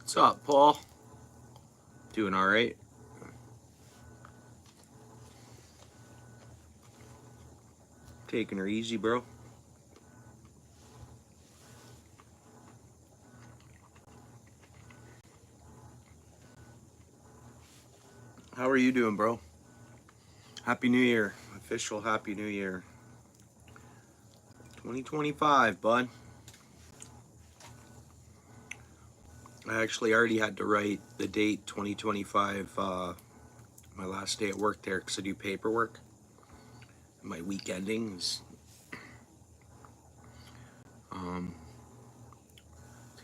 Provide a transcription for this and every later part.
What's up, Paul? Doing all right? Taking her easy, bro. How are you doing, bro? Happy New Year. Official Happy New Year. 2025, bud. I actually already had to write the date 2025, my last day at work there, because I do paperwork. My week endings.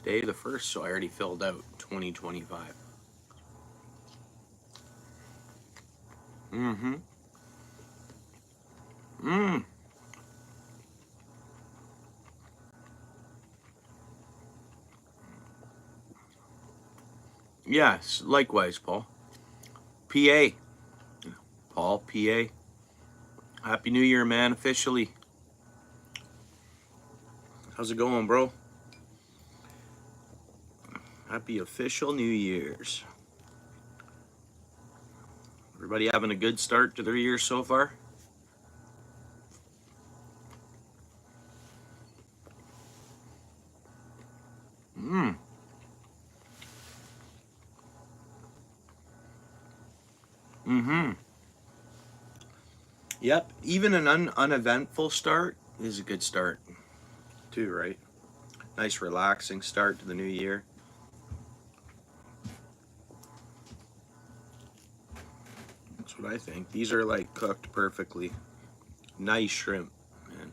Today the 1st, so I already filled out 2025. Yes, likewise, Paul. PA. Paul, PA. Happy New Year, man, officially. How's it going, bro? Happy official New Year's. Everybody having a good start to their year so far? Yep, even an uneventful start is a good start too, right? Nice relaxing start to the new year. That's what I think. These are like cooked perfectly. Nice shrimp, man.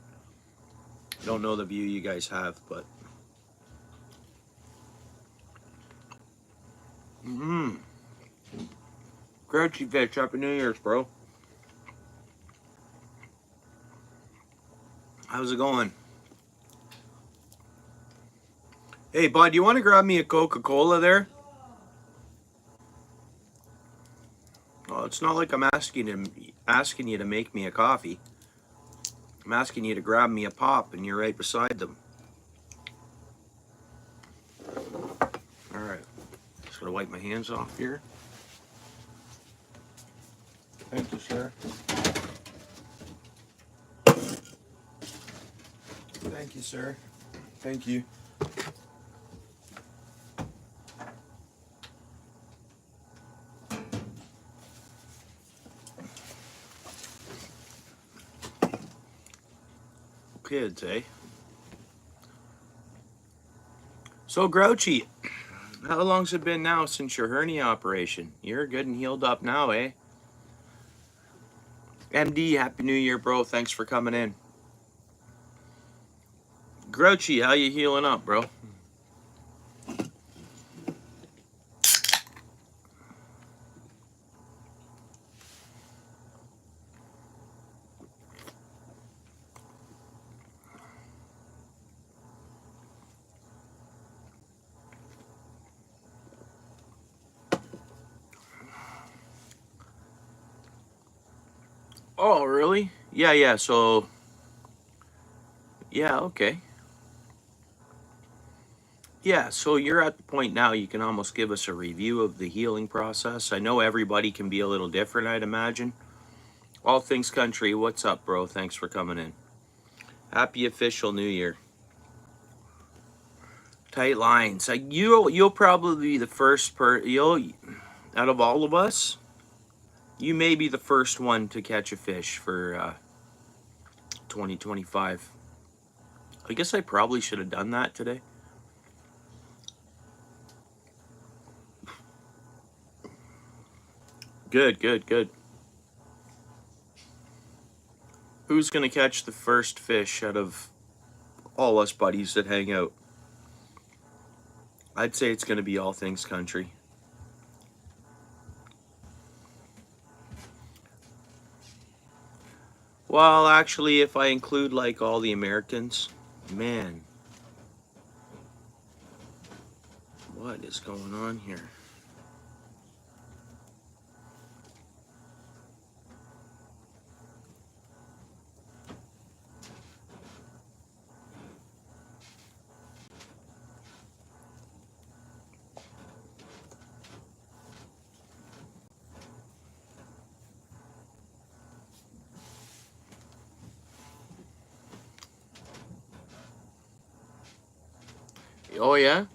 I don't know the view you guys have, but Grouchy Fish, Happy New Year's, bro. How's it going? Hey, bud, you want to grab me a Coca-Cola there? Well, it's not like I'm asking you to make me a coffee. I'm asking you to grab me a pop, and you're right beside them. All right. Just gonna wipe my hands off here. Thank you, sir. Thank you, sir. Thank you. Kids, eh? So, Grouchy, how long's it been now since your hernia operation? You're good and healed up now, eh? MD, Happy New Year, bro. Thanks for coming in. Grouchy, how you healing up, bro? Oh, really? Yeah, so... Yeah, okay. Yeah, so you're at the point now you can almost give us a review of the healing process. I know everybody can be a little different, I'd imagine. All Things Country, what's up, bro? Thanks for coming in. Happy official New Year. Tight lines. You'll probably be the first out of all of us, you may be the first one to catch a fish for 2025. I guess I probably should have done that today. Good. Who's gonna catch the first fish out of all us buddies that hang out? I'd say it's gonna be All Things Country. Well, actually, if I include like all the Americans, man, what is going on here? Oh yeah.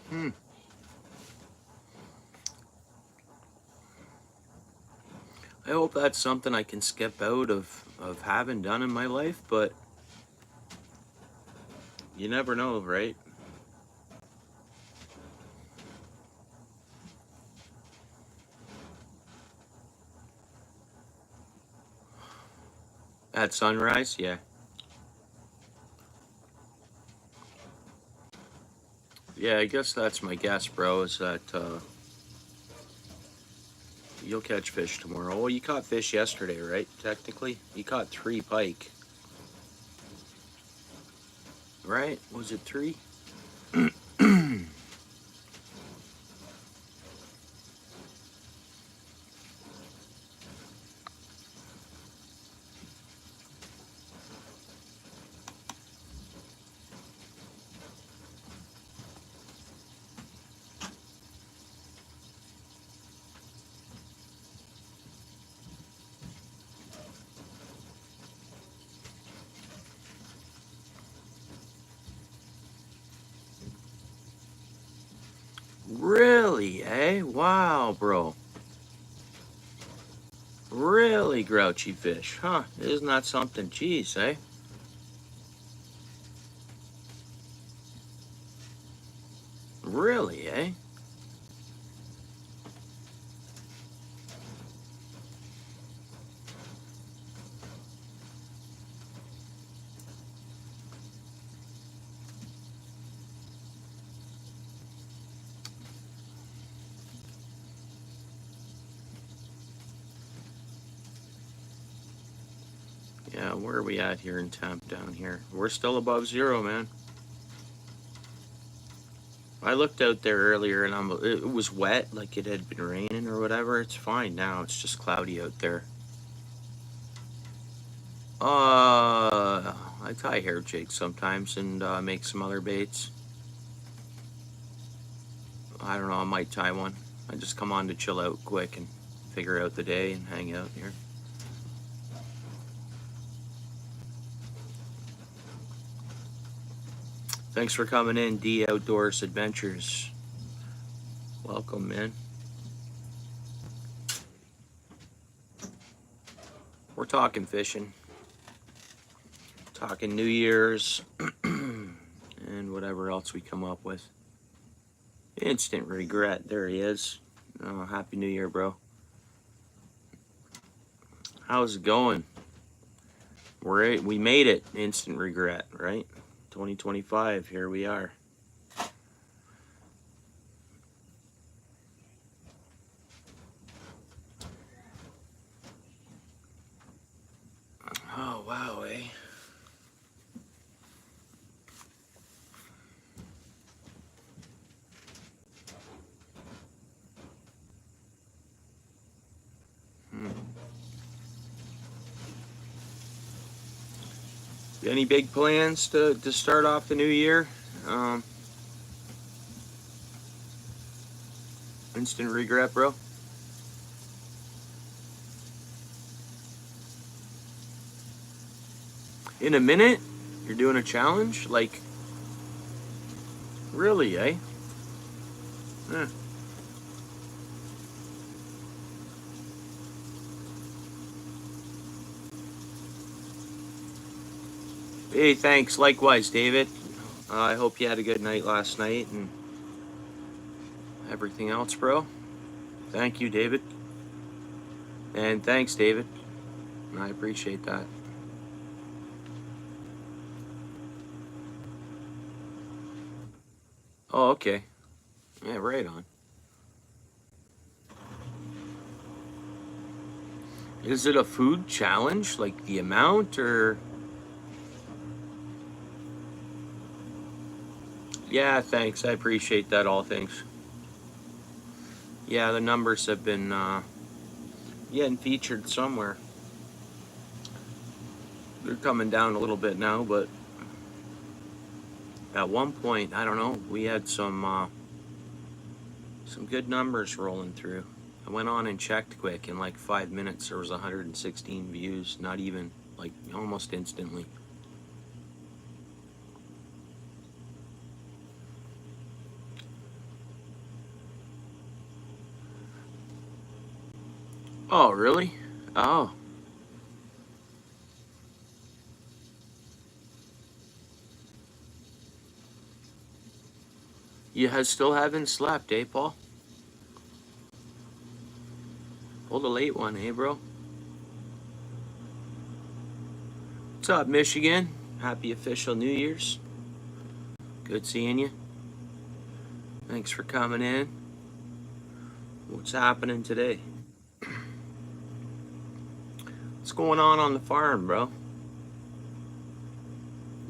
Hmm. I hope that's something I can skip out of having done in my life, but you never know, right? At sunrise, yeah. Yeah, I guess that's my guess, bro, is that you'll catch fish tomorrow. Well, you caught fish yesterday, right? Technically, you caught 3 pike, right? Was it 3? Really, eh? Wow, bro. Really grouchy fish, huh? Isn't that something? Jeez, eh? Really, eh? Yeah, where are we at here in temp down here? We're still above 0, man. I looked out there earlier and it was wet, like it had been raining or whatever. It's fine now. It's just cloudy out there. I tie hair jigs sometimes and make some other baits. I don't know, I might tie one. I just come on to chill out quick and figure out the day and hang out here. Thanks for coming in, D Outdoors Adventures. Welcome, man. We're talking fishing, talking New Year's, and whatever else we come up with. Instant regret. There he is. Oh, Happy New Year, bro. How's it going? We made it. Instant regret, right? 2025. Here we are. Oh wow, eh? Hmm. Any big plans to start off the new year? Instant regret, bro. In a minute, you're doing a challenge? Like, really, eh? Eh. Hey, thanks. Likewise, David. I hope you had a good night last night and everything else, bro. Thank you, David. And thanks, David. I appreciate that. Oh, okay. Yeah, right on. Is it a food challenge? Like the amount or? Yeah, thanks. I appreciate that. All things. Yeah, the numbers have been getting featured somewhere. They're coming down a little bit now, but at one point, I don't know, we had some good numbers rolling through. I went on and checked quick. In like 5 minutes, there was 116 views. Not even, like, almost instantly. Oh, really? Oh. Still haven't slept, eh, Paul? Pulled a late one, eh, bro? What's up, Michigan? Happy official New Year's. Good seeing you. Thanks for coming in. What's happening today? What's going on the farm, bro?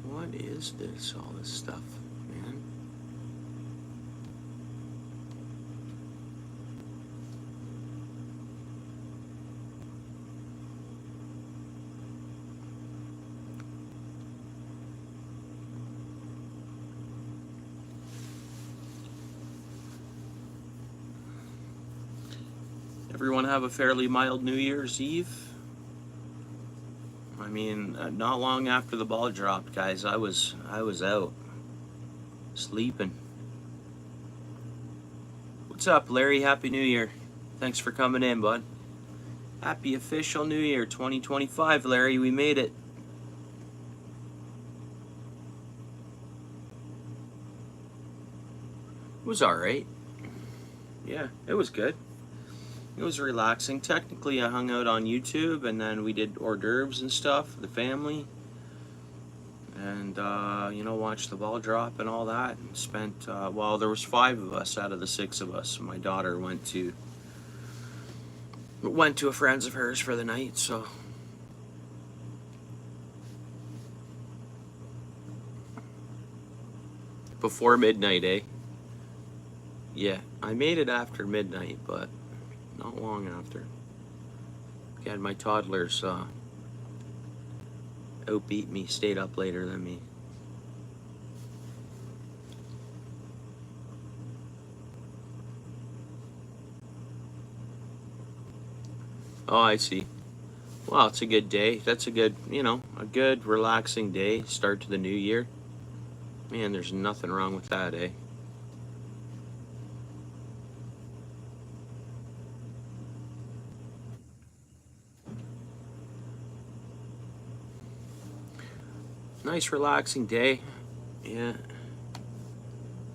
What is this? All this stuff, man. Everyone have a fairly mild New Year's Eve? I mean, not long after the ball dropped, guys, I was out sleeping. What's up, Larry? Happy New Year. Thanks for coming in, bud. Happy official New Year 2025, Larry. We made it. It was all right. Yeah, it was good. It was relaxing. Technically, I hung out on YouTube, and then we did hors d'oeuvres and stuff for the family. And, watched the ball drop and all that. And spent, well, there was 5 of us out of the 6 of us. My daughter went to a friend's of hers for the night, so. Before midnight, eh? Yeah, I made it after midnight, but not long after. Again, my toddlers outbeat me, stayed up later than me. Oh, I see. Well, it's a good day. That's a good, a good relaxing day. Start to the new year. Man, there's nothing wrong with that, eh? Nice relaxing day. Yeah.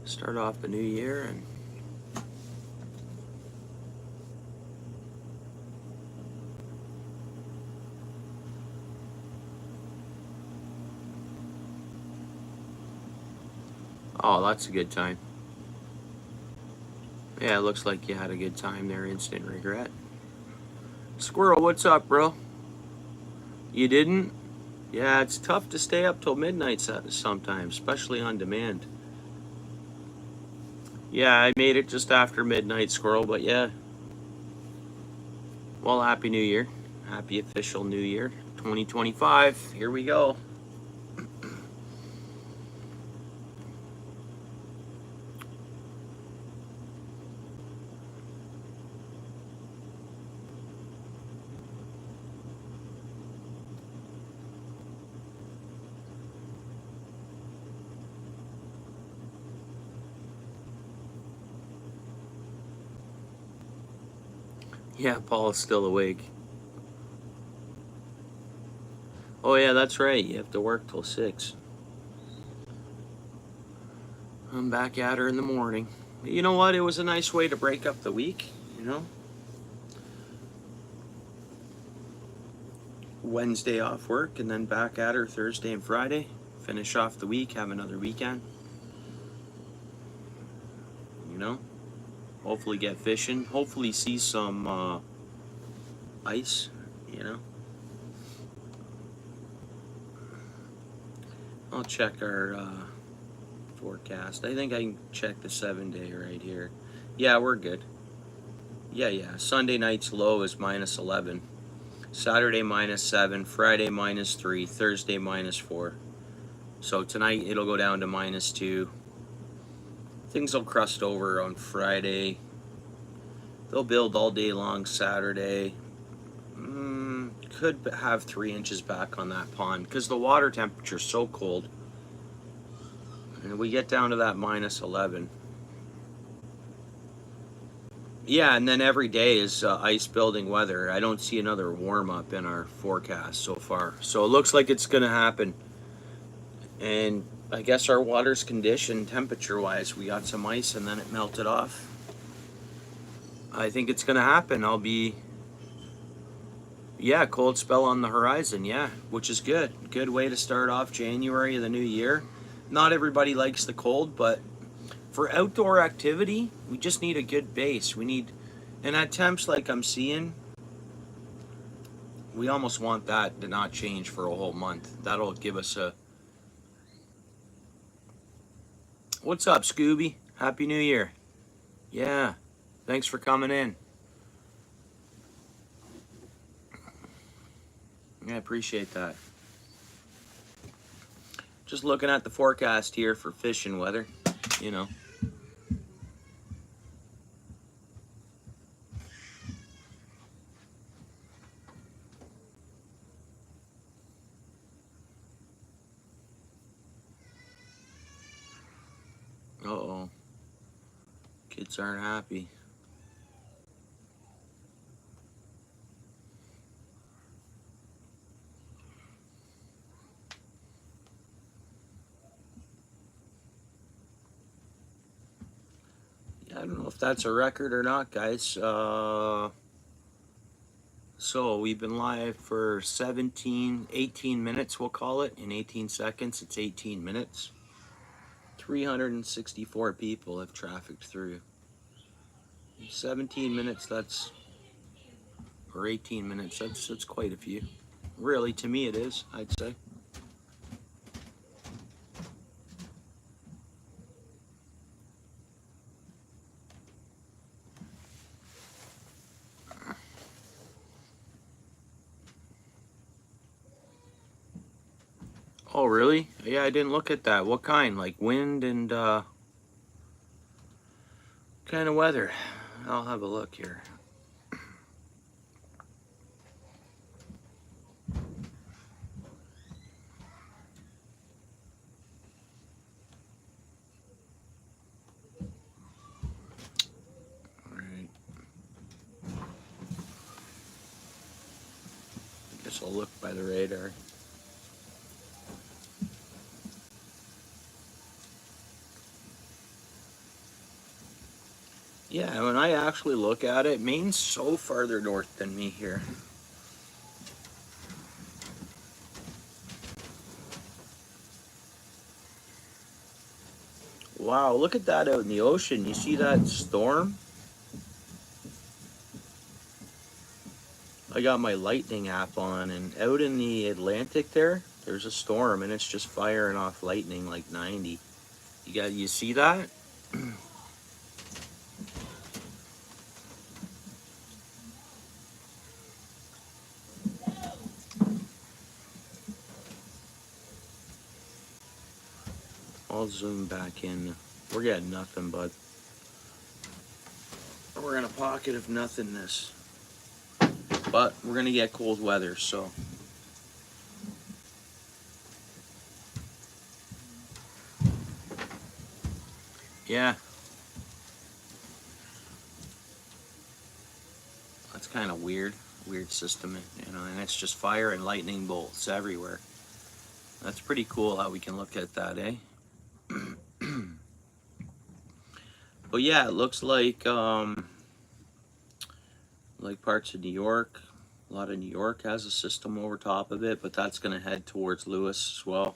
Start off the new year and oh, that's a good time. Yeah, it looks like you had a good time there. Instant regret. Squirrel, what's up, bro? You didn't? Yeah, it's tough to stay up till midnight sometimes, especially on demand. Yeah, I made it just after midnight, Squirrel, but yeah. Well, Happy New Year. Happy official New Year 2025. Here we go. Yeah, Paul's still awake. Oh yeah, that's right. You have to work till 6. I'm back at her in the morning. You know what? It was a nice way to break up the week, Wednesday off work and then back at her Thursday and Friday. Finish off the week, have another weekend. Hopefully get fishing. Hopefully see some ice, I'll check our forecast. I think I can check the 7-day right here. Yeah, we're good. Yeah. Sunday night's low is -11. Saturday -7. Friday -3. Thursday -4. So tonight it'll go down to -2. Things will crust over on Friday. They'll build all day long Saturday. Could have 3 inches back on that pond because the water temperature's so cold. And we get down to that minus 11. Yeah, and then every day is ice building weather. I don't see another warm up in our forecast so far. So it looks like it's going to happen. And I guess our water's conditioned temperature wise. We got some ice and then it melted off. I think it's going to happen. Yeah, cold spell on the horizon. Yeah, which is good. Good way to start off January of the new year. Not everybody likes the cold, but for outdoor activity, we just need a good base. And at temps like I'm seeing, we almost want that to not change for a whole month. That'll give us a... What's up, Scooby? Happy New Year. Yeah, thanks for coming in. I appreciate that. Just looking at the forecast here for fishing weather, you know. Uh-oh. Kids aren't happy. I don't know if that's a record or not, guys. So we've been live for 18 minutes, we'll call it. In 18 seconds, it's 18 minutes. 364 people have trafficked through. 17 minutes, or 18 minutes, that's quite a few. Really, to me it is, I'd say. Oh, really? Yeah, I didn't look at that. What kind? Like wind and kind of weather? I'll have a look here. All right. I guess I'll look by the radar. Yeah, when I actually look at it, Maine's so farther north than me here. Wow, look at that out in the ocean. You see that storm? I got my lightning app on, and out in the Atlantic there's a storm, and it's just firing off lightning like 90. You see that? I'll zoom back in. We're getting nothing, bud. We're in a pocket of nothingness. But we're gonna get cold weather, so. Yeah. That's kind of weird. Weird system, you know, and it's just fire and lightning bolts everywhere. That's pretty cool how we can look at that, eh? But yeah, it looks like parts of New York. A lot of New York has a system over top of it, but that's gonna head towards Lewis as well.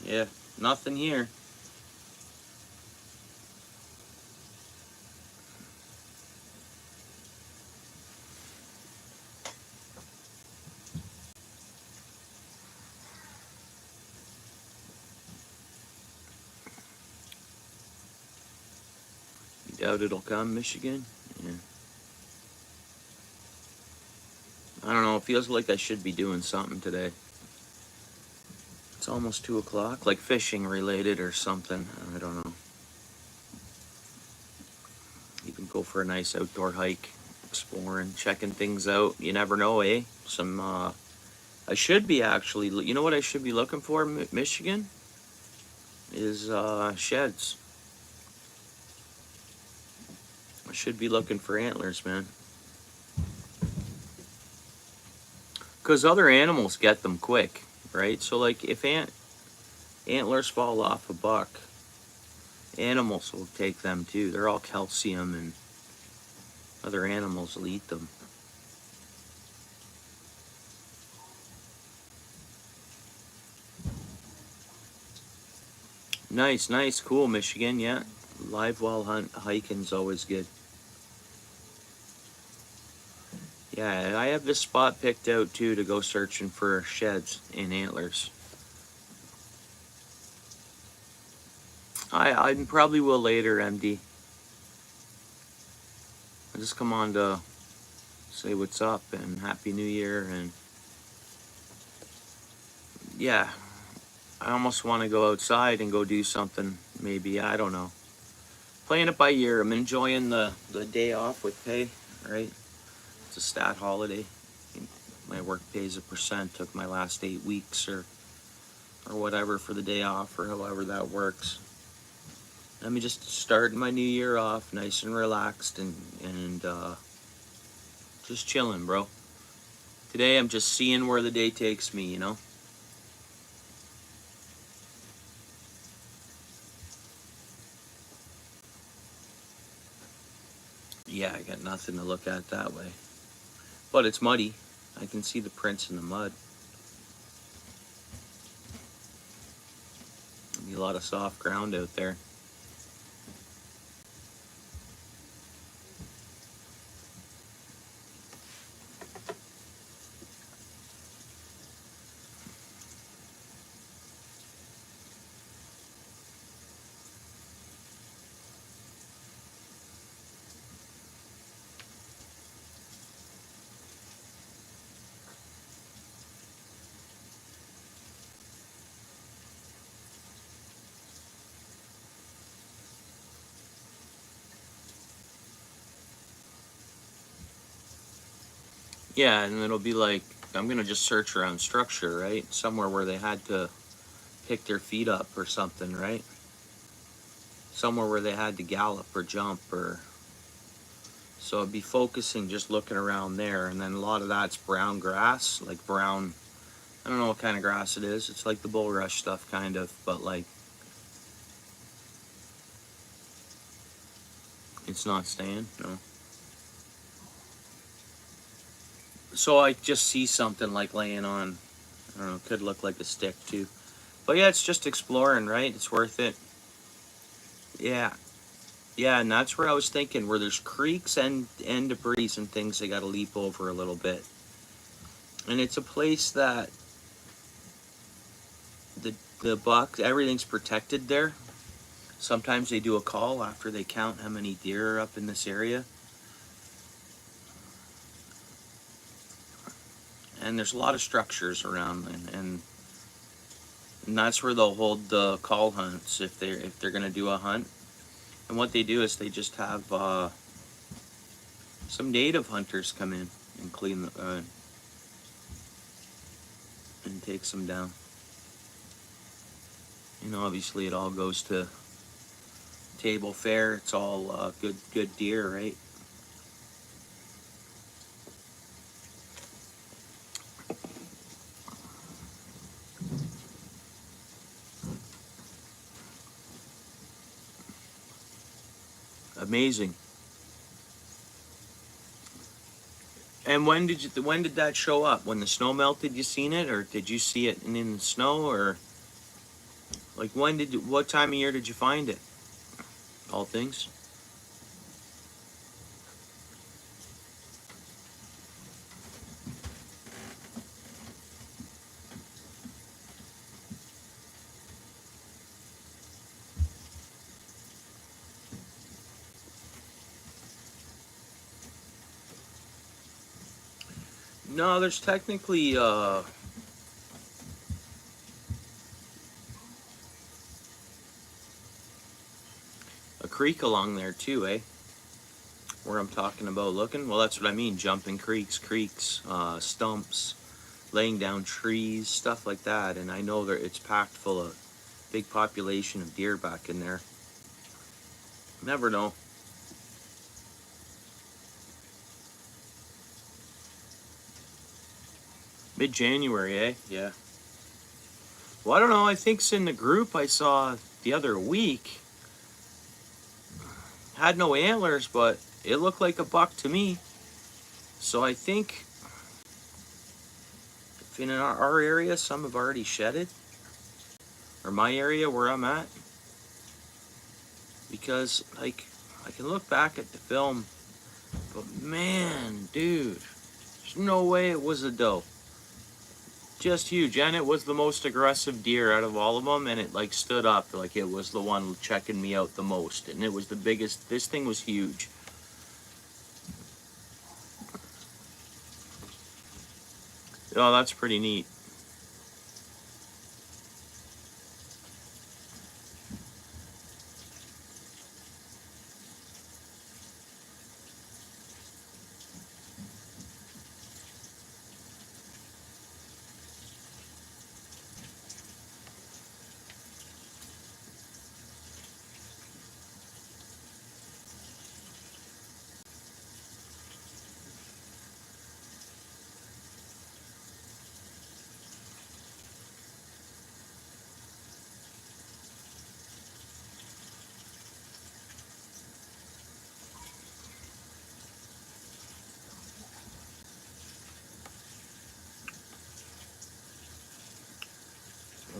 Yeah, nothing here. You doubt it'll come, Michigan? Yeah. I don't know, it feels like I should be doing something today. It's almost 2 o'clock, like fishing related or something. I don't know. for a nice outdoor hike, exploring, checking things out. You never know, eh? Some, I should be actually, you know what I should be looking for, Michigan? Is, sheds. I should be looking for antlers, man. Because other animals get them quick, right? So, like, if antlers fall off a buck, animals will take them too. They're all calcium, and other animals will eat them. Nice, nice, cool, Michigan, yeah. Live well hiking's always good. Yeah, I have this spot picked out too to go searching for sheds and antlers. I probably will later, MD. I just come on to say what's up and Happy New Year, and yeah, I almost want to go outside and go do something. Maybe, I don't know. Playing it by ear. I'm enjoying the day off with pay, right? It's a stat holiday. My work pays a percent. Took my last 8 weeks or whatever for the day off, or however that works. Let me just start my new year off nice and relaxed and just chilling, bro. Today I'm just seeing where the day takes me, you know? Yeah, I got nothing to look at that way. But it's muddy. I can see the prints in the mud. There'll be a lot of soft ground out there. Yeah, and it'll be like, I'm gonna just search around structure, right? Somewhere where they had to pick their feet up or something, right? Somewhere where they had to gallop or jump, or so I'd be focusing, just looking around there. And then a lot of that's brown grass, like brown, I don't know what kind of grass it is. It's like the bulrush stuff, kind of, but like, it's not staying, no. So I just see something like laying on, I don't know, could look like a stick too. But yeah, it's just exploring, right? It's worth it. Yeah. Yeah, and that's where I was thinking, where there's creeks and debris and things they got to leap over a little bit. And it's a place that the buck, everything's protected there. Sometimes they do a call after they count how many deer are up in this area. And there's a lot of structures around, and that's where they'll hold the call hunts if they're gonna do a hunt. And what they do is they just have some native hunters come in and clean the and takes them down. You know, obviously it all goes to table fare. It's all good deer, right? Amazing. And when did that show up? When the snow melted, you seen it, or did you see it in the snow, or like what time of year did you find it? All things. No, there's technically a creek along there too, eh? where I'm talking about looking? Well, that's what I mean. Jumping creeks, stumps, laying down trees, stuff like that. And I know that it's packed full of big population of deer back in there. Never know. Mid-January, eh? Yeah. Well, I don't know. I think it's in the group I saw the other week. Had no antlers, but it looked like a buck to me. So I think if in our area some have already shedded, or my area where I'm at, because like I can look back at the film, but man, dude, there's no way it was a doe. Just huge, and it was the most aggressive deer out of all of them, and it like stood up like it was the one checking me out the most, and it was the biggest. This thing was huge. Oh, that's pretty neat.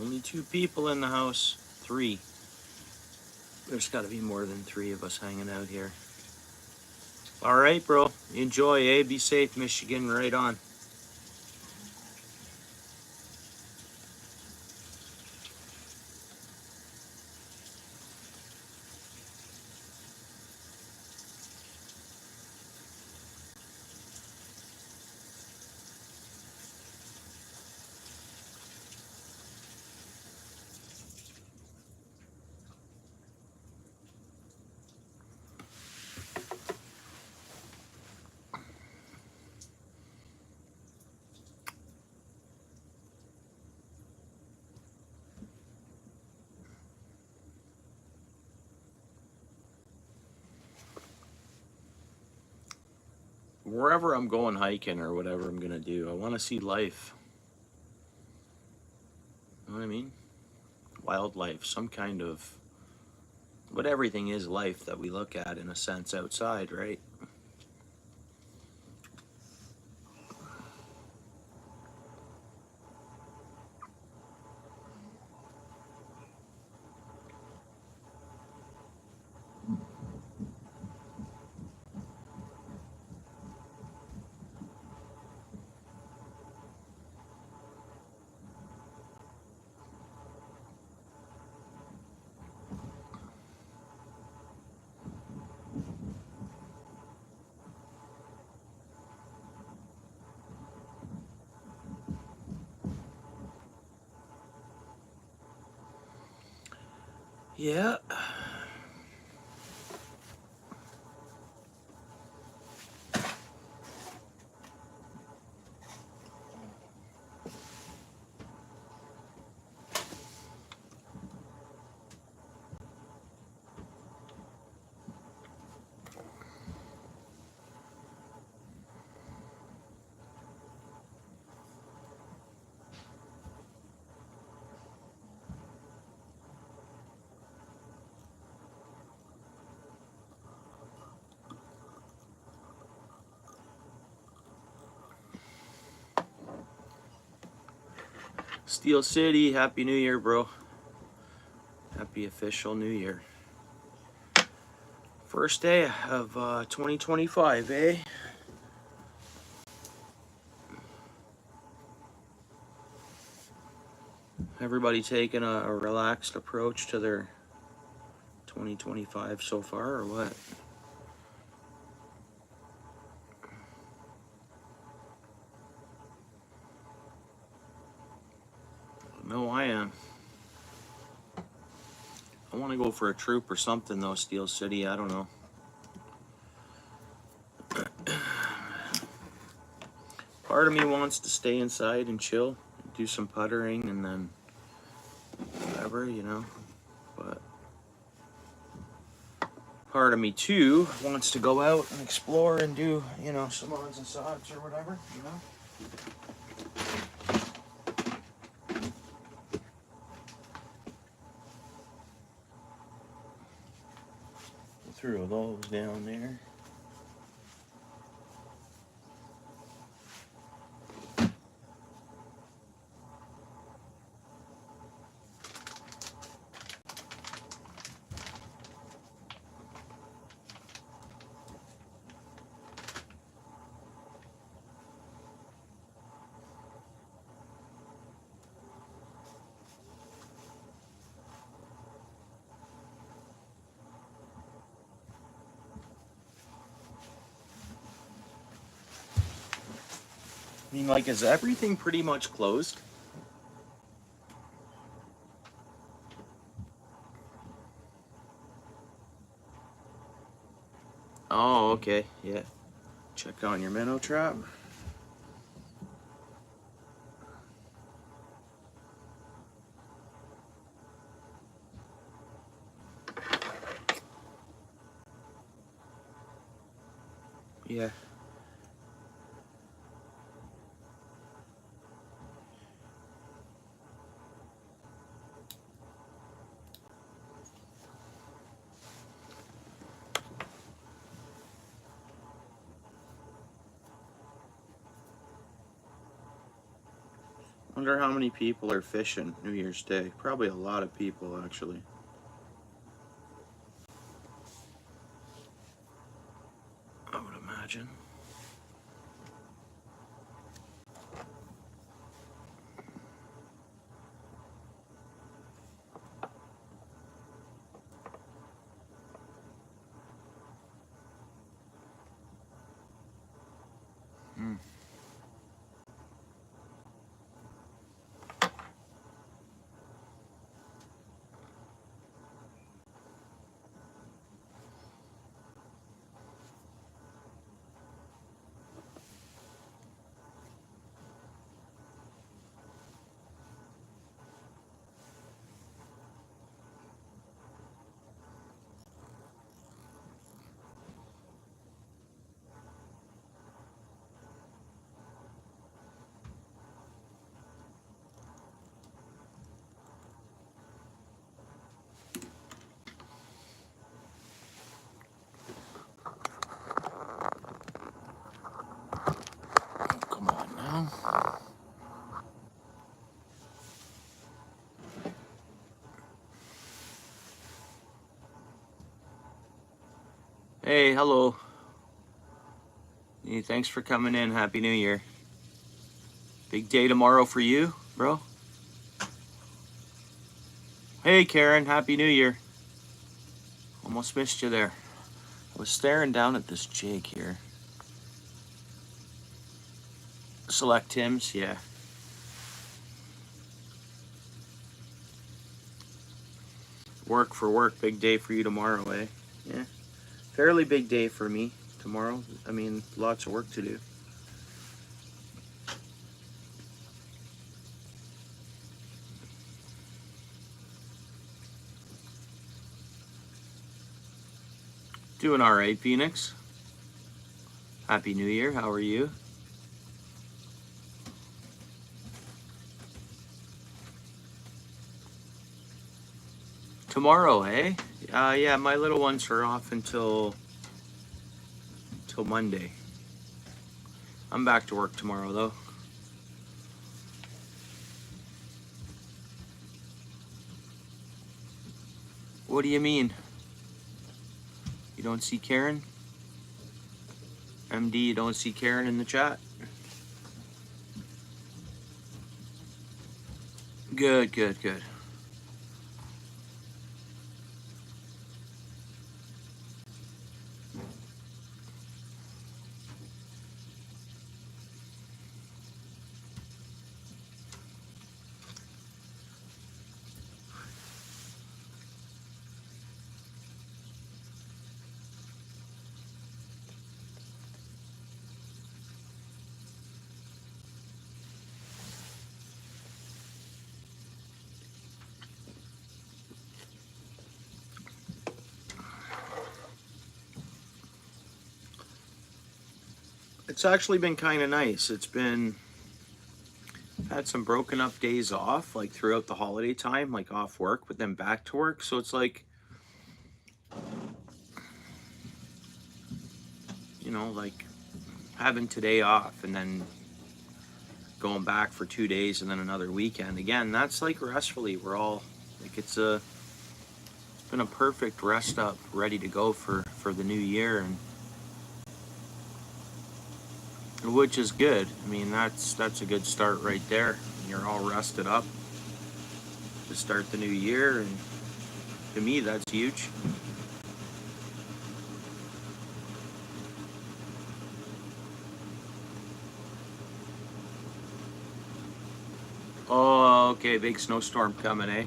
Only 2 people in the house. 3. There's got to be more than 3 of us hanging out here. All right, bro. Enjoy, eh? Be safe, Michigan. Right on. Wherever I'm going hiking or whatever I'm going to do, I want to see life. You know what I mean? Wildlife, some kind of what everything is life that we look at in a sense outside, right? Yeah. Steel City, Happy New Year, bro. Happy official New Year. First day of 2025, eh? Everybody taking a relaxed approach to their 2025 so far, or what? No, I am. I want to go for a troop or something, though, Steel City. I don't know. Part of me wants to stay inside and chill, do some puttering, and then whatever, you know. But part of me too wants to go out and explore and do, you know, some odds and sods or whatever, you know. Through those down there. I mean, like, is everything pretty much closed? Oh, okay, yeah. Check on your minnow trap. Yeah. Wonder how many people are fishing New Year's Day. Probably a lot of people, actually. I would imagine. Come on now. Hey, hello. Hey, thanks for coming in. Happy New Year. Big day tomorrow for you, bro. Hey, Karen. Happy New Year. Almost missed you there. I was staring down at this jig here. Select Tim's, yeah. Work for work. Big day for you tomorrow, eh? Yeah. Fairly big day for me tomorrow. I mean, lots of work to do. Doing all right, Phoenix. Happy New Year. How are you? Tomorrow, eh? Yeah, my little ones are off until Monday. I'm back to work tomorrow, though. What do you mean? You don't see Karen? MD, you don't see Karen in the chat? Good, good, good. It's actually been kind of nice. It's been, had some broken up days off, like throughout the holiday time, like off work, but then back to work. So it's like, you know, like having today off and then going back for 2 days and then another weekend. Again, that's like restfully. We're all like, it's been a perfect rest up, ready to go for the new year, and which is good. I mean, that's a good start right there. You're all rested up to start the new year, and to me, that's huge. Oh, okay, big snowstorm coming, eh?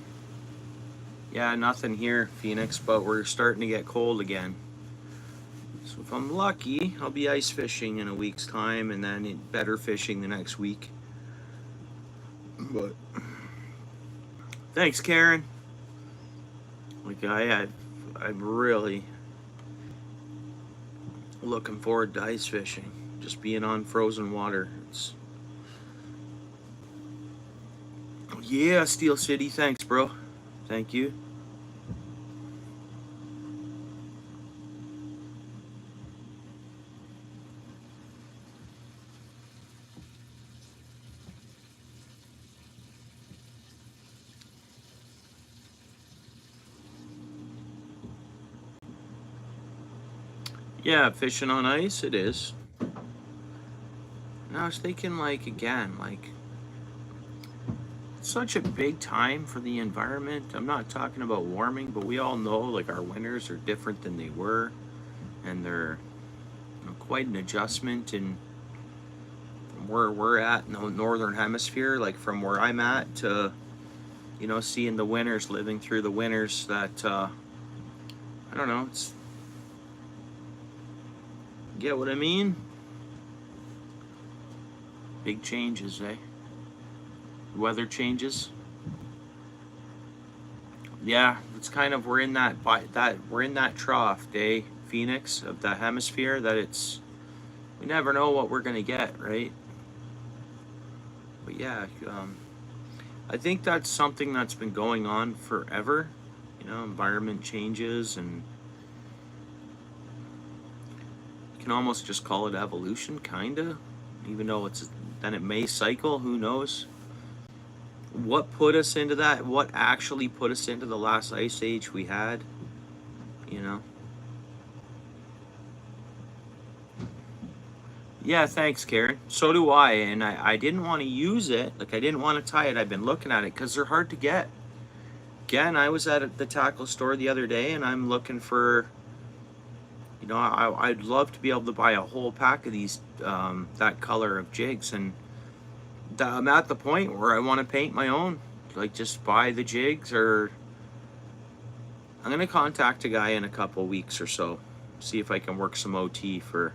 Yeah, nothing here, Phoenix, but we're starting to get cold again. So if I'm lucky, I'll be ice fishing in a week's time, and then better fishing the next week. But thanks, Karen. Like I'm really looking forward to ice fishing. Just being on frozen water. It's, yeah, Steel City. Thanks, bro. Thank you. Yeah, fishing on ice, it is. And I was thinking, like, again, like, it's such a big time for the environment. I'm not talking about warming, but we all know, like, our winters are different than they were, and they're, you know, quite an adjustment in from where we're at in the northern hemisphere, like from where I'm at to, you know, seeing the winters, living through the winters that, I don't know, it's, get what I mean? Big changes, eh? Weather changes. Yeah, it's kind of, we're in that trough, eh, Phoenix, of the hemisphere, that it's, we never know what we're gonna get, right? But yeah, I think that's something that's been going on forever. You know, environment changes, and you can almost just call it evolution, kinda. Even though it's, then it may cycle, who knows? What put us into that? What actually put us into the last ice age we had? You know? Yeah, thanks, Karen. So do I, and I didn't want to use it. Like, I didn't want to tie it. I've been looking at it because they're hard to get. Again, I was at the tackle store the other day, and I'm looking for, you know, I'd love to be able to buy a whole pack of these, that color of jigs, and I'm at the point where I want to paint my own. Like, just buy the jigs, or I'm going to contact a guy in a couple weeks or so, see if I can work some OT for,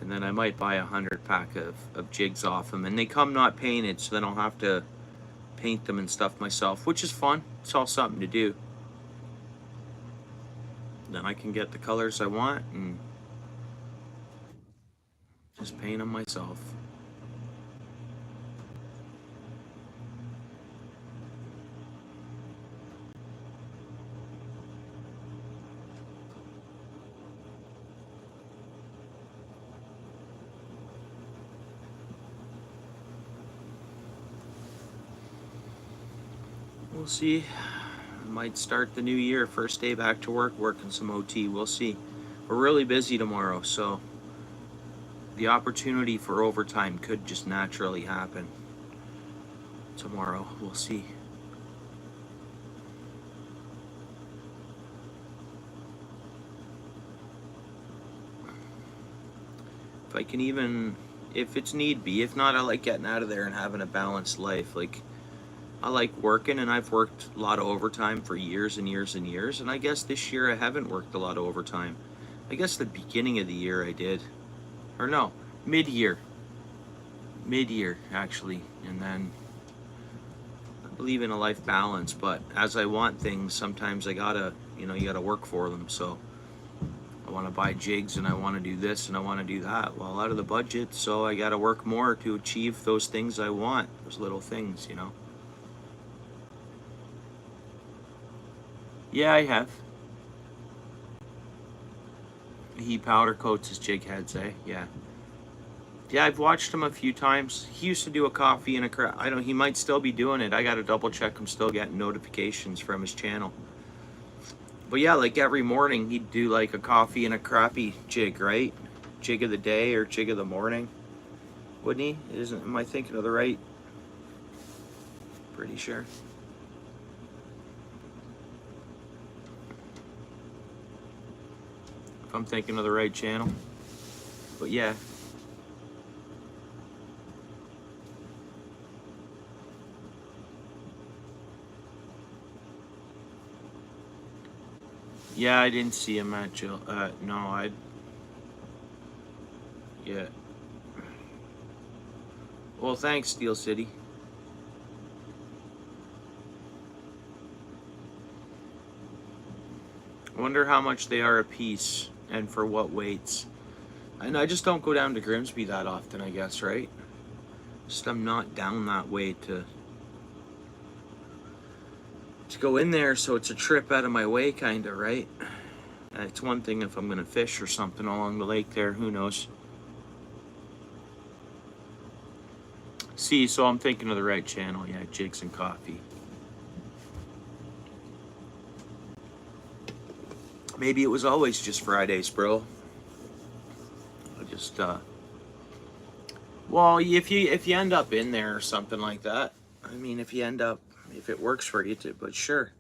and then I might buy 100 pack of jigs off them, and they come not painted, so then I'll have to paint them and stuff myself, which is fun. It's all something to do. Then I can get the colors I want and just paint them myself. We'll see. I might start the new year, first day back to work, working some OT. We'll see. We're really busy tomorrow, so the opportunity for overtime could just naturally happen tomorrow. We'll see. If I can even, if it's need be. If not, I like getting out of there and having a balanced life. Like, I like working, and I've worked a lot of overtime for years and years and years, and I guess this year I haven't worked a lot of overtime. I guess the beginning of the year I did. Or no, mid-year. Mid-year, actually. And then I believe in a life balance, but as I want things, sometimes I gotta, you know, you gotta work for them. So I want to buy jigs and I want to do this and I want to do that. Well, out of the budget, so I got to work more to achieve those things I want, those little things, you know. Yeah, I have. He powder coats his jig heads, eh? Yeah. Yeah, I've watched him a few times. He used to do a coffee and a I don't. He might still be doing it. I got to double check. I'm still getting notifications from his channel. But yeah, like every morning he'd do like a coffee and a crappie jig, right? Jig of the day or jig of the morning, wouldn't he? Isn't? Am I thinking of the right? Pretty sure. If I'm thinking of the right channel. But yeah. Yeah, I didn't see him at Jill. No, yeah. Well, thanks, Steel City. I wonder how much they are a piece and for what weights. And I just don't go down to Grimsby that often, I guess, right? Just I'm not down that way to go in there, so it's a trip out of my way, kind of, right? It's one thing if I'm gonna fish or something along the lake there, who knows? See, so I'm thinking of the right channel. Yeah, jigs and coffee. Maybe it was always just Fridays, bro. I just well, if you end up in there or something like that, I mean, if it works for you to, but sure.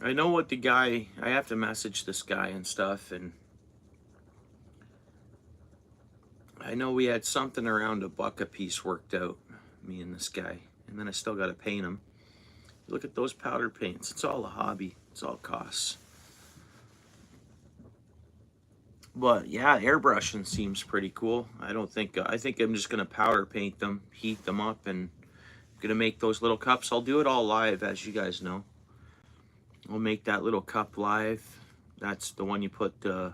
I know what the guy, I have to message this guy and stuff, and I know we had something around $1 a piece worked out, me and this guy, and then I still got to paint him. Look at those powder paints. It's all a hobby. It's all costs. But yeah, airbrushing seems pretty cool. I think I'm just gonna powder paint them, heat them up, and I'm gonna make those little cups. I'll do it all live, as you guys know. I'll make that little cup live. That's the one you put the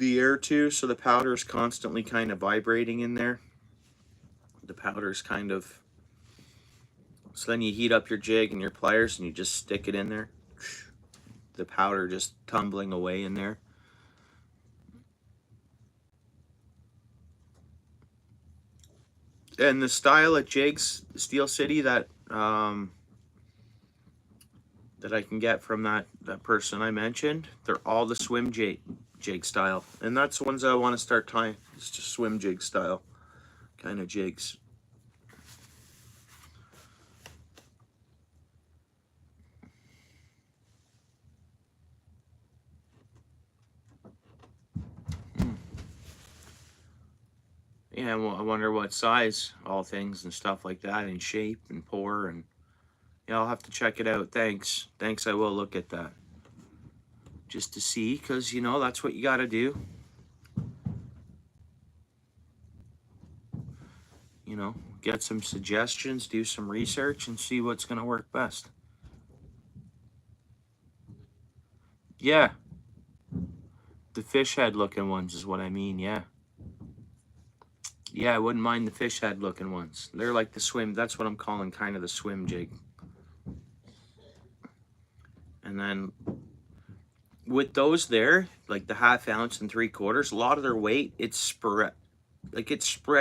air to, so the powder is constantly kind of vibrating in there. The powder's kind of, so then you heat up your jig and your pliers and you just stick it in there. The powder just tumbling away in there. And the style of jigs, Steel City, that that I can get from that person I mentioned, they're all the swim jig style, and that's the ones I want to start tying. It's just swim jig style kind of jigs. Yeah, well, I wonder what size, all things and stuff like that, and shape and pour, and yeah, I'll have to check it out. Thanks, I will look at that just to see, because you know that's what you got to do. You know, get some suggestions, do some research, and see what's going to work best. Yeah, the fish head looking ones is what I mean. Yeah. Yeah, I wouldn't mind the fish head looking ones. They're like the swim, that's what I'm calling kind of the swim jig. And then with those there, like the 1/2 ounce and 3/4, a lot of their weight, it's spread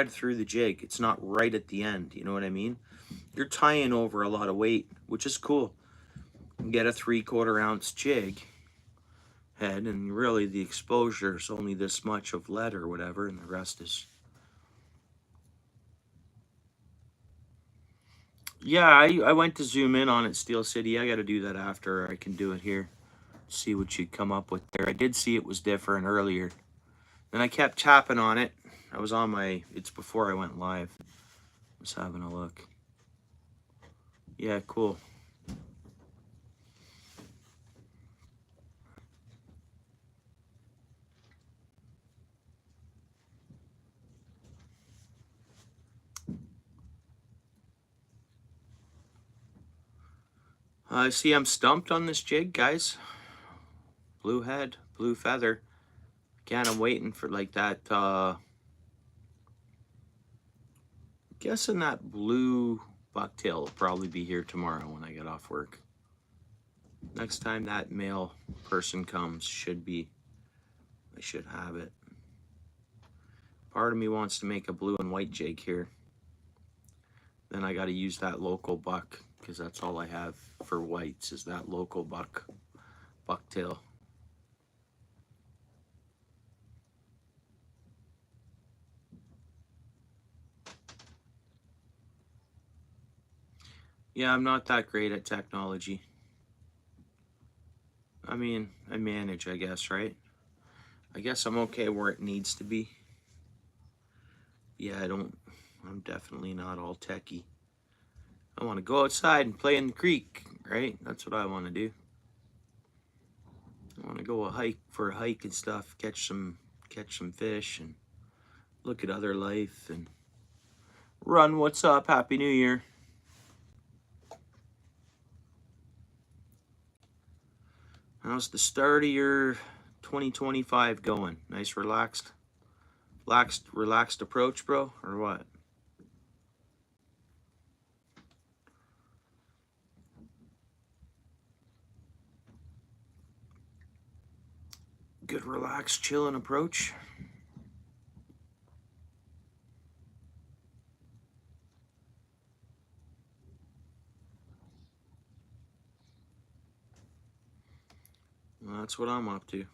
through the jig. It's not right at the end, you know what I mean? You're tying over a lot of weight, which is cool. You get a 3/4 ounce jig head, and really the exposure is only this much of lead or whatever, and the rest is... Yeah, I went to zoom in on it, Steel City. I got to do that after. I can do it here. See what you come up with there. I did see it was different earlier. Then I kept tapping on it. I was on my... It's before I went live. I was having a look. Yeah, cool. See, I'm stumped on this jig, guys. Blue head, blue feather. Again, I'm waiting for like that, guessing that blue bucktail will probably be here tomorrow when I get off work. Next time that male person comes, I should have it. Part of me wants to make a blue and white jig here. Then I got to use that local buck, because that's all I have for whites is that local bucktail. Yeah, I'm not that great at technology. I mean, I manage, I guess, right? I guess I'm okay where it needs to be. Yeah, I'm definitely not all techie. I want to go outside and play in the creek, right? That's what I want to do. I want to go for a hike and stuff, catch some fish and look at other life. And Run, what's up? Happy New Year. How's the start of your 2025 going? Nice relaxed approach, bro, or what? Good relaxed, chilling approach. Well, that's what I'm up to.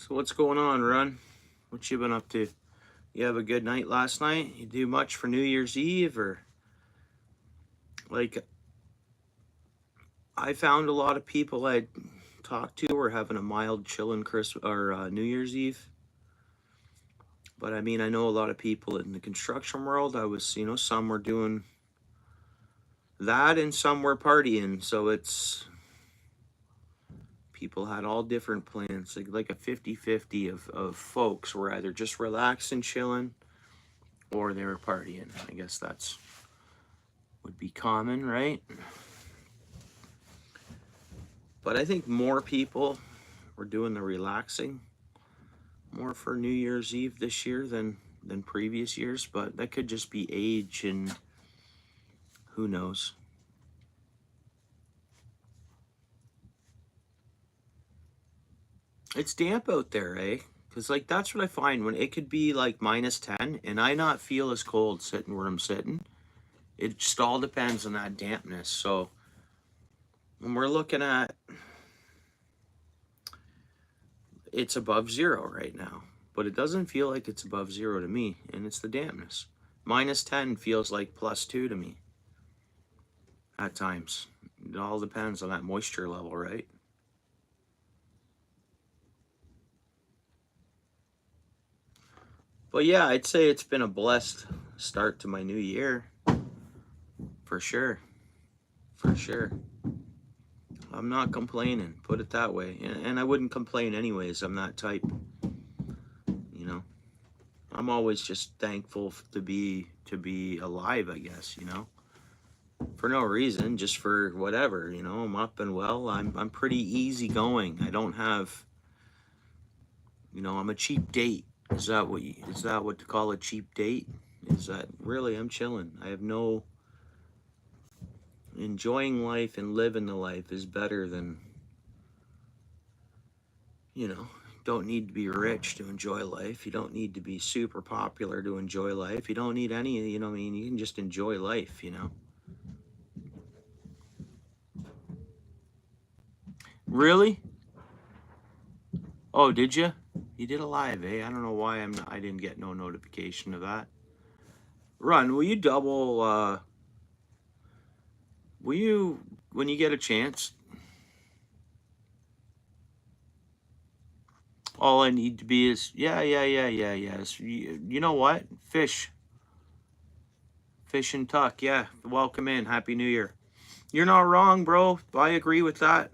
So what's going on, Run? What you been up to? You have a good night last night? You do much for New Year's Eve, or like I found a lot of people I talked to were having a mild chillin' Christmas or New Year's Eve. But I mean, I know a lot of people in the construction world. Some were doing that and some were partying. So people had all different plans, like a 50-50 of folks were either just relaxing, chilling, or they were partying. I guess that's would be common, right? But I think more people were doing the relaxing more for New Year's Eve this year than previous years, but that could just be age and who knows. It's damp out there, eh? Because like that's what I find when it could be like -10 and I not feel as cold sitting where I'm sitting. It just all depends on that dampness. So when we're looking at, it's above 0 right now, but it doesn't feel like it's above 0 to me, and it's the dampness. -10 feels like +2 to me at times. It all depends on that moisture level, right? But yeah, I'd say it's been a blessed start to my new year. For sure. For sure. I'm not complaining, put it that way. And I wouldn't complain anyways. I'm that type. You know. I'm always just thankful to be alive, I guess, you know. For no reason, just for whatever, you know. I'm up and well. I'm pretty easygoing. I don't have, you know, I'm a cheap date. Is that what to call a cheap date? Is that really I'm chilling. I have no enjoying life and living the life is better than, you know, don't need to be rich to enjoy life. You don't need to be super popular to enjoy life. You don't need any, you know what I mean? You can just enjoy life, you know. Really? Oh, did you? You did a live, eh? I don't know why I didn't get no notification of that. Run, will you double, will you, when you get a chance, all I need to be is, yes. You know what? Fish and Tuck, yeah. Welcome in. Happy New Year. You're not wrong, bro. I agree with that.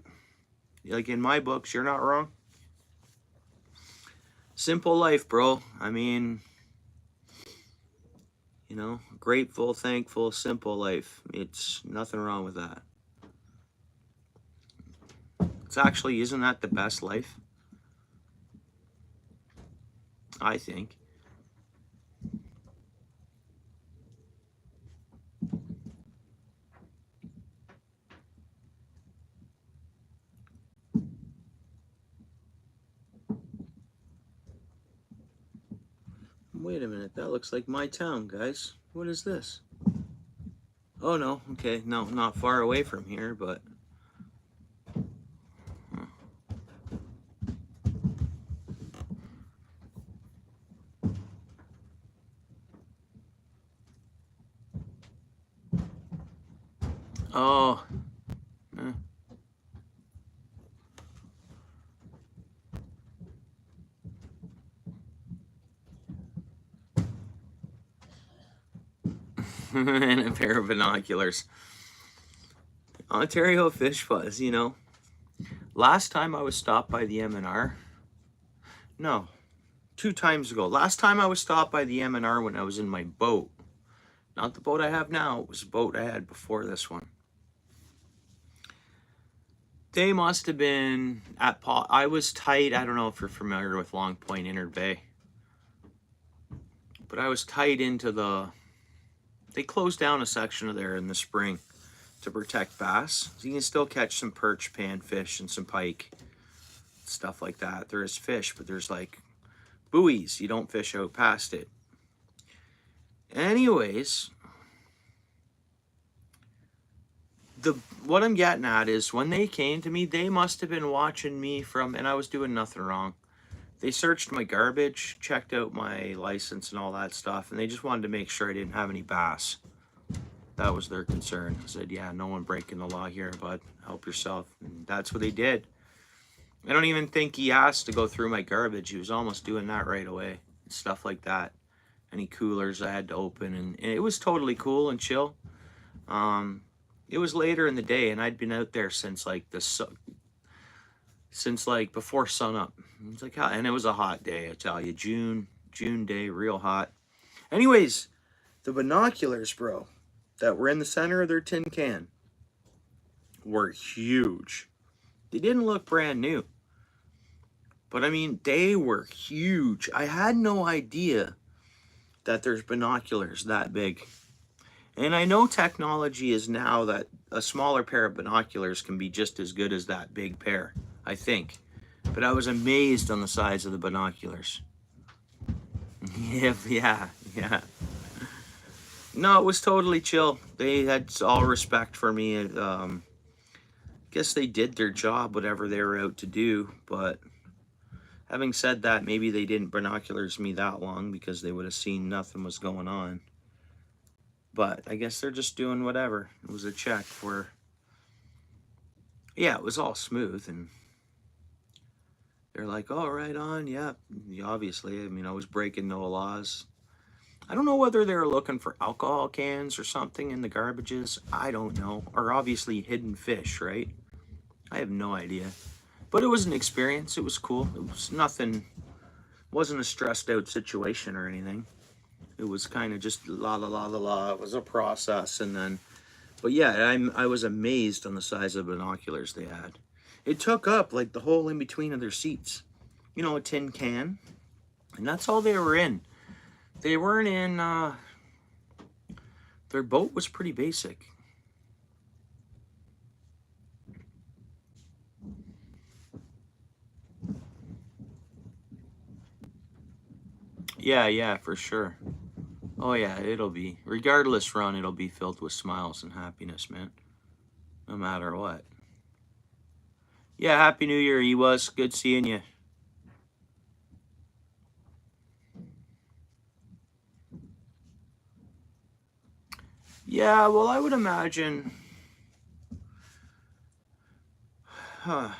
Like in my books, you're not wrong. Simple life, bro. I mean, you know, grateful, thankful, simple life. It's nothing wrong with that. It's actually, isn't that the best life? I think. Wait a minute, that looks like my town, guys. What is this? Oh, no, okay, no, not far away from here, but... Oh. And a pair of binoculars. Ontario Fish Fuzz, you know. Last time I was stopped by the M&R, no, 2 times ago. Last time I was stopped by the M&R when I was in my boat. Not the boat I have now, it was a boat I had before this one. They must have been at I was tight. I don't know if you're familiar with Long Point Inner Bay, but I was tight into they closed down a section of there in the spring to protect bass. So you can still catch some perch, panfish, and some pike, stuff like that. There is fish, but there's like buoys. You don't fish out past it. Anyways, what I'm getting at is when they came to me, they must have been watching me and I was doing nothing wrong. They searched my garbage, checked out my license and all that stuff, and they just wanted to make sure I didn't have any bass. That was their concern. I said, yeah, no one breaking the law here, bud. Help yourself. And that's what they did. I don't even think he asked to go through my garbage. He was almost doing that right away. Stuff like that. Any coolers I had to open. And it was totally cool and chill. It was later in the day, and I'd been out there since like before sunup. It's like, and it was a hot day, I tell you. June day, real hot. Anyways, the binoculars, bro, that were in the center of their tin can were huge. They didn't look brand new, but I mean, they were huge. I had no idea that there's binoculars that big. And I know technology is now that a smaller pair of binoculars can be just as good as that big pair, I think. But I was amazed on the size of the binoculars. Yeah. No, it was totally chill. They had all respect for me. Guess they did their job, whatever they were out to do. But having said that, maybe they didn't binoculars me that long because they would have seen nothing was going on. But I guess they're just doing whatever. It was a check for... Yeah, it was all smooth, and they're like, oh, right on, yeah. Obviously, I mean, I was breaking no laws. I don't know whether they were looking for alcohol cans or something in the garbages. I don't know. Or obviously hidden fish, right? I have no idea. But it was an experience. It was cool. It was nothing... wasn't a stressed out situation or anything. It was kind of just la. It was a process, and then... But yeah, I was amazed on the size of binoculars they had. It took up like the whole in between of their seats. You know, a tin can. And that's all they were in. They weren't in... their boat was pretty basic. Yeah, for sure. Oh yeah, it'll be. Regardless run, it'll be filled with smiles and happiness, man. No matter what. Yeah, Happy New Year, Ewas. Good seeing you. Yeah, well, I would imagine. Huh.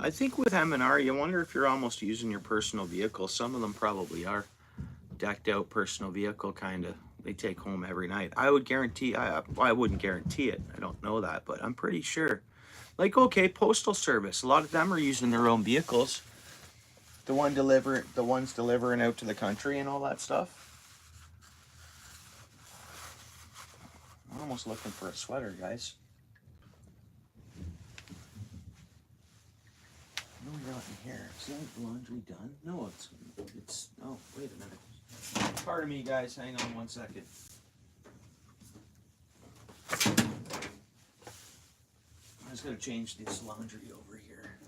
I think with M&R, you wonder if you're almost using your personal vehicle. Some of them probably are decked out personal vehicle kind of. They take home every night. I would guarantee. I wouldn't guarantee it. I don't know that, but I'm pretty sure. Like, okay, postal service. A lot of them are using their own vehicles. The ones delivering out to the country and all that stuff. I'm almost looking for a sweater, guys. No, you're not in here. Is that laundry done? No, it's. Oh, wait a minute. Pardon me, guys. Hang on 1 second. I was gonna change this laundry over here.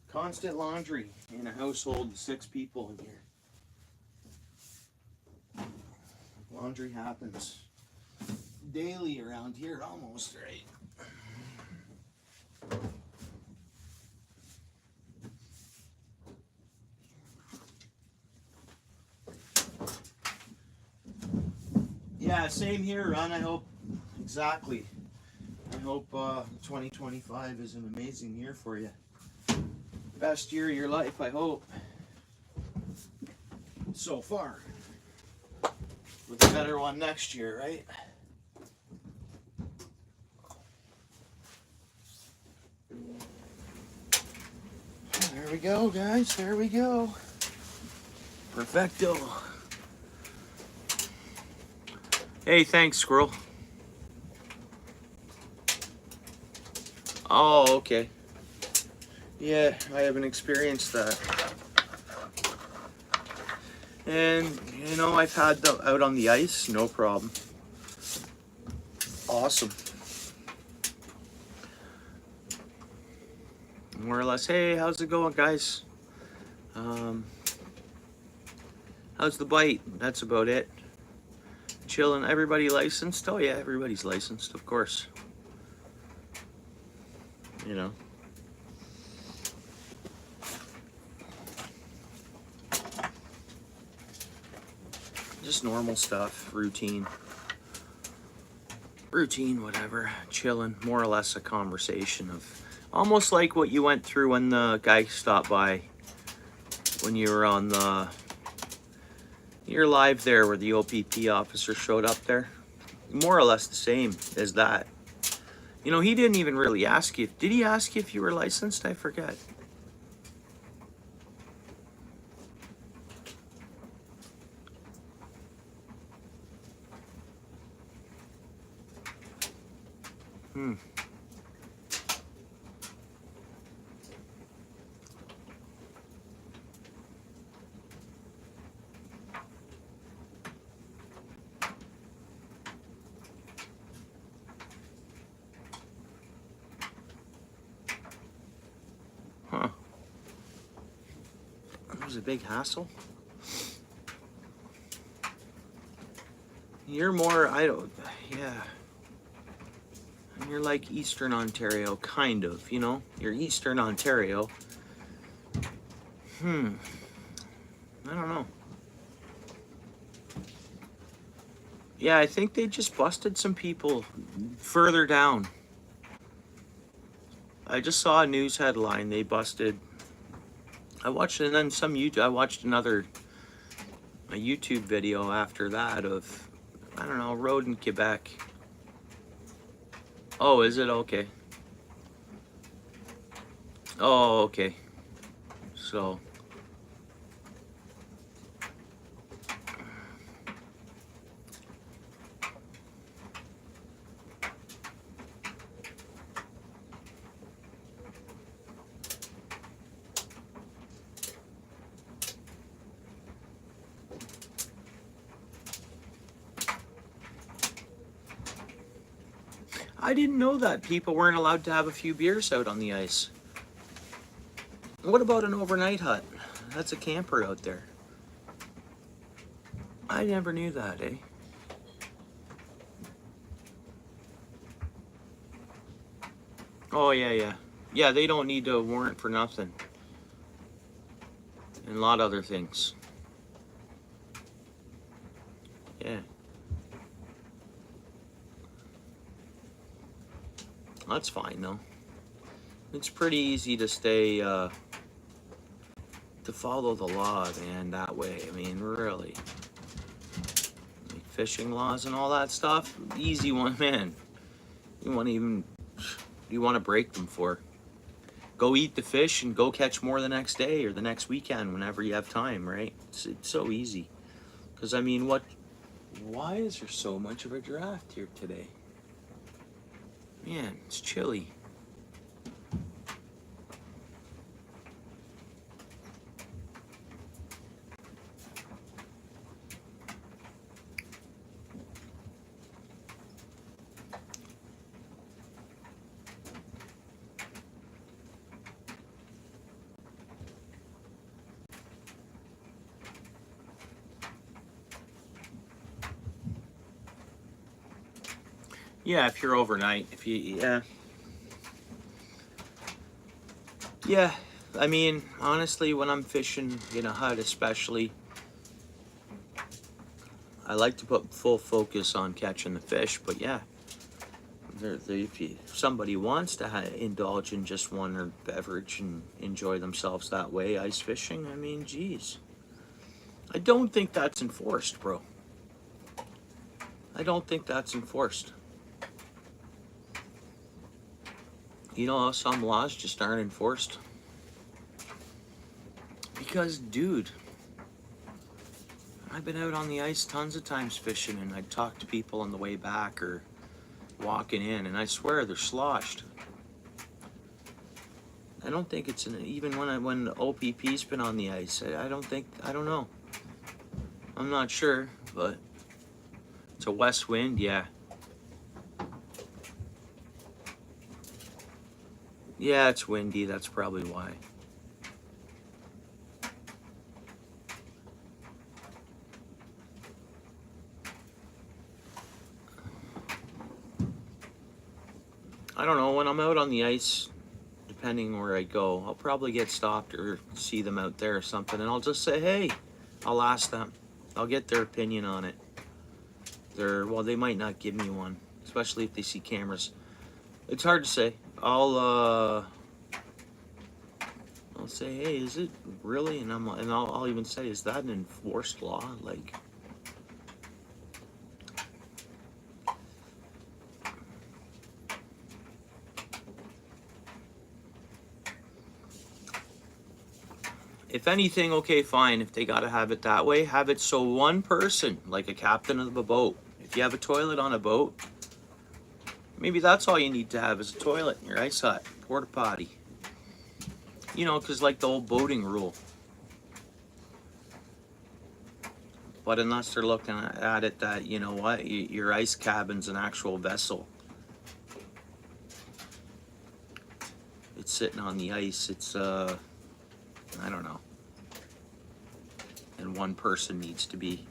Constant laundry in a household of 6 people in here. Laundry happens daily around here, almost, right? Yeah, same here, Ron. I hope, exactly. I hope 2025 is an amazing year for you. Best year of your life, I hope. So far. With a better one next year, right? There we go, guys. There we go. Perfecto. Hey, thanks, Squirrel. Oh, okay. Yeah, I haven't experienced that. And, you know, I've had them out on the ice, no problem. Awesome. More or less, hey, how's it going, guys? How's the bite? That's about it. Chilling. Everybody licensed? Oh, yeah, everybody's licensed, of course. You know. Just normal stuff, routine, whatever, chilling, more or less a conversation of almost like what you went through when the guy stopped by when you were on you're live there where the OPP officer showed up there. More or less the same as that. You know, he didn't even really ask you. Did he ask you if you were licensed? I forget. Huh. It was a big hassle. You're more, yeah. You're like Eastern Ontario, kind of, you know? You're Eastern Ontario. I don't know. Yeah, I think they just busted some people further down. I just saw a news headline. They busted. I watched, and then I watched a YouTube video after that of, I don't know, road in Quebec. Oh, is it? Okay. Oh, okay. So. I didn't know that people weren't allowed to have a few beers out on the ice. What about an overnight hut? That's a camper out there. I never knew that, eh? Oh, yeah, yeah. Yeah, they don't need a warrant for nothing. And a lot of other things. Yeah. That's fine, though. It's pretty easy to stay, to follow the law, man, that way. I mean, really. Like fishing laws and all that stuff, easy one, man. You want to even, you want to break them for? Go eat the fish and go catch more the next day or the next weekend whenever you have time, right? It's so easy. Because, I mean, why is there so much of a draft here today? Man, it's chilly. Yeah, if you're overnight, if you, yeah. I mean, honestly, when I'm fishing in a hut, especially, I like to put full focus on catching the fish. But yeah, if somebody wants to indulge in just one beverage and enjoy themselves that way, ice fishing, I mean, geez. I don't think that's enforced, bro. I don't think that's enforced. You know how some laws just aren't enforced? Because, dude, I've been out on the ice tons of times fishing, and I'd talk to people on the way back or walking in, and I swear they're sloshed. I don't think it's even when OPP's been on the ice. I don't know. I'm not sure, but it's a west wind, yeah. Yeah, it's windy, that's probably why. I don't know, when I'm out on the ice, depending where I go, I'll probably get stopped or see them out there or something, and I'll just say, hey, I'll ask them. I'll get their opinion on it. Well, they might not give me one, especially if they see cameras. It's hard to say. I'll say, hey, is it really? And I'll even say, is that an enforced law? Like, if anything, okay, fine. If they gotta have it that way, have it so one person, like a captain of a boat, if you have a toilet on a boat, maybe that's all you need to have is a toilet in your ice hut, porta potty. You know, because like the old boating rule. But unless they're looking at it that, you know what, your ice cabin's an actual vessel. It's sitting on the ice. It's, I don't know. And one person needs to be.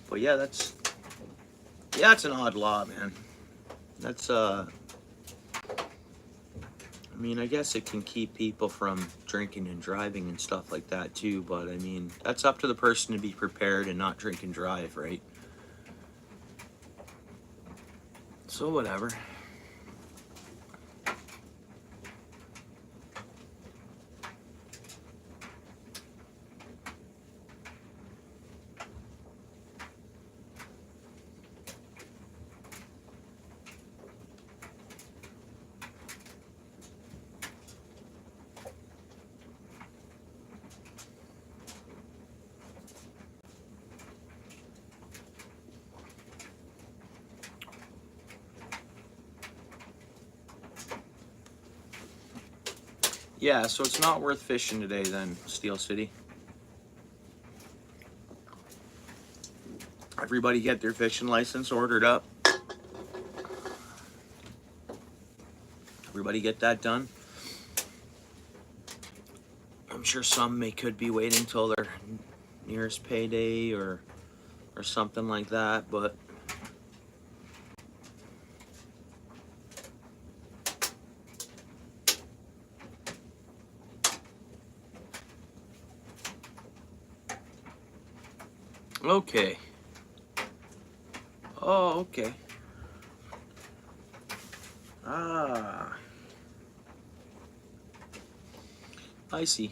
But yeah, it's an odd law, man. That's, I mean, I guess it can keep people from drinking and driving and stuff like that too, but I mean, that's up to the person to be prepared and not drink and drive, right? So whatever. Yeah, so it's not worth fishing today then, Steel City. Everybody get their fishing license ordered up. Everybody get that done. I'm sure some could be waiting till their nearest payday or something like that, but Okay. Oh, okay. Ah, I see.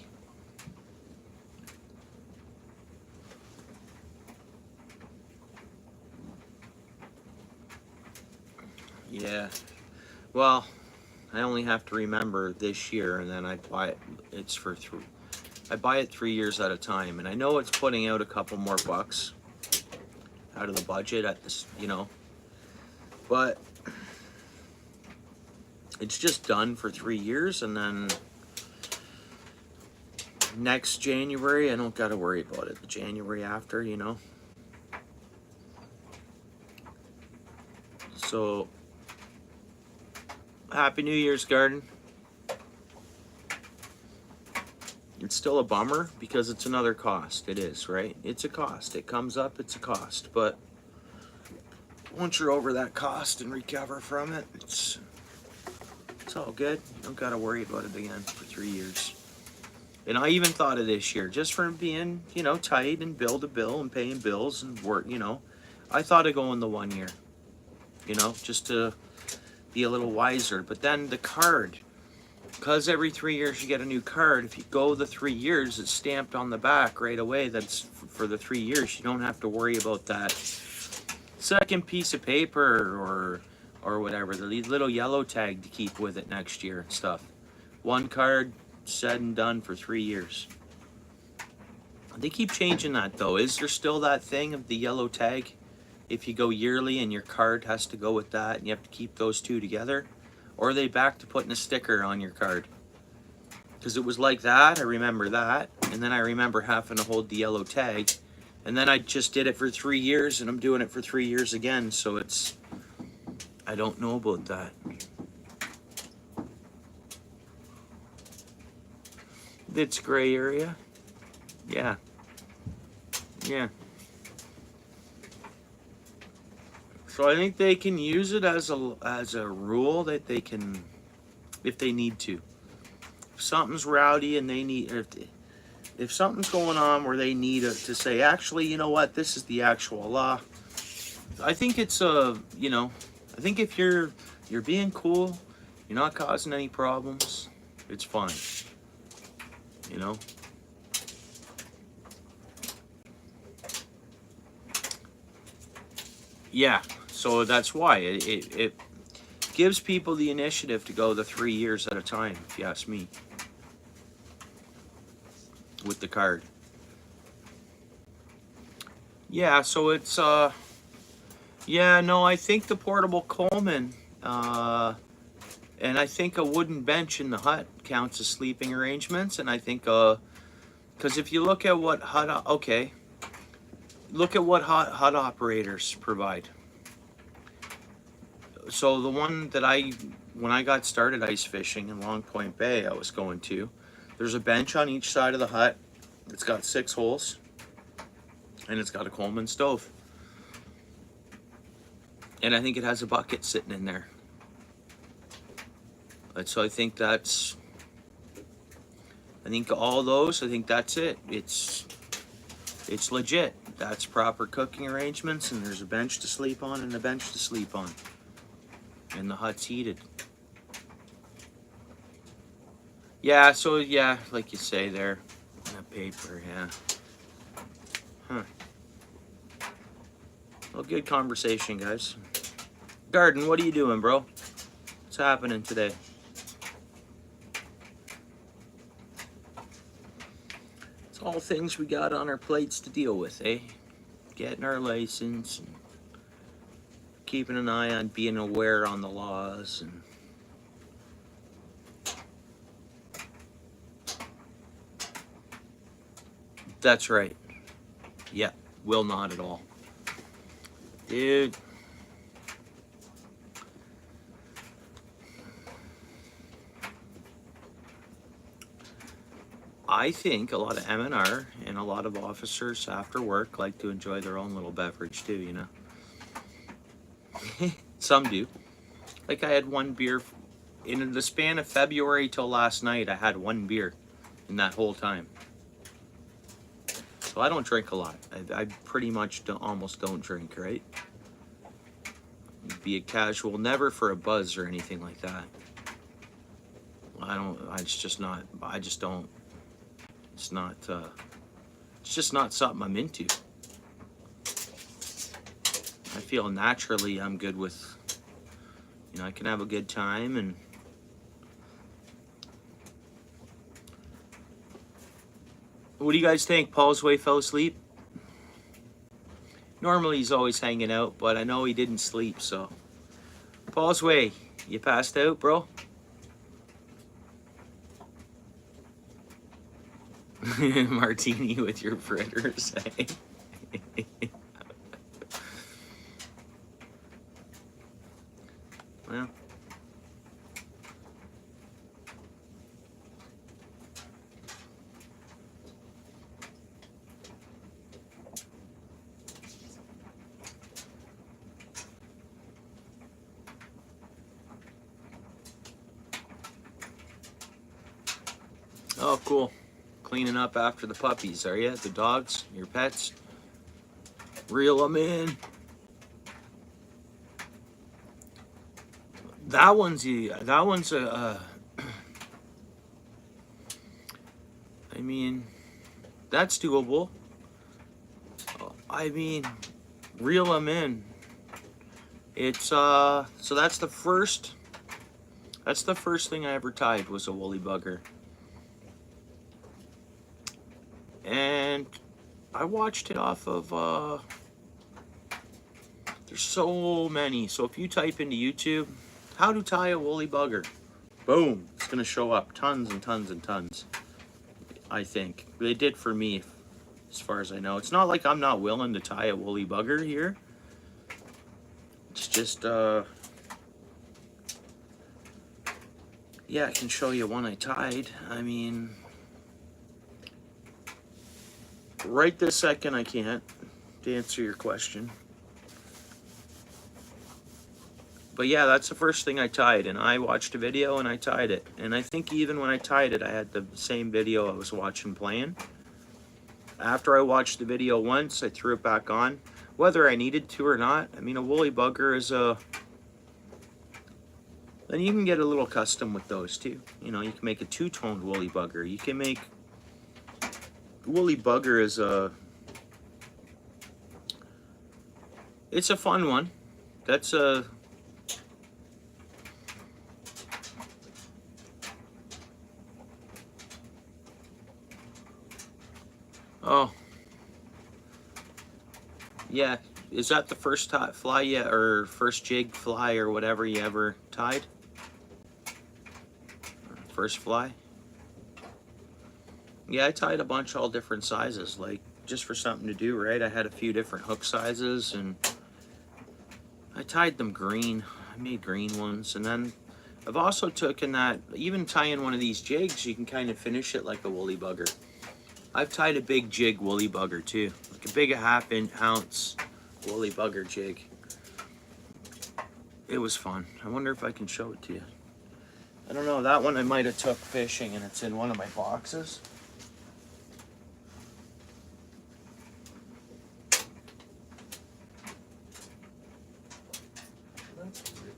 Yeah. Well, I only have to remember this year, and then I buy it. It's for three. I buy it 3 years at a time, and I know it's putting out a couple more bucks out of the budget at this, but it's just done for 3 years, and then next January I don't gotta worry about it. The January after, So, Happy New Year's, Garden. It's still a bummer because it's another cost. It is, right? It's a cost. It comes up, it's a cost. But once you're over that cost and recover from it, it's all good. You don't got to worry about it again for 3 years. And I even thought of this year, just for being, tight and bill to bill and paying bills and work, I thought of going the 1 year, just to be a little wiser. But then the card, because every 3 years you get a new card, if you go the 3 years, it's stamped on the back right away. That's for the 3 years. You don't have to worry about that second piece of paper or whatever, the little yellow tag to keep with it next year and stuff. One card, said and done for 3 years. They keep changing that though. Is there still that thing of the yellow tag? If you go yearly and your card has to go with that and you have to keep those two together? Or are they back to putting a sticker on your card? Because it was like that, I remember that. And then I remember having to hold the yellow tag. And then I just did it for 3 years and I'm doing it for 3 years again. So I don't know about that. It's gray area. Yeah. Yeah. So I think they can use it as a rule that they can, if they need to. If something's rowdy and they need, if something's going on where they need to say, actually, you know what, this is the actual law. I think it's I think if you're being cool, you're not causing any problems, it's fine. Yeah. So that's why it gives people the initiative to go the 3 years at a time, if you ask me, with the card. Yeah, so it's yeah, no, I think the portable Coleman and I think a wooden bench in the hut counts as sleeping arrangements, and I think because if you look at what look at what hut operators provide. So the one that when I got started ice fishing in Long Point Bay, I was going to, there's a bench on each side of the hut. It's got 6 holes, and it's got a Coleman stove. And I think it has a bucket sitting in there. And so I think all those, I think that's it. It's legit. That's proper cooking arrangements, and there's a bench to sleep on and a bench to sleep on. And the hut's heated. Yeah, so yeah, like you say there, on the paper, yeah. Huh. Well, good conversation, guys. Garden, what are you doing, bro? What's happening today? It's all things we got on our plates to deal with, eh? Getting our license, and keeping an eye on being aware on the laws, and that's right. Yeah, will not at all. Dude. I think a lot of M&R and a lot of officers after work like to enjoy their own little beverage too, Some do. Like I had one beer in the span of February till last night. I had one beer in that whole time. So I don't drink a lot. I pretty much almost don't drink, right? Be a casual, never for a buzz or anything like that. It's just not, I just don't, it's not, it's just not something I'm into. I feel naturally I'm good with, you know, I can have a good time. And what do you guys think? Paul's way fell asleep? Normally he's always hanging out, but I know he didn't sleep, so. Paul's way, you passed out, bro? Martini with your fritters, eh? Well. Oh, cool. Cleaning up after the puppies, are you? The dogs, your pets? Reel them in. That one's a, I mean, that's doable. I mean, reel them in. It's, so that's the first thing I ever tied was a woolly bugger. And I watched it off of, there's so many. So if you type into YouTube, how to tie a woolly bugger, boom, it's gonna show up tons and tons and tons. I think they did for me, as far as I know. It's not like I'm not willing to tie a woolly bugger here. It's just, yeah, I can show you one I tied. I mean, right this second I can't, to answer your question. But yeah, that's the first thing I tied, and I watched a video and I tied it. And I think even when I tied it, I had the same video I was watching playing. After I watched the video once, I threw it back on, whether I needed to or not. I mean, a woolly bugger is a... Then you can get a little custom with those too. You know, you can make a two-toned woolly bugger. You can make... Woolly bugger is a... It's a fun one. That's a... Oh. Yeah. Is that the first fly yet, or first jig fly or whatever you ever tied? First fly? Yeah, I tied a bunch all different sizes, like just for something to do, right? I had a few different hook sizes and I tied them green. I made green ones, and then I've also taken that, even tying one of these jigs, you can kind of finish it like a woolly bugger. I've tied a big jig woolly bugger too, like a big 1/2 ounce woolly bugger jig. It was fun. I wonder if I can show it to you. I don't know, that one I might have took fishing and it's in one of my boxes. That's weird.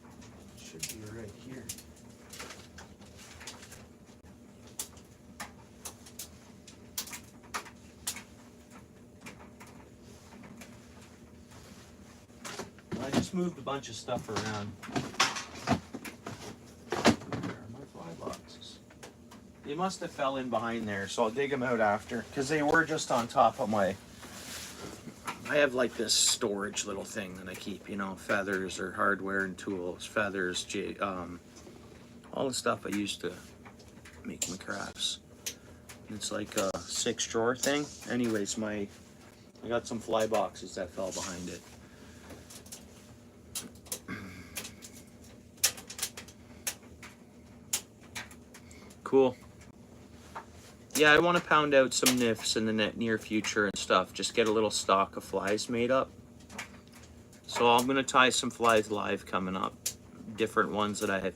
It should be right here. I just moved a bunch of stuff around. Where are my fly boxes? They must have fell in behind there, so I'll dig them out after, because they were just on top of my... I have like this storage little thing that I keep, you know, feathers or hardware and tools, feathers, all the stuff I used to make my crafts. It's like a 6-drawer thing. Anyways, I got some fly boxes that fell behind it. Cool. Yeah, I want to pound out some nymphs in the near future and stuff. Just get a little stock of flies made up. So I'm going to tie some flies live coming up. Different ones that I have.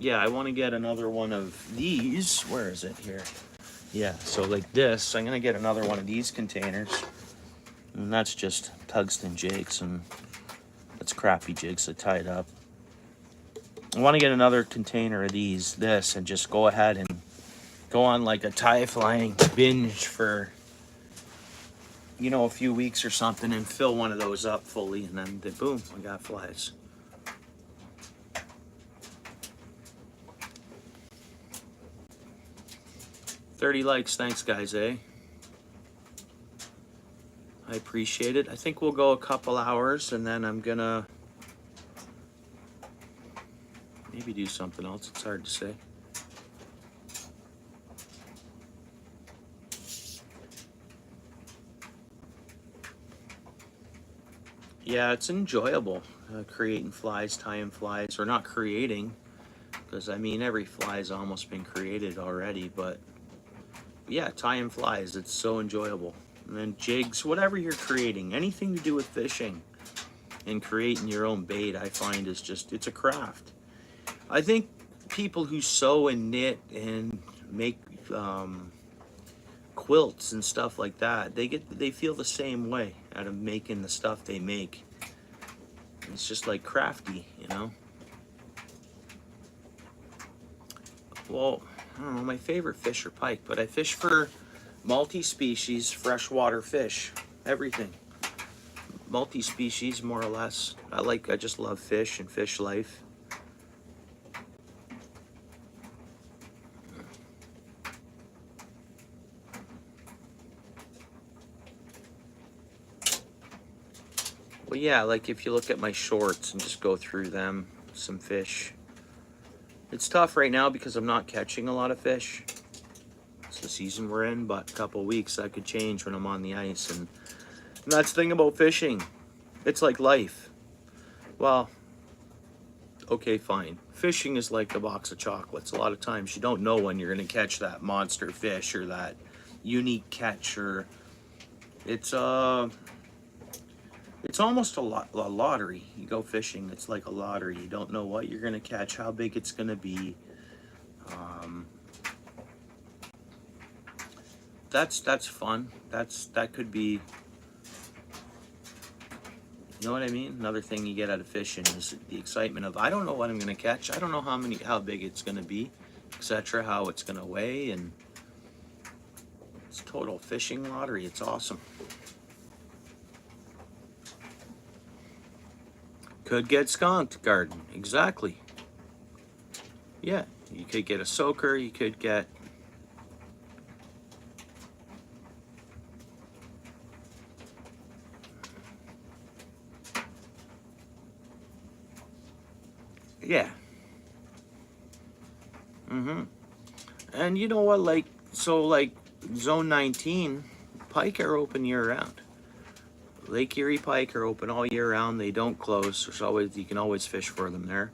yeah, I want to get another one of these. Where is it here? Yeah, so like this, I'm going to get another one of these containers. And that's just tungsten jigs, and that's crappy jigs that tie it up. I want to get another container of this, and just go ahead and go on like a tie flying binge for, you know, a few weeks or something, and fill one of those up fully, and then boom, I got flies. $30 likes, thanks guys, eh? I appreciate it. I think we'll go a couple hours, and then I'm gonna maybe do something else. It's hard to say. Yeah, it's enjoyable creating flies, tying flies, or not creating, because I mean every fly's almost been created already, but yeah, tying flies, it's so enjoyable. And then jigs, whatever you're creating, anything to do with fishing and creating your own bait, I find is just, it's a craft. I think people who sew and knit and make quilts and stuff like that, they feel the same way out of making the stuff they make. It's just like crafty, you know. Well, I don't know, my favorite fish are pike, but I fish for multi-species freshwater fish, everything. Multi-species, more or less. I just love fish and fish life. Well, yeah, like if you look at my shorts and just go through them, some fish. It's tough right now because I'm not catching a lot of fish. It's the season we're in, but a couple weeks that could change when I'm on the ice. And that's the thing about fishing. It's like life. Well, okay, fine. Fishing is like a box of chocolates. A lot of times you don't know when you're going to catch that monster fish or that unique catch, or it's almost a lottery. You go fishing, it's like a lottery. You don't know what you're going to catch, how big it's going to be. That's fun. That could be, you know what I mean? Another thing you get out of fishing is the excitement of, I don't know what I'm going to catch. I don't know how big it's going to be, etc., how it's going to weigh, and it's total fishing lottery. It's awesome. Could get skunked, garden. Exactly. Yeah, you could get a soaker, you could get... Yeah. And you know what, like, so like Zone 19, pike are open year round. Lake Erie pike are open all year round. They don't close. There's always, you can always fish for them there.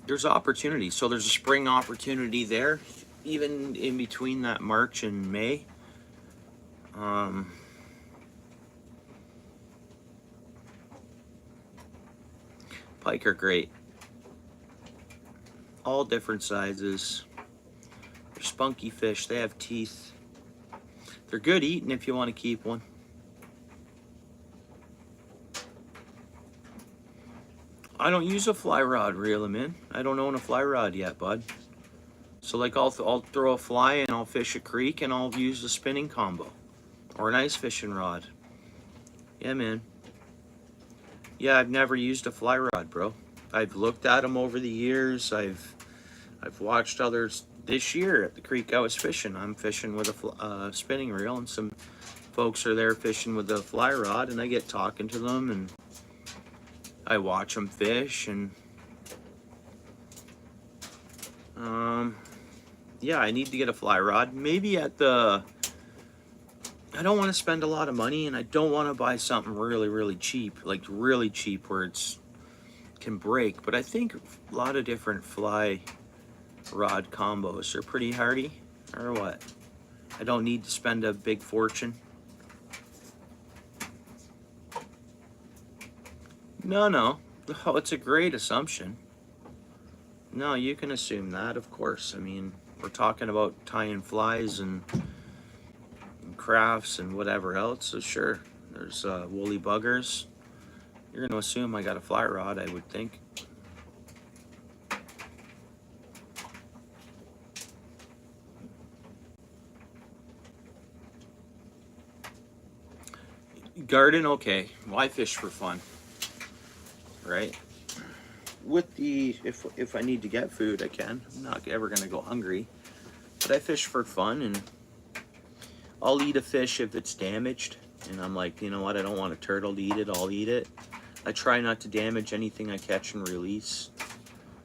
There's opportunity. So there's a spring opportunity there, even in between that March and May. Pike are great. All different sizes. They're spunky fish. They have teeth. They're good eating if you want to keep one. I don't use a fly rod, reel them in. I don't own a fly rod yet, bud. So like I'll throw a fly and I'll fish a creek and I'll use a spinning combo or an ice fishing rod. Yeah, man. Yeah, I've never used a fly rod, bro. I've looked at them over the years. I've watched others. This year at the creek I was fishing, I'm fishing with a spinning reel, and some folks are there fishing with a fly rod, and I get talking to them and I watch them fish, and yeah, I need to get a fly rod. Maybe at the, I don't want to spend a lot of money, and I don't want to buy something really, really cheap, like really cheap where it's can break. But I think a lot of different fly rod combos are pretty hardy, or what? I don't need to spend a big fortune. No, no. Oh, it's a great assumption. No, you can assume that, of course. I mean, we're talking about tying flies and crafts and whatever else, so sure. There's woolly buggers. You're going to assume I got a fly rod, I would think. Garden, okay. Why fish for fun, right? With the, if I need to get food, I can. I'm not ever going to go hungry. But I fish for fun, and I'll eat a fish if it's damaged. And I'm like, you know what, I don't want a turtle to eat it, I'll eat it. I try not to damage anything I catch and release.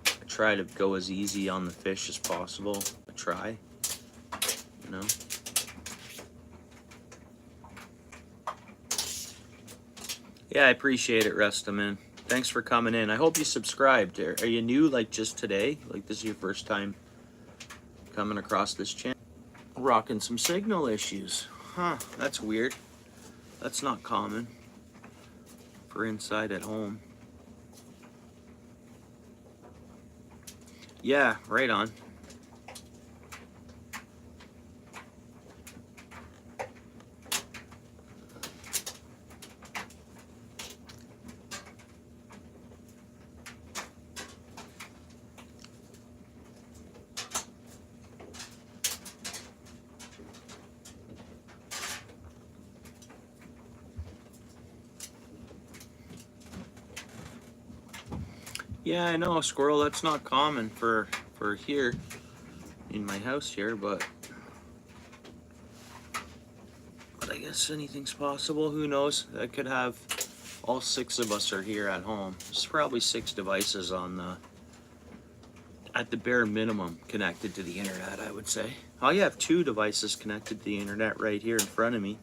I try to go as easy on the fish as possible. I try, you know. Yeah, I appreciate it, Resta, man. Thanks for coming in. I hope you subscribed. Are you new, like just today? Like this is your first time coming across this channel? Rocking some signal issues. Huh, that's weird. That's not common for inside at home. Yeah, right on. Yeah, I know, squirrel, that's not common for here in my house here, but I guess anything's possible. Who knows? I could have all 6 of us are here at home. There's probably 6 devices on the, at the bare minimum, connected to the internet, I would say. I have 2 devices connected to the internet right here in front of me.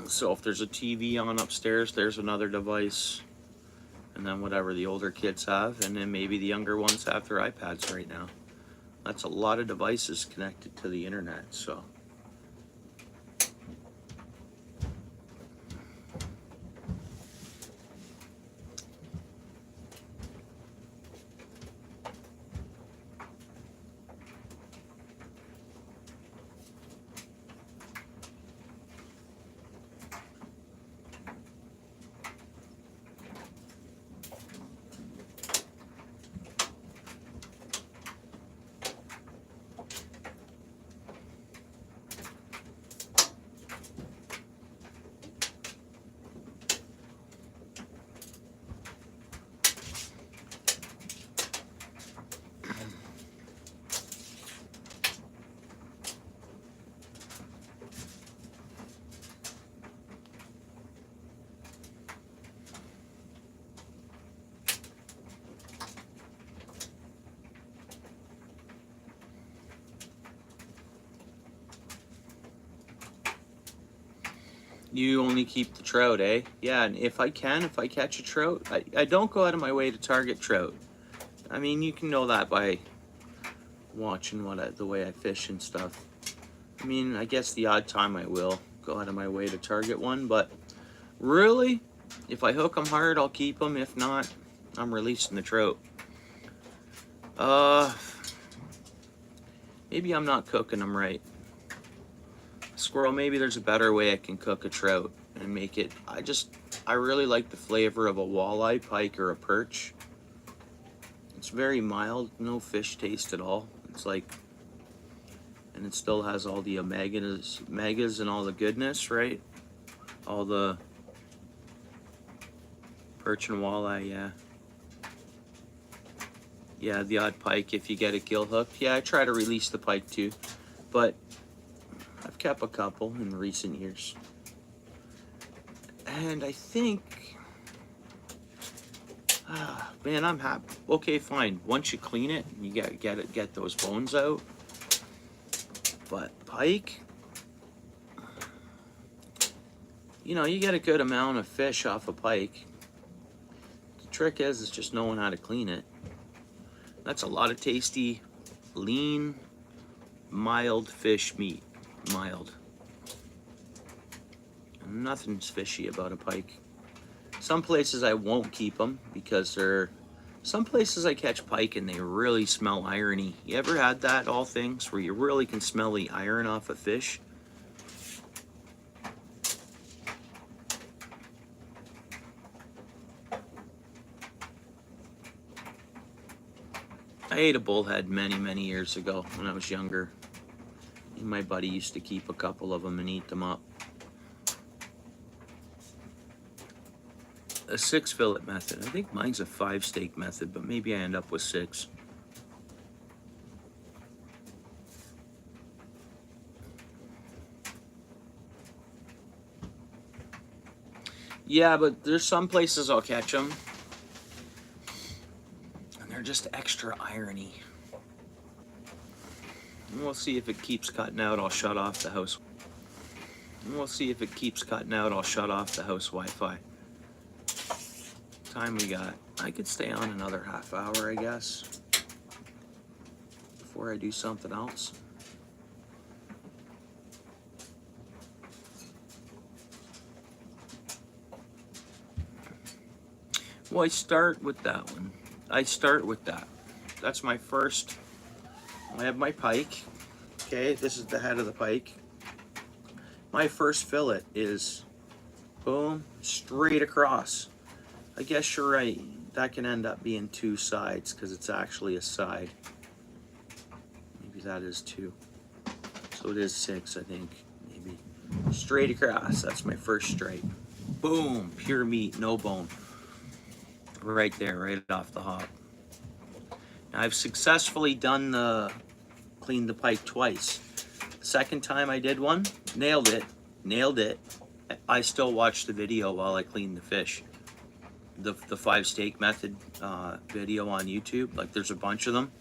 So if there's a TV on upstairs, there's another device. And then whatever the older kids have, and then maybe the younger ones have their iPads right now. That's a lot of devices connected to the internet, so. You only keep the trout, eh? Yeah, and if I catch a trout, I don't go out of my way to target trout. I mean, you can know that by watching the way I fish and stuff. I mean, I guess the odd time I will go out of my way to target one, but really, if I hook them hard, I'll keep them. If not, I'm releasing the trout. Maybe I'm not cooking them right. Squirrel, maybe there's a better way I can cook a trout and make it. I really like the flavor of a walleye, pike, or a perch. It's very mild, no fish taste at all. It's like, and it still has all the omegas and all the goodness, right? All the perch and walleye, yeah. Yeah, the odd pike if you get it gill hooked. Yeah, I try to release the pike too, but I've kept a couple in recent years. And I think, man, I'm happy. Okay, fine. Once you clean it, you get those bones out. But pike, you know, you get a good amount of fish off a pike. The trick is just knowing how to clean it. That's a lot of tasty, lean, mild fish meat. Mild. Nothing's fishy about a pike. Some places I won't keep them because they're... Some places I catch pike and they really smell irony. You ever had that, all things, where you really can smell the iron off a fish? I ate a bullhead many years ago when I was younger. My buddy used to keep a couple of them and eat them up. A 6 fillet method. I think mine's a 5 steak method, but maybe I end up with 6. Yeah, but there's some places I'll catch them, and they're just extra irony. And we'll see if it keeps cutting out. I'll shut off the house. And we'll see if it keeps cutting out. I'll shut off the house Wi-Fi. Time we got. I could stay on another half hour, I guess, before I do something else. Well, I start with that one. I start with that. That's my first. I have my pike. Okay, this is the head of the pike. My first fillet is boom, straight across. I guess you're right. That can end up being 2 sides because it's actually a side. Maybe that is 2. So it is 6, I think. Maybe. Straight across. That's my first stripe. Boom. Pure meat, no bone. Right there, right off the hop. Now, I've successfully cleaned the pike twice. Second time I did one, nailed it. I still watch the video while I clean the fish. The 5 steak method video on YouTube, like there's a bunch of them.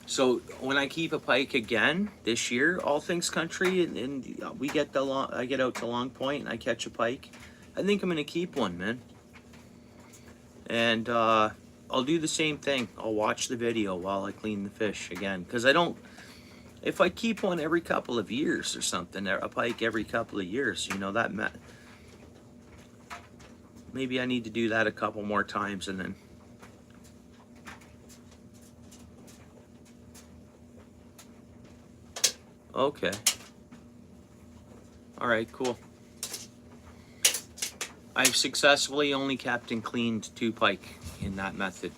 So when I keep a pike again this year, all things country, and we get I get out to Long Point and I catch a pike, I think I'm gonna keep one, man. And I'll do the same thing. I'll watch the video while I clean the fish again, because I don't. If I keep one every couple of years or something, a pike every couple of years, you know, maybe I need to do that a couple more times and then. Okay. All right, cool. I've successfully only kept and cleaned 2 pike in that method.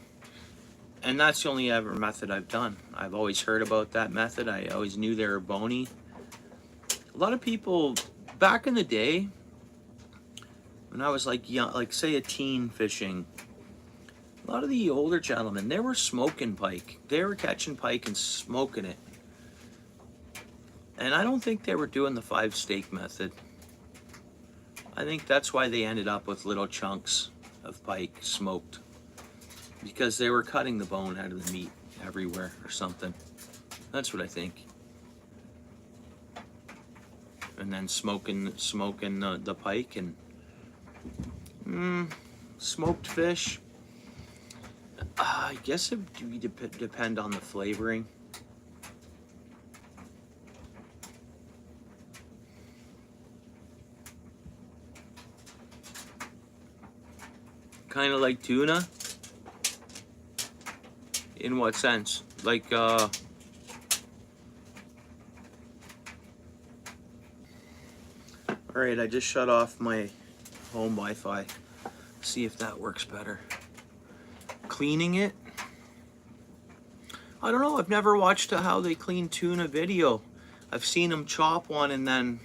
And that's the only ever method I've done. I've always heard about that method. I always knew they were bony. A lot of people, back in the day, when I was like young, like say a teen fishing, a lot of the older gentlemen, they were smoking pike. They were catching pike and smoking it. And I don't think they were doing the 5 steak method. I think that's why they ended up with little chunks of pike smoked, because they were cutting the bone out of the meat everywhere or something. That's what I think. And then smoking the pike and smoked fish. I guess it would depend on the flavoring. Kind of like tuna. In what sense? Like, all right, I just shut off my home Wi-Fi. See if that works better. Cleaning it? I don't know. I've never watched a how they clean tuna video. I've seen them chop one and then,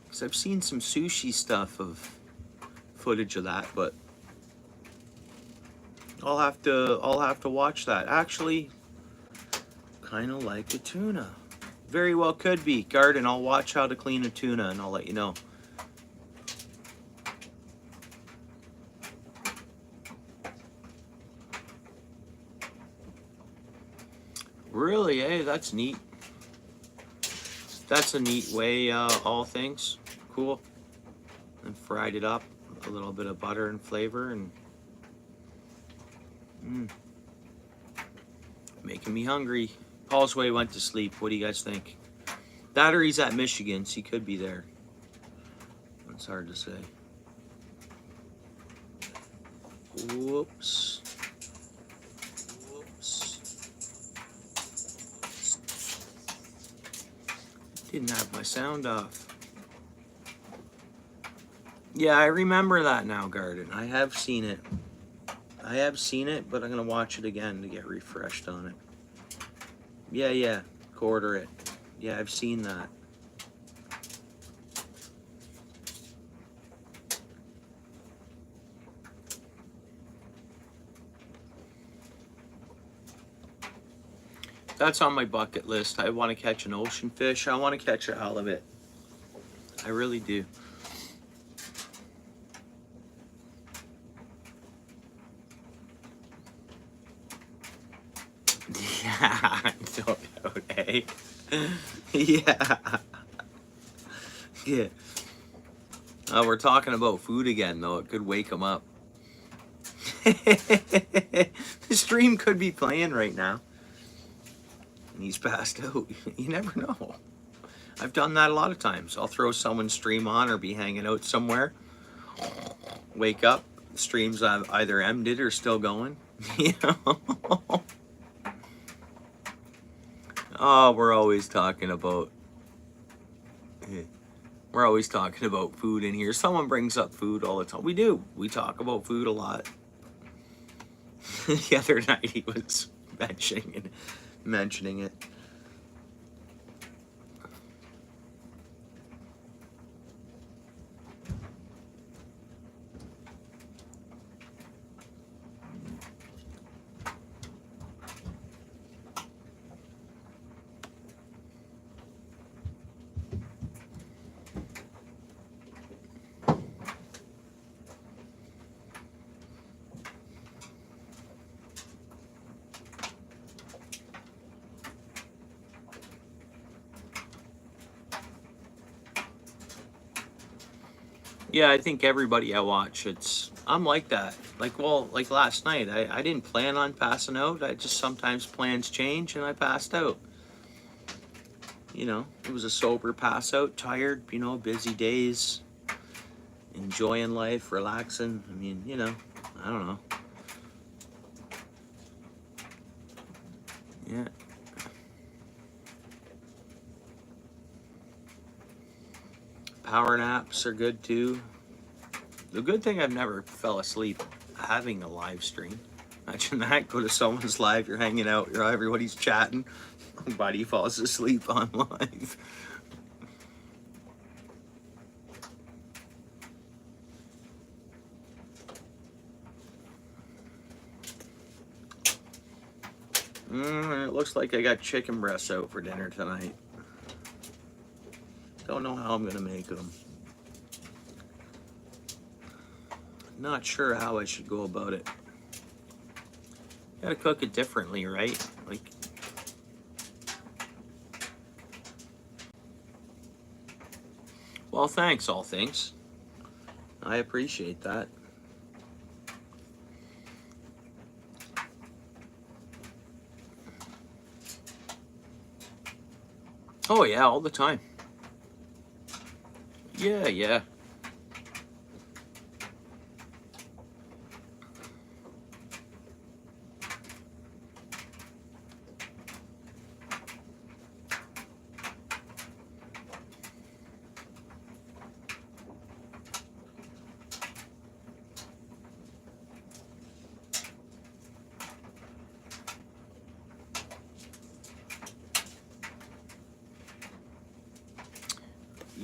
because I've seen some sushi stuff of footage of that, but I'll have to watch that. Actually, kind of like a tuna. Very well could be. Garden, I'll watch how to clean a tuna and I'll let you know. Really, eh? That's neat. That's a neat way, all things. Cool. And fried it up. A little bit of butter and flavor and making me hungry. Paul's way went to sleep. What do you guys think? That or he's at Michigan, so he could be there. It's hard to say. Whoops. Didn't have my sound off. Yeah, I remember that now, Garden. I have seen it. But I'm going to watch it again to get refreshed on it. Yeah. Quarter it. Yeah, I've seen that. That's on my bucket list. I want to catch an ocean fish. I want to catch a halibut. I really do. Yeah, no doubt, eh? Yeah. Yeah. We're talking about food again, though. It could wake them up. The stream could be playing right now. And he's passed out. You never know. I've done that a lot of times. I'll throw someone's stream on or be hanging out somewhere. Wake up. The stream's either ended or still going. You know? Oh, we're always talking about food in here. Someone brings up food all the time. We do. We talk about food a lot. The other night he was mentioning it. Yeah, I think everybody I watch, I'm like that. Like last night, I didn't plan on passing out. I just sometimes plans change and I passed out. You know, it was a sober pass out, tired, busy days, enjoying life, relaxing. I mean, I don't know. Yeah. Power naps are good too. The good thing, I've never fell asleep having a live stream. Imagine that. Go to someone's live, you're hanging out, everybody's chatting. Buddy falls asleep on live. It looks like I got chicken breasts out for dinner tonight. Don't know how I'm gonna make them. Not sure how I should go about it. Gotta cook it differently, right? Like, well, thanks, all things. I appreciate that. Oh yeah, all the time. Yeah.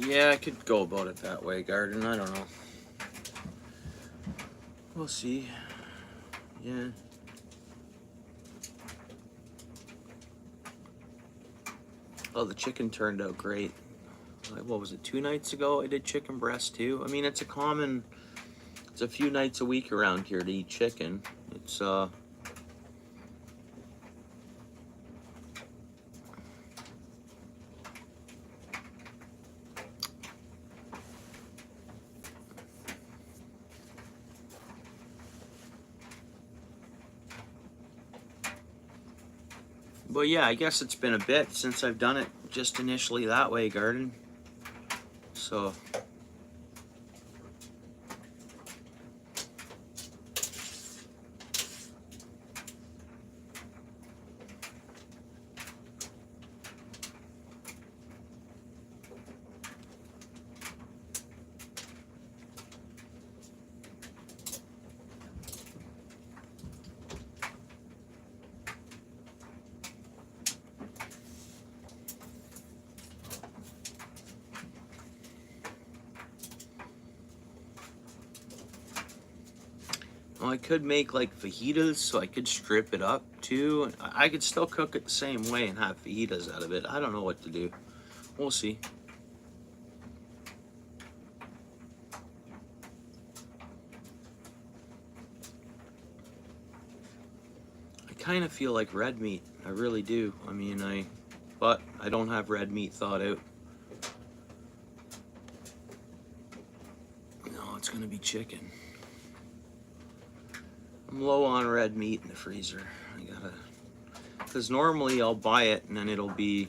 Yeah, I could go about it that way, Garden. I don't know. We'll see. Yeah. Oh, the chicken turned out great. What was it, 2 nights ago I did chicken breast too? I mean, it's a few nights a week around here to eat chicken. It's but yeah, I guess it's been a bit since I've done it just initially that way, Garden. So I could make like fajitas, so I could strip it up too. And I could still cook it the same way and have fajitas out of it. I don't know what to do. We'll see. I kind of feel like red meat. I really do. I mean, but I don't have red meat thawed out. No, it's gonna be chicken. I'm low on red meat in the freezer. Because normally I'll buy it and then it'll be,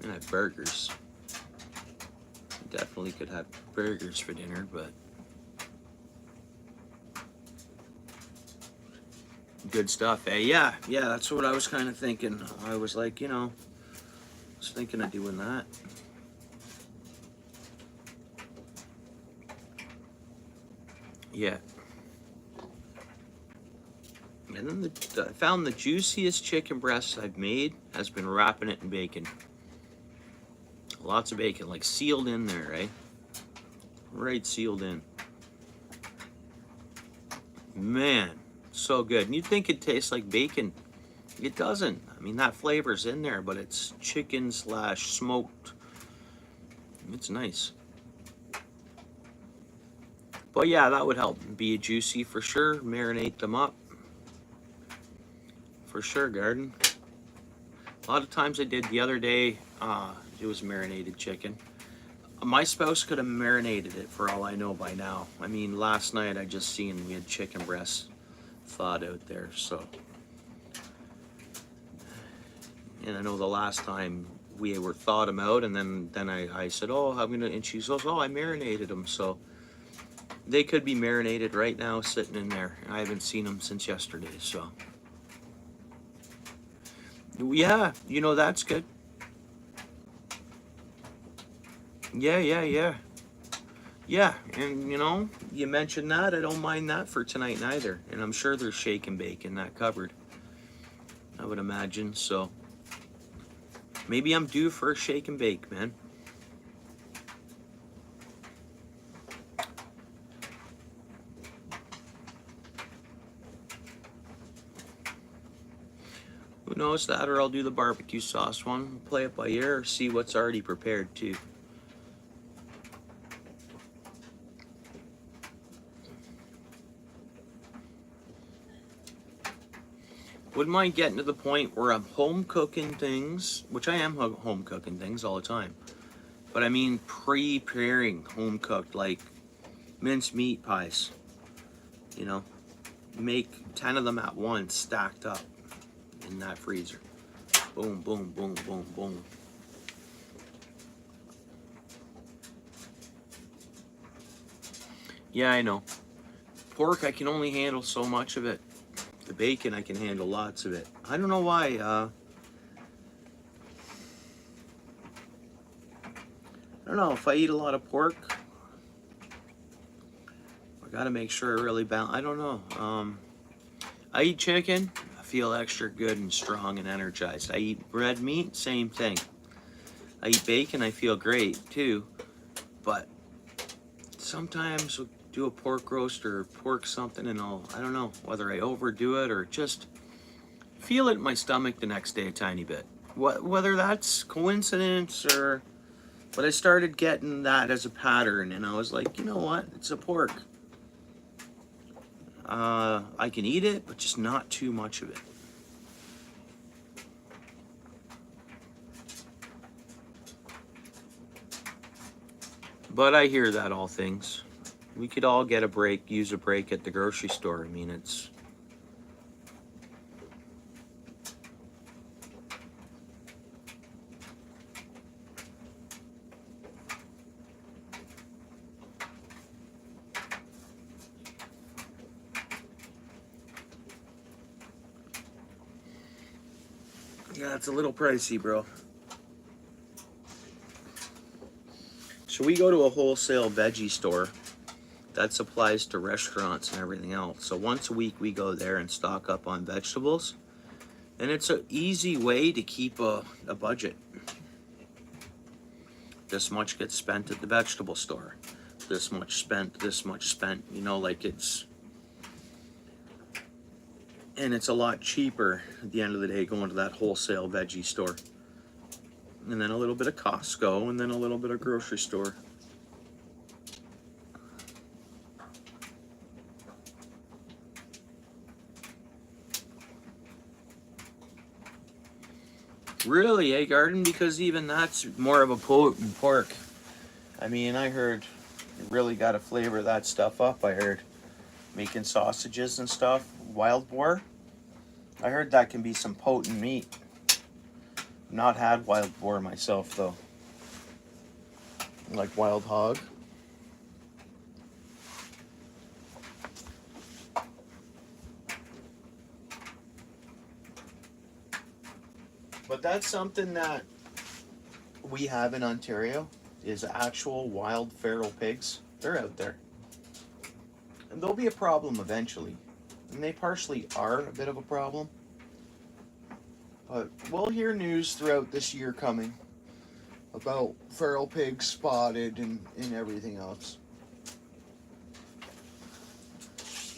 and I have burgers. Definitely could have burgers for dinner, but good stuff, eh? Yeah, that's what I was kind of thinking. I was like, I was thinking of doing that. Yeah. And then I found the juiciest chicken breast I've made has been wrapping it in bacon. Lots of bacon, like sealed in there, right? Right sealed in. Man, so good. And you'd think it tastes like bacon. It doesn't. I mean, that flavor's in there, but it's chicken / smoked. It's nice. But yeah, that would help. Be juicy for sure. Marinate them up. For sure, Garden. A lot of times I did the other day, it was marinated chicken. My spouse could have marinated it for all I know by now. I mean, last night I just seen we had chicken breasts thawed out there, so. And I know the last time we were thawed them out, and then I said, oh, and she goes, oh, I marinated them, so. They could be marinated right now sitting in there. I haven't seen them since yesterday, so. Yeah, that's good. Yeah. Yeah, and you mentioned that. I don't mind that for tonight neither. And I'm sure there's shake and bake in that cupboard, I would imagine, so. Maybe I'm due for a shake and bake, man. Who knows, that, or I'll do the barbecue sauce one. Play it by ear, or see what's already prepared too. Wouldn't mind getting to the point where I'm home cooking things, which I am home cooking things all the time. But I mean preparing home cooked, like minced meat pies. Make 10 of them at once, stacked up in that freezer. Boom, boom, boom, boom, boom. Yeah, I know. Pork, I can only handle so much of it. The bacon, I can handle lots of it. I don't know why. I don't know, if I eat a lot of pork, I gotta make sure I really balance. I don't know. I eat chicken, I feel extra good and strong and energized. I eat red meat, same thing. I eat bacon, I feel great too. But sometimes we'll do a pork roast or pork something, and I don't know whether I overdo it or just feel it in my stomach the next day a tiny bit. Whether that's coincidence or, but I started getting that as a pattern, and I was like, you know what? It's a pork. I can eat it, but just not too much of it. But I hear that, all things. We could all get a break, use a break at the grocery store. I mean, it's... Yeah, it's a little pricey, bro. So we go to a wholesale veggie store that supplies to restaurants and everything else. So once a week we go there and stock up on vegetables. And it's an easy way to keep a budget. This much gets spent at the vegetable store. This much spent, this much spent. Like it's And it's a lot cheaper at the end of the day going to that wholesale veggie store. And then a little bit of Costco, and then a little bit of grocery store. Really, eh, Garden? Because even that's more of a potent pork. I mean, I heard you really got to flavor that stuff up. I heard making sausages and stuff. Wild boar. I heard that can be some potent meat. Not had wild boar myself though. Like wild hog. But that's something that we have in Ontario is actual wild feral pigs. They're out there. And they'll be a problem eventually. And they partially are a bit of a problem. But we'll hear news throughout this year coming about feral pigs spotted and everything else.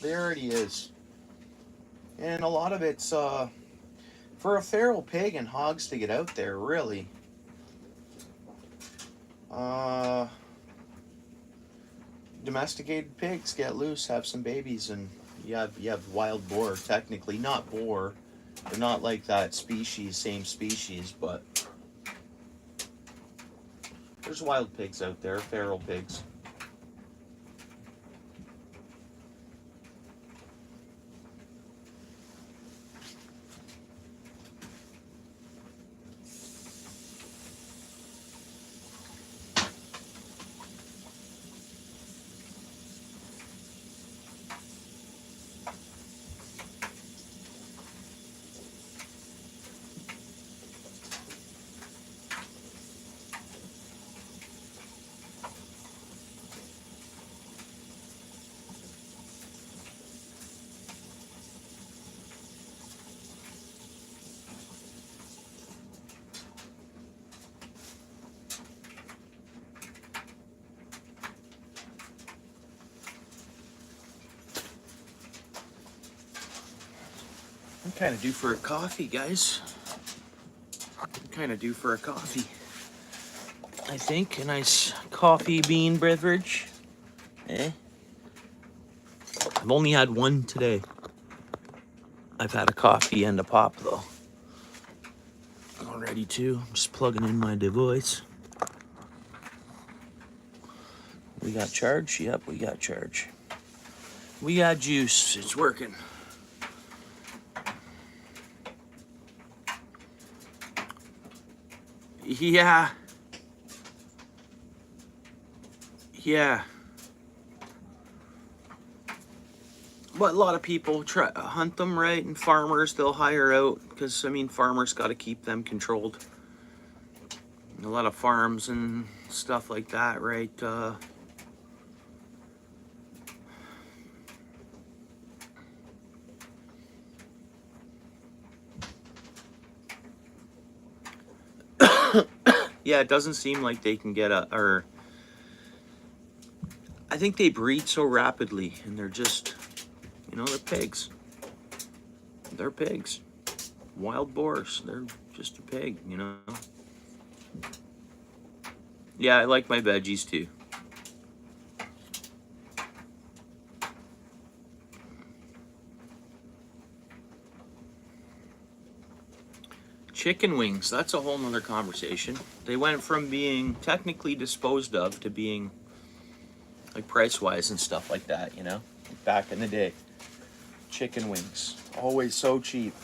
There already is. And a lot of it's for a feral pig and hogs to get out there, really. Domesticated pigs get loose, have some babies, and you have wild boar. Technically, not boar. They're not like that species, same species, but there's wild pigs out there, feral pigs. I'm kind of due for a coffee, guys. I'm kind of due for a coffee. I think a nice coffee bean beverage. Eh? I've only had one today. I've had a coffee and a pop though. Already too. I'm just plugging in my device. We got charge? Yep, we got charge. We got juice. It's working. Yeah. Yeah. But a lot of people try hunt them, right? And farmers, they'll hire out because, I mean, farmers got to keep them controlled. A lot of farms and stuff like that, right? Yeah, it doesn't seem like they can get or I think they breed so rapidly and they're just, you know, they're pigs. They're pigs. Wild boars, they're just a pig, you know? Yeah, I like my veggies too. Chicken wings, that's a whole nother conversation. They went from being technically disposed of to being like price-wise and stuff like that, you know? Back in the day. Chicken wings, always so cheap.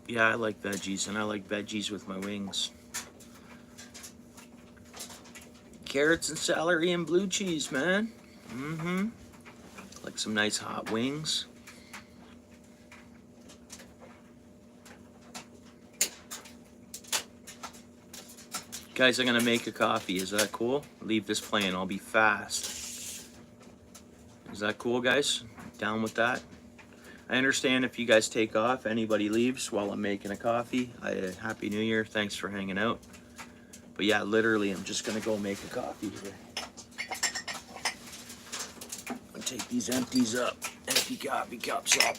Yeah, I like veggies, and I like veggies with my wings. Carrots and celery and blue cheese, man. Mm-hmm. Like some nice hot wings. Guys, I'm gonna make a coffee. Is that cool? Leave this playing. I'll be fast. Is that cool, guys? Down with that? I understand if you guys take off, anybody leaves while I'm making a coffee. Happy New Year. Thanks for hanging out. But yeah, literally, I'm just gonna go make a coffee here. And take these empty coffee cups up.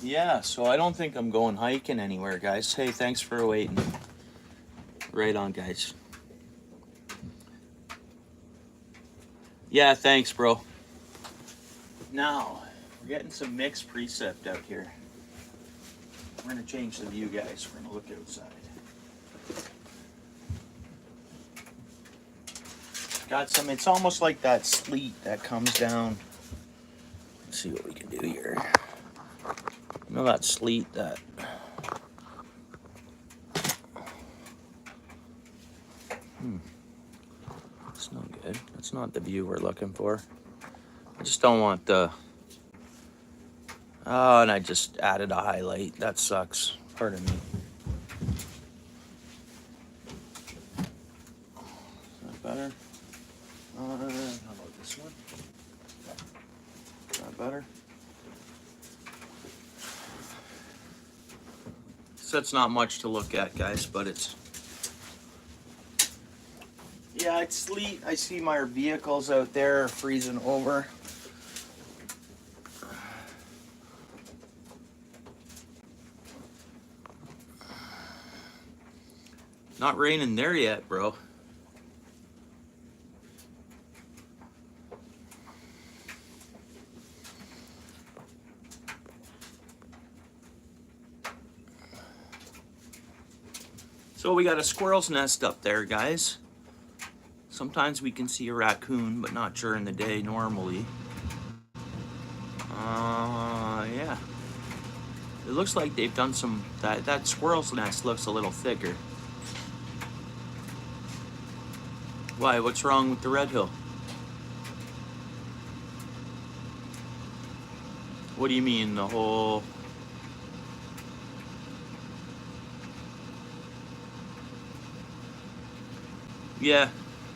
Yeah, so I don't think I'm going hiking anywhere, guys. Hey, thanks for waiting. Right on, guys. Yeah, thanks, bro. Now, we're getting some mixed precept out here. We're gonna change the view, guys. We're gonna look outside. Got some, it's almost like that sleet that comes down. Let's see what we can do here. You know that sleet that... That's not good. That's not the view we're looking for. I just don't want the... Oh, and I just added a highlight. That sucks. Pardon me. Is that better? How about this one? Is that better? So it's not much to look at, guys, but it's... Yeah, it's sleet. I see my vehicles out there freezing over. Not raining there yet, bro. So we got a squirrel's nest up there, guys. Sometimes we can see a raccoon, but not during the day normally. Yeah. It looks like they've done some, that squirrel's nest looks a little thicker. Why, what's wrong with the red hill? What do you mean, the whole... Yeah,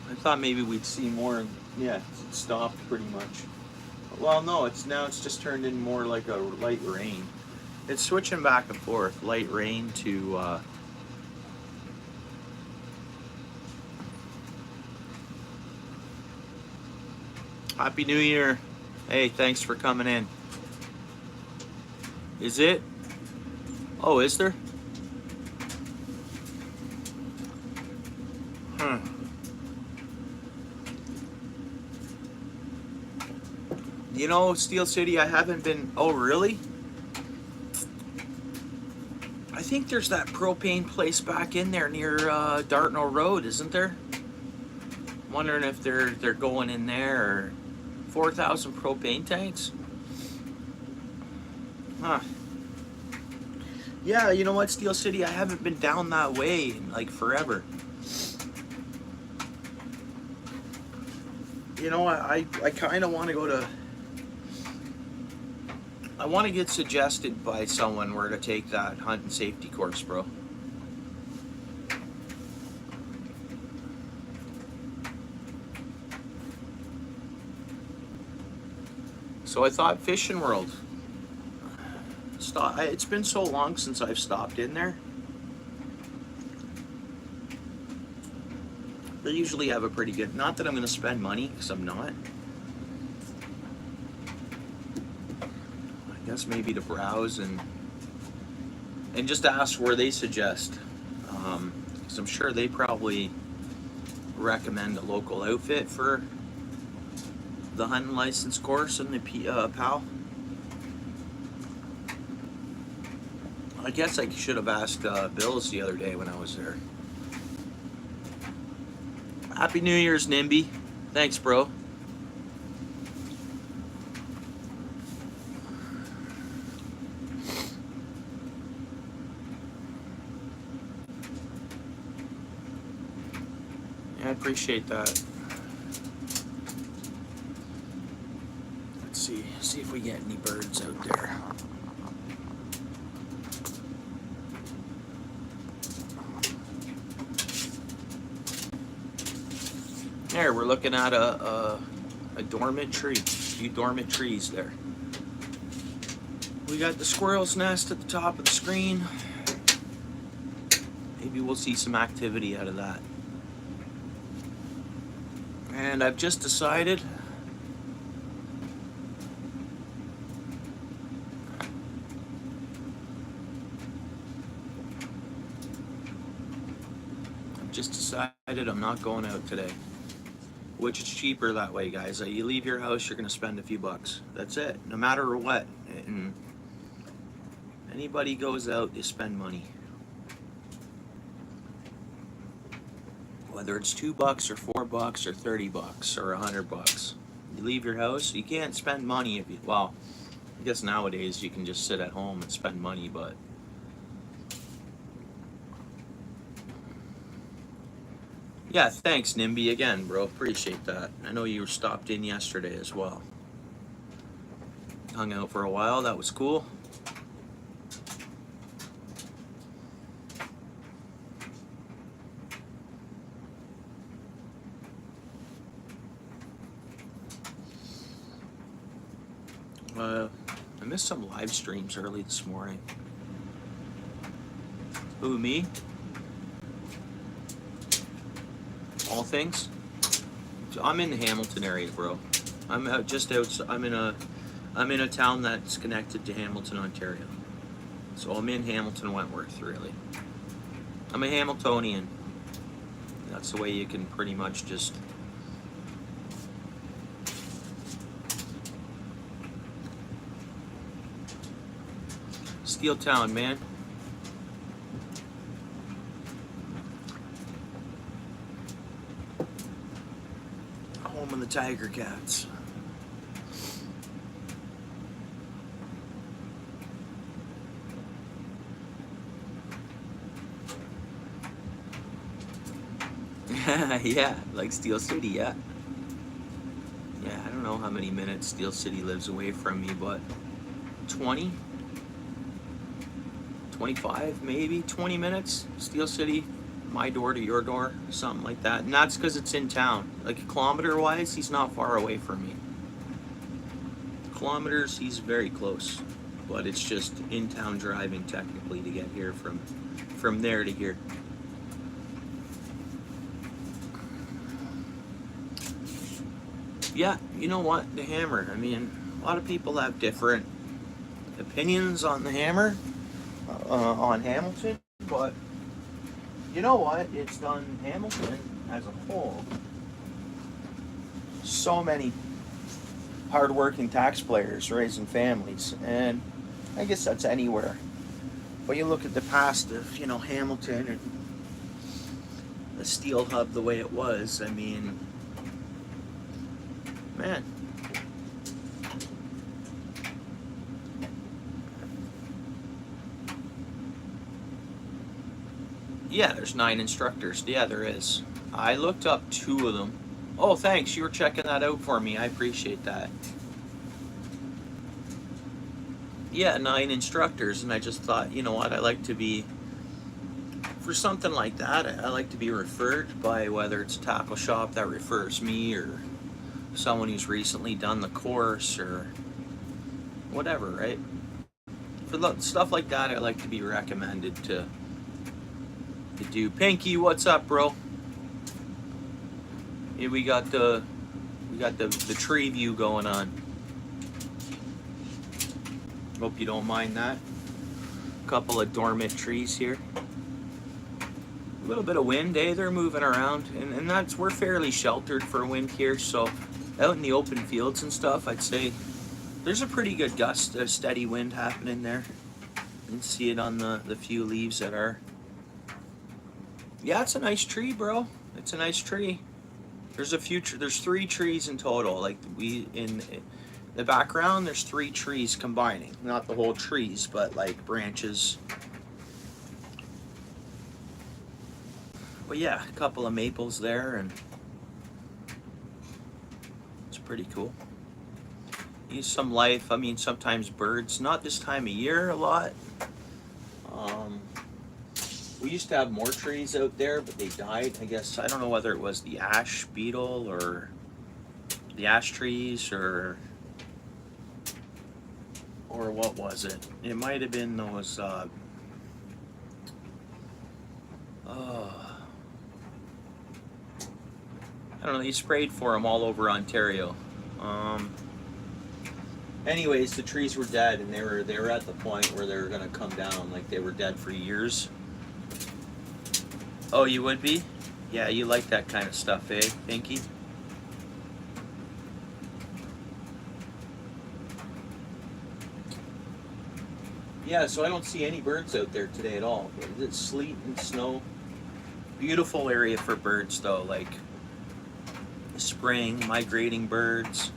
I thought maybe we'd see more. Yeah, it stopped pretty much. Well, no, it's just turned in more like a light rain. It's switching back and forth, light rain to Happy New Year. Hey, thanks for coming in. Is it? Oh, is there? You know, Steel City, I haven't been... Oh, really? I think there's that propane place back in there near Dartnell Road, isn't there? I'm wondering if they're going in there, or 4,000 propane tanks? Huh. Yeah, you know what, Steel City, I haven't been down that way in like forever. You know, I kind of want to go to... I want to get suggested by someone where to take that hunt and safety course, bro. So I thought Fishing World. It's been so long since I've stopped in there. They usually have a pretty good... Not that I'm going to spend money, because I'm not. I guess maybe to browse and just ask where they suggest. Because I'm sure they probably recommend a local outfit for the hunting license course and the PAL. I guess I should have asked Bills the other day when I was there. Happy New Year's, NIMBY. Thanks, bro. Yeah, I appreciate that. Let's see if we get any birds out there. There, we're looking at a dormant tree. A few dormant trees there. We got the squirrel's nest at the top of the screen. Maybe we'll see some activity out of that. And I've just decided I'm not going out today. which is cheaper that way, guys. You leave your house, you're gonna spend a few bucks. That's it, no matter what. And anybody goes out, they spend money. Whether it's $2 or $4 or $30 or $100. You leave your house, you can't spend money if you, well, I guess nowadays you can just sit at home and spend money, but yeah, thanks Nimby again, bro. Appreciate that. I know you stopped in yesterday as well. Hung out for a while, that was cool. I missed some live streams early this morning. Who, me? All things? I'm in the Hamilton area, bro. I'm out just out. I'm in a town that's connected to Hamilton, Ontario. So I'm in Hamilton, Wentworth, really. I'm a Hamiltonian. That's the way you can pretty much just. Steel Town, man. Home of the Tiger Cats. Yeah, like Steel City, yeah. Yeah, I don't know how many minutes Steel City lives away from me, but 20? 25, maybe 20 minutes. Steel City, my door to your door, something like that. And that's because it's in town. Like kilometer wise, he's not far away from me. Kilometers, he's very close. But it's just in town driving technically to get here from there to here. Yeah, you know what? The hammer. I mean, a lot of people have different opinions on the hammer. On Hamilton, but you know what? It's done Hamilton as a whole. So many hardworking taxpayers raising families, and I guess that's anywhere. But you look at the past of, you know, Hamilton and the steel hub the way it was. I mean, man. Yeah, there's 9 instructors. Yeah, there is. I looked up 2 of them. Oh, thanks. You were checking that out for me. I appreciate that. Yeah, 9 instructors. And I just thought, you know what? I like to be, for something like that, I like to be referred by, whether it's a tackle shop that refers me or someone who's recently done the course or whatever, right? For stuff like that, I like to be recommended to do. Pinky, what's up, bro? Yeah, we got the tree view going on. Hope you don't mind that. A couple of dormant trees here. A little bit of wind, eh? They're moving around, and we're fairly sheltered for wind here. So out in the open fields and stuff, I'd say there's a pretty good gust, a steady wind happening there. You can see it on the few leaves that are. Yeah, it's a nice tree, bro. It's a nice tree. There's 3 trees in total. Like in the background, there's 3 trees combining. Not the whole trees, but like branches. But yeah, a couple of maples there, and it's pretty cool. Use some life. I mean, sometimes birds, not this time of year a lot. We used to have more trees out there, but they died. I guess, I don't know whether it was the ash beetle or the ash trees or what was it? It might have been those, I don't know, they sprayed for them all over Ontario. Anyways, the trees were dead, and they were at the point where they were going to come down, like they were dead for years. Oh, you would be? Yeah, you like that kind of stuff, eh, Pinky? Yeah, so I don't see any birds out there today at all. It's sleet and snow. Beautiful area for birds though, like spring, migrating birds.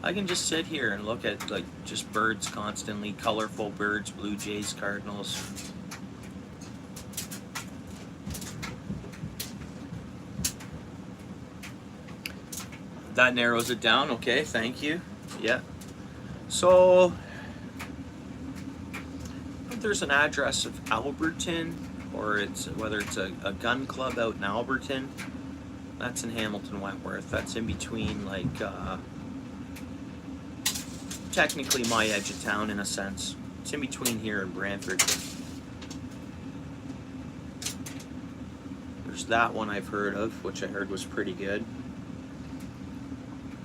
I can just sit here and look at like just birds constantly, colorful birds, blue jays, cardinals. That narrows it down. Okay, thank you. Yeah. So there's an address of Alberton, or it's whether it's a gun club out in Alberton. That's in Hamilton Wentworth. That's in between, like, technically my edge of town in a sense. It's in between here and Brantford. There's that one I've heard of, which I heard was pretty good.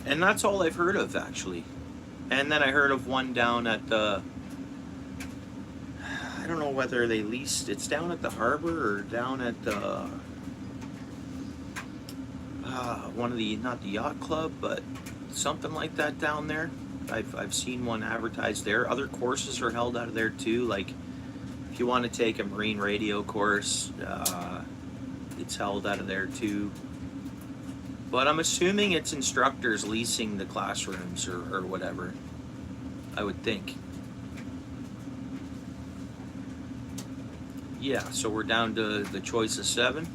And that's all I've heard of, actually. And then I heard of one down at the, I don't know whether they leased, it's down at the harbor or down at the, one of the, not the yacht club, but something like that down there. I've seen one advertised there. Other courses are held out of there too. Like if you want to take a marine radio course, it's held out of there too. But I'm assuming it's instructors leasing the classrooms or whatever, I would think. Yeah, so we're down to the choice of 7.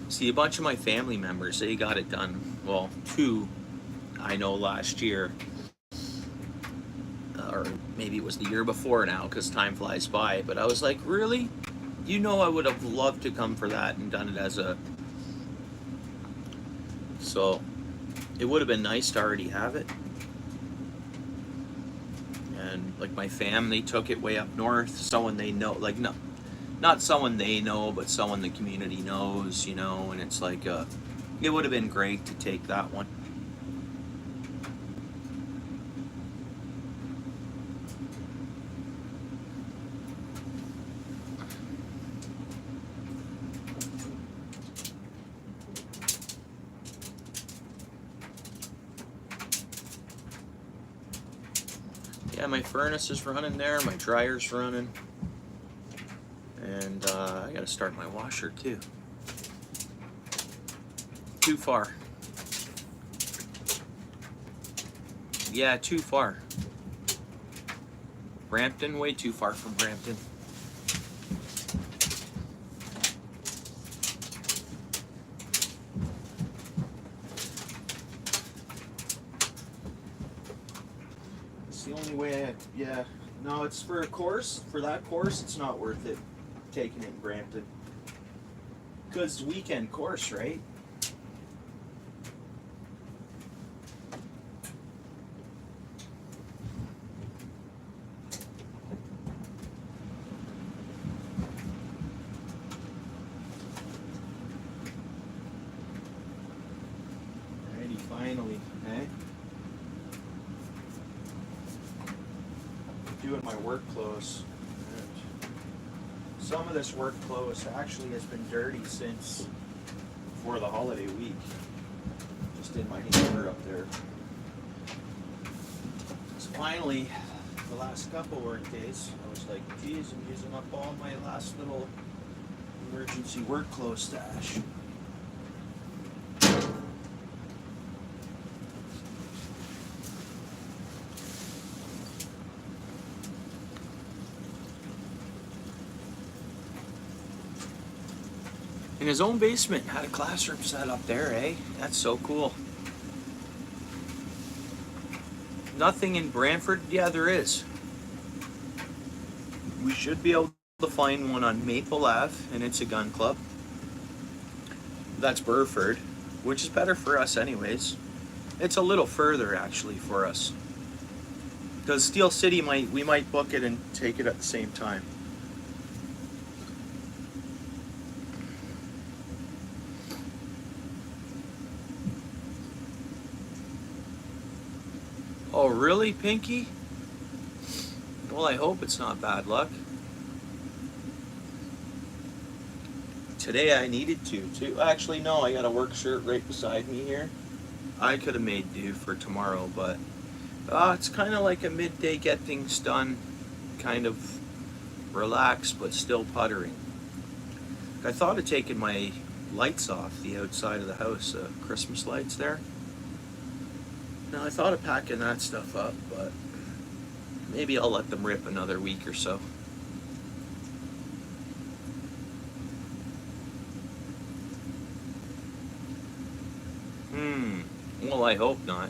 See, a bunch of my family members, they got it done. Well, 2 I know last year. Or maybe it was the year before now, because time flies by. But I was like, really? You know, I would have loved to come for that and done it as a... So, it would have been nice to already have it. And, like, my family took it way up north. Someone they know, like, no, not someone they know, but someone the community knows, you know. And it's like, it would have been great to take that one. Yeah, my furnace is running there, my dryer's running, and I gotta start my washer too. Too far. Yeah, too far. Brampton, way too far from Brampton. The only way yeah, no, it's for a course. For that course, it's not worth it taking it in Brampton. Because it's a weekend course, right? Alrighty, finally, eh? Doing my work clothes. Some of this work clothes actually has been dirty since before the holiday week. Just in my hamper up there. So finally, the last couple work days, I was like, geez, I'm using up all my last little emergency work clothes stash. In his own basement, had a classroom set up there, eh? That's so cool. Nothing in Brantford? Yeah, there is. We should be able to find one on Maple Ave, and it's a gun club. That's Burford, which is better for us anyways. It's a little further, actually, for us. Because Steel City, we might book it and take it at the same time. Oh, really, Pinky? Well, I hope it's not bad luck. Today I needed to too. Actually, no, I got a work shirt right beside me here. I could have made do for tomorrow, but it's kind of like a midday get things done, kind of relaxed but still puttering. I thought of taking my lights off the outside of the house, Christmas lights there. Now I thought of packing that stuff up, but maybe I'll let them rip another week or so. Well, I hope not.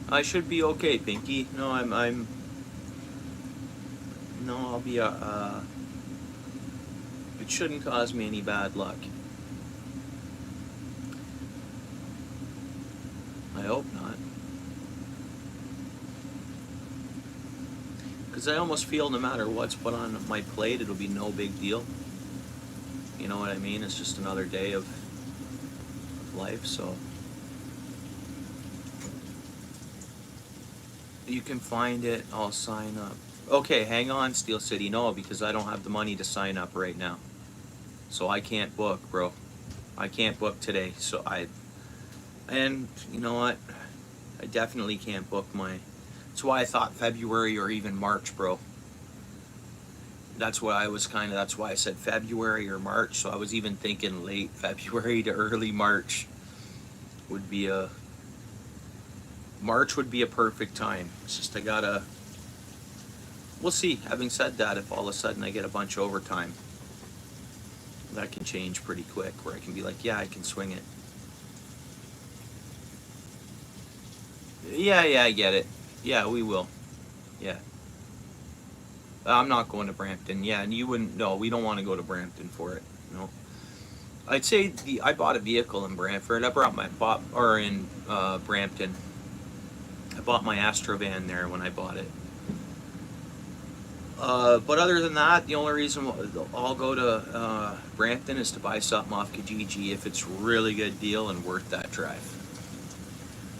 I should be okay, Pinky. No, no, I'll be, it shouldn't cause me any bad luck. I hope not. Because I almost feel no matter what's put on my plate, it'll be no big deal. You know what I mean? It's just another day of life, so. You can find it, I'll sign up. Okay, hang on, Steel City. No, because I don't have the money to sign up right now. So I can't book, bro. I can't book today. And you know what? I definitely can't book that's why I thought February or even March, bro. That's why I said February or March. So I was even thinking late February to early March would be March would be a perfect time. It's just we'll see. Having said that, if all of a sudden I get a bunch of overtime, that can change pretty quick, where I can be like, yeah, I can swing it. Yeah, I get it. Yeah, we will. Yeah. I'm not going to Brampton. Yeah, and you wouldn't. No, we don't want to go to Brampton for it. No. I'd say I bought a vehicle in Brantford. I brought in Brampton. I bought my Astrovan there when I bought it. But other than that, the only reason I'll go to Brampton is to buy something off Kijiji if it's a really good deal and worth that drive.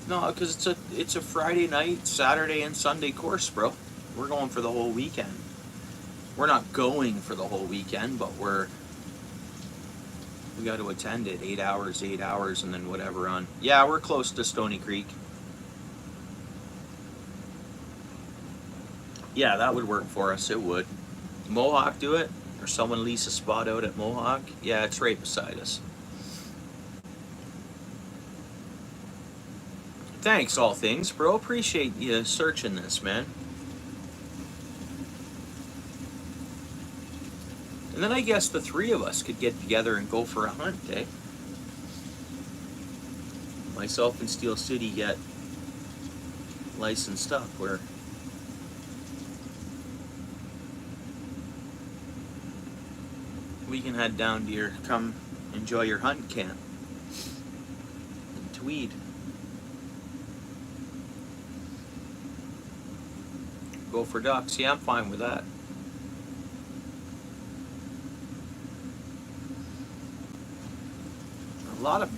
No, because it's a Friday night, Saturday and Sunday course, bro. We're going for the whole weekend. We're not going for the whole weekend, but we got to attend it 8 hours, and then whatever on. Yeah, we're close to Stony Creek. Yeah, that would work for us. It would. Mohawk do it? Or someone lease a spot out at Mohawk? Yeah, it's right beside us. Thanks, All Things, bro. Appreciate you searching this, man. And then I guess the three of us could get together and go for a hunt, eh? Myself and Steel City get licensed up where we can head down to come enjoy your hunt camp in Tweed. Go for ducks. Yeah, I'm fine with that.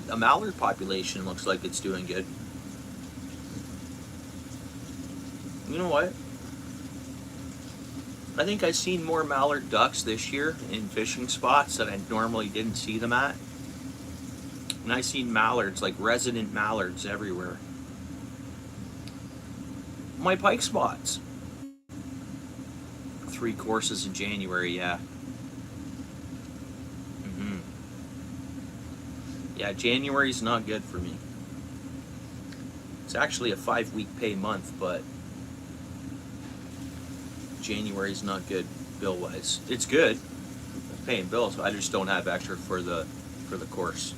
A mallard population looks like it's doing good. You know what? I think I've seen more mallard ducks this year in fishing spots that I normally didn't see them at. And I've seen mallards, like resident mallards everywhere. My pike spots. 3 courses in January, yeah. Yeah, January's not good for me. It's actually a 5-week pay month, but January's not good bill-wise. It's good. I'm paying bills, but I just don't have extra for the course.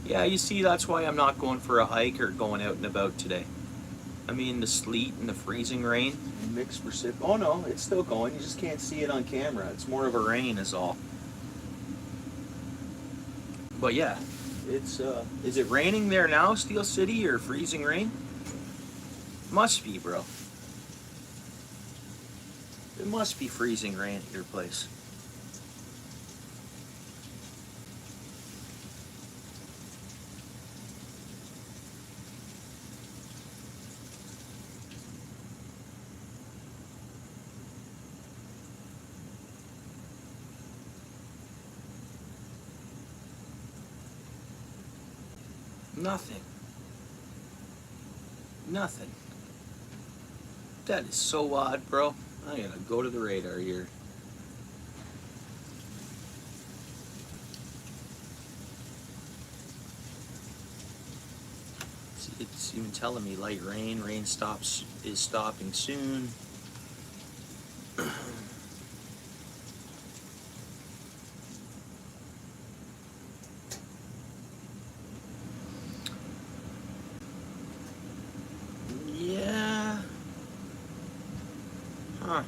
Yeah, you see, that's why I'm not going for a hike or going out and about today. I mean, the sleet and the freezing rain and mixed precipitation. Oh no, it's still going. You just can't see it on camera. It's more of a rain is all. But yeah, it's is it raining there now, Steel City, or freezing rain? Must be, bro. It must be freezing rain at your place. Nothing. Nothing. That is so odd, bro. I gotta go to the radar here. See, it's even telling me light rain. Rain is stopping soon. Yeah. Huh.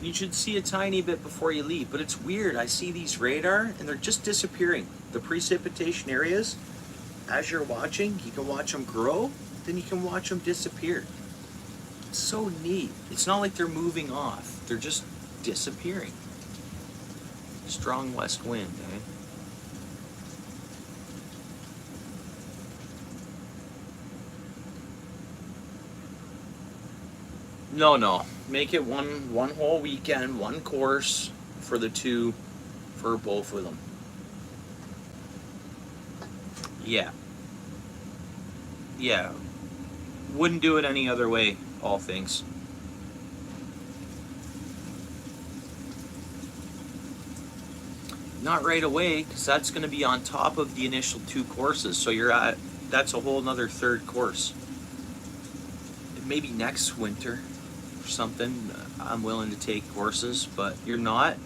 You should see a tiny bit before you leave, but it's weird. I see these radar and they're just disappearing. The precipitation areas, as you're watching, you can watch them grow, then you can watch them disappear. It's so neat. It's not like they're moving off, they're just disappearing. Strong west wind, eh? No. Make it one whole weekend, one course for the two, for both of them. Yeah. Yeah. Wouldn't do it any other way, all things. Not right away, because that's going to be on top of the initial two courses. So that's a whole nother third course. Maybe next winter or something, I'm willing to take courses, but you're not?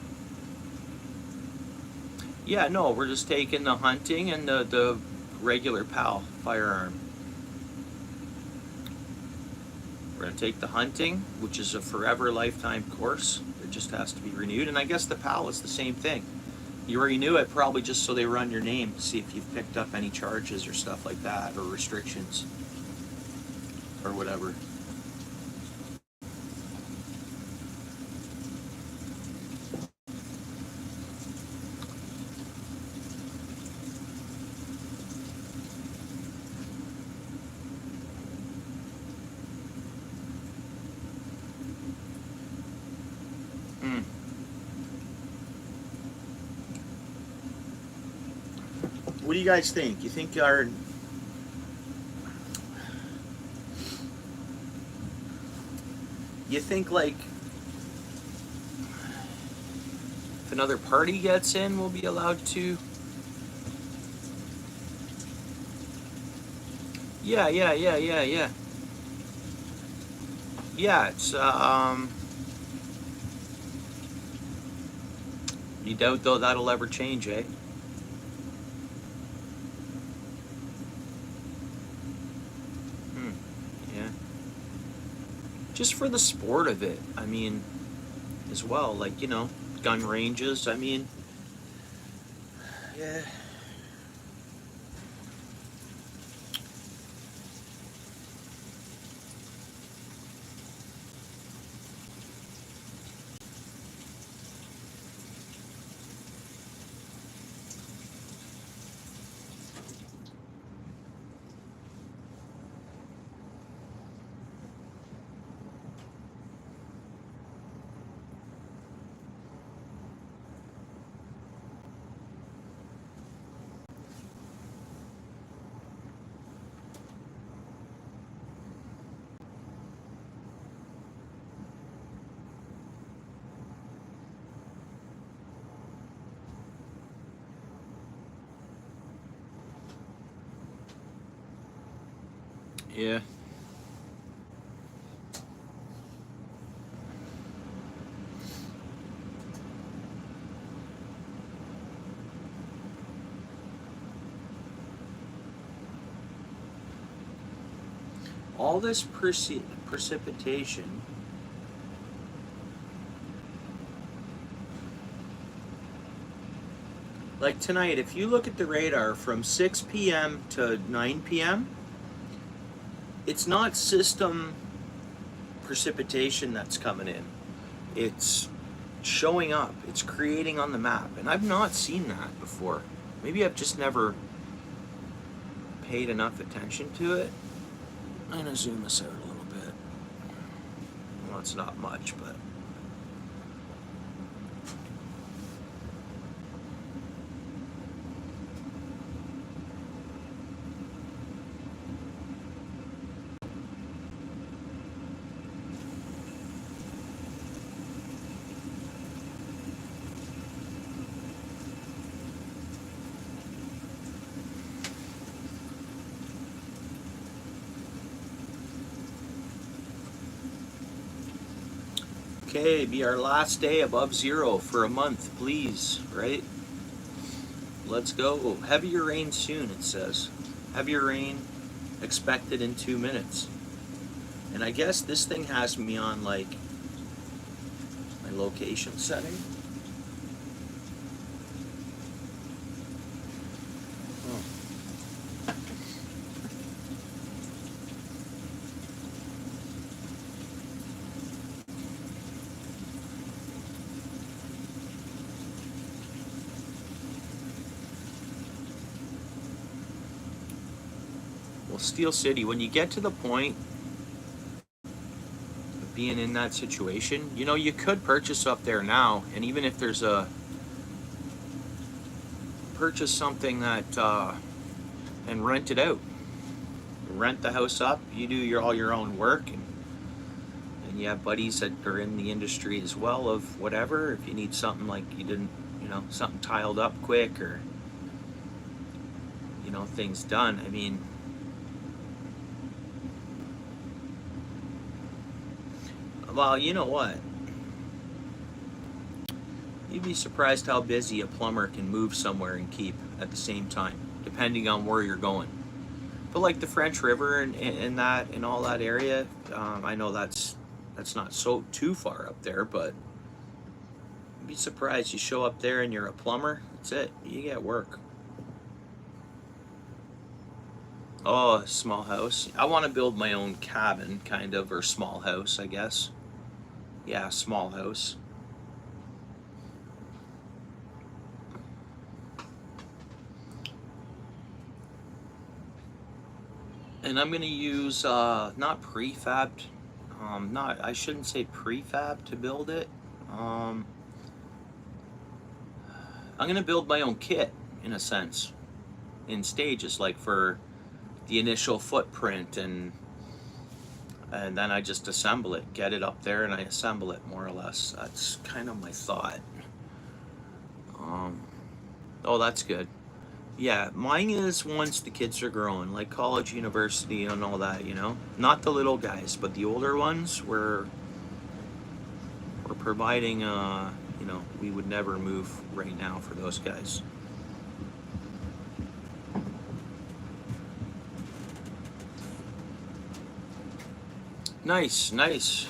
Yeah, no, we're just taking the hunting and the regular PAL firearm. We're going to take the hunting, which is a forever lifetime course. It just has to be renewed. And I guess the PAL is the same thing. You renew it probably just so they run your name to see if you've picked up any charges or stuff like that, or restrictions, or whatever. What do you guys think? You think like if another party gets in, we'll be allowed to? Yeah. Yeah, it's you doubt though that'll ever change, eh? Yeah. Just for the sport of it, I mean, as well, like, gun ranges, I mean, yeah. Yeah. All this precipitation, like tonight, if you look at the radar from 6 p.m. to 9 p.m., it's not system precipitation that's coming in. It's showing up. It's creating on the map. And I've not seen that before. Maybe I've just never paid enough attention to it. I'm going to zoom this out a little bit. Well, it's not much, but... Okay, be our last day above zero for a month, please, right? Let's go. Heavier rain soon, it says. Heavier rain expected in 2 minutes. And I guess this thing has me on, like, my location setting. Well, Steel City, when you get to the point of being in that situation, you know, you could purchase up there now, and even if there's a purchase something that and rent it out. Rent the house up, you do all your own work, and you have buddies that are in the industry as well of whatever. If you need something like you didn't, you know, something tiled up quick, or, you know, things done. I mean, well, you know what? You'd be surprised how busy a plumber can move somewhere and keep at the same time, depending on where you're going. But like the French River and that and all that area, I know that's not so too far up there, but you'd be surprised. You show up there and you're a plumber, that's it. You get work. Oh, a small house. I want to build my own cabin, kind of, or small house, I guess. Yeah, small house. And I'm gonna use not prefabbed, I shouldn't say prefab to build it. I'm gonna build my own kit in a sense, in stages, like for the initial footprint, and then I just assemble it, get it up there, and I assemble it more or less. That's kind of my thought. Oh, that's good. Yeah, mine is once the kids are growing, like college, university, and all that, you know? Not the little guys, but the older ones, we're providing, you know, we would never move right now for those guys. Nice, nice.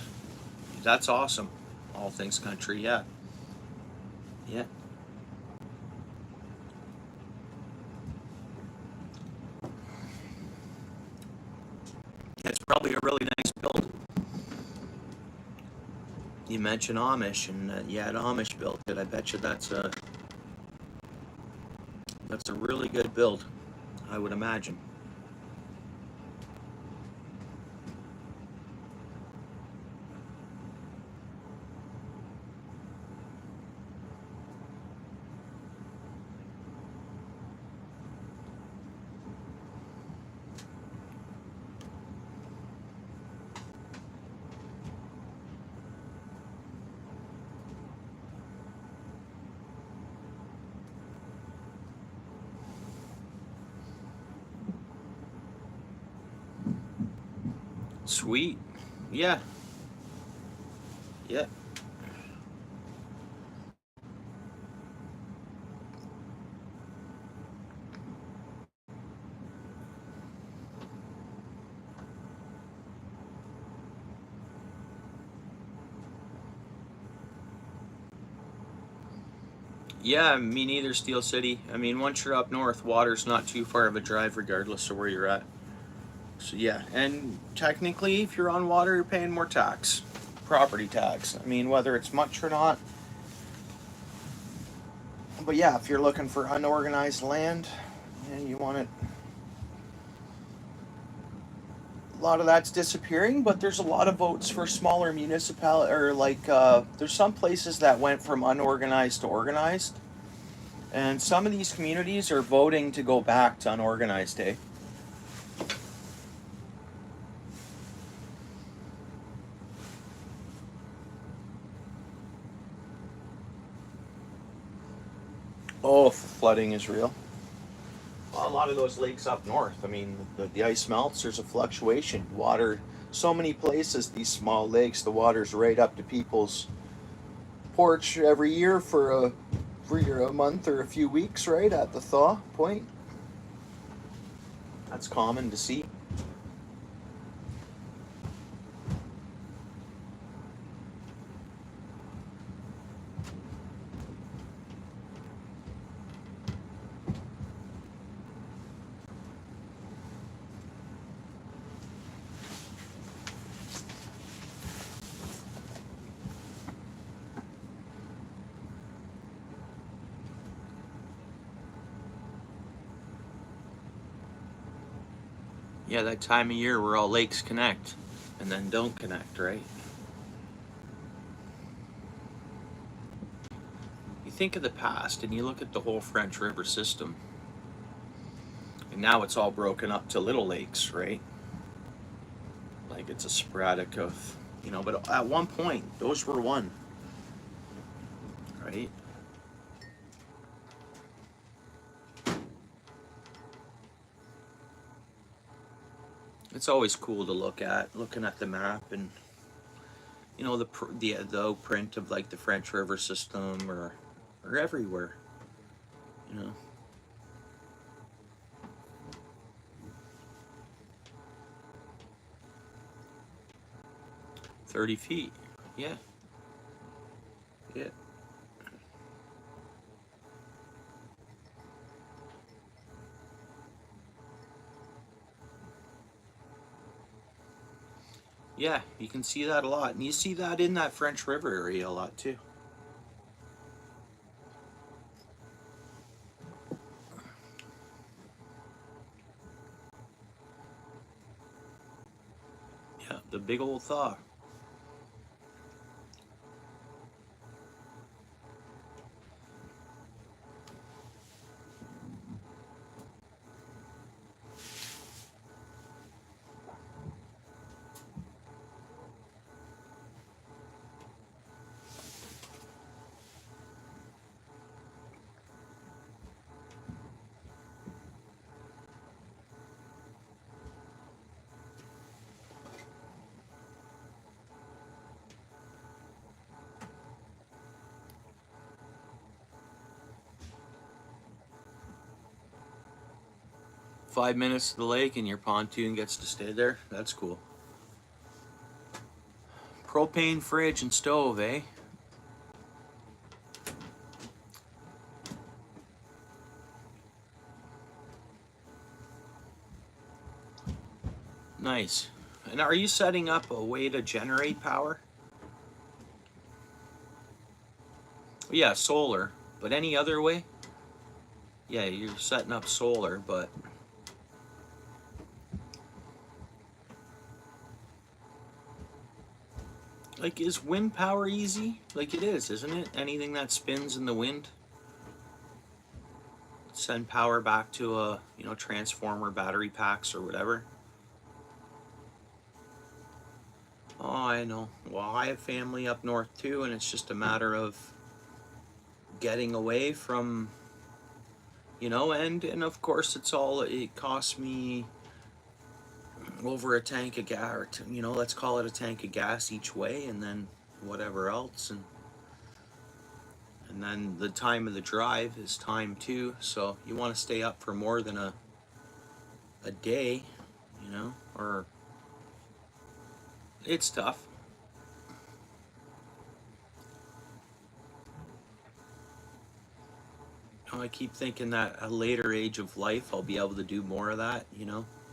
That's awesome. All things country, yeah. Yeah. It's probably a really nice build. You mentioned Amish, and you had Amish built it. I bet you that's a really good build, I would imagine. Sweet. Yeah. Yeah. Yeah, me neither, Steel City. I mean, once you're up north, water's not too far of a drive regardless of where you're at. So yeah, and technically, if you're on water, you're paying more tax, property tax. I mean, whether it's much or not. But yeah, if you're looking for unorganized land and you want it, a lot of that's disappearing. But there's a lot of votes for smaller municipal or like there's some places that went from unorganized to organized, and some of these communities are voting to go back to unorganized. Eh? Oh, flooding is real. A lot of those lakes up north. I mean, the ice melts. There's a fluctuation. Water. So many places. These small lakes. The water's right up to people's porch every year for a month or a few weeks. Right at the thaw point. That's common to see. Yeah, that time of year where all lakes connect and then don't connect, right? You think of the past and you look at the whole French River system, and now it's all broken up to little lakes, right? Like it's a sporadic of, but at one point, those were one, right? It's always cool to looking at the map and, the print of like the French River system or everywhere, you know. 30 feet. Yeah, yeah. Yeah, you can see that a lot. And you see that in that French River area a lot too. Yeah, the big old thaw. 5 minutes to the lake and your pontoon gets to stay there. That's cool. Propane fridge and stove, eh? Nice. And are you setting up a way to generate power? Yeah, solar. But any other way? Yeah, you're setting up solar, but like, is wind power easy? Like it is, isn't it? Anything that spins in the wind, send power back to a, transformer, battery packs, or whatever. Oh, I know. Well, I have family up north too, and it's just a matter of getting away from, and of course it costs me over a tank of gas, or let's call it a tank of gas each way, and then whatever else, and then the time of the drive is time too. So you want to stay up for more than a day, or it's tough. I keep thinking that at a later age of life I'll be able to do more of that,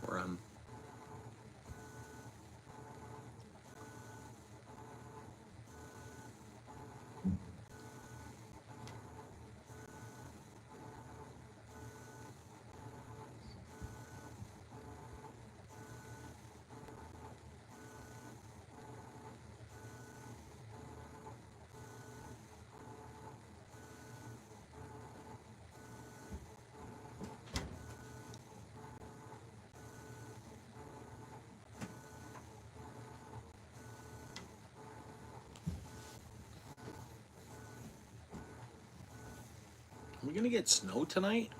where I'm We're gonna get snow tonight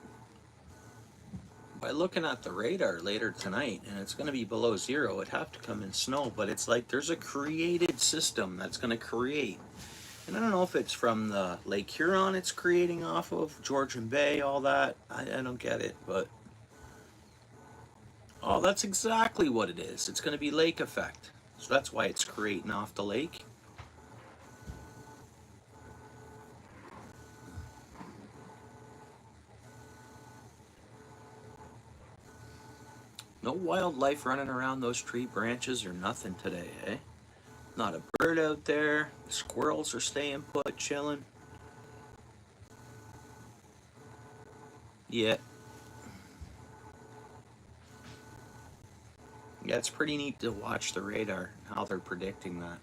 by looking at the radar later tonight, and it's gonna be below zero. It'd have to come in snow, but it's like there's a created system that's gonna create. And I don't know if it's from the Lake Huron it's creating off of, Georgian Bay, all that. I don't get it, but oh, that's exactly what it is. It's going to be lake effect. So that's why it's creating off the lake. No wildlife running around those tree branches or nothing today, eh? Not a bird out there. The squirrels are staying put, chilling. Yeah. Yeah, it's pretty neat to watch the radar, how they're predicting that.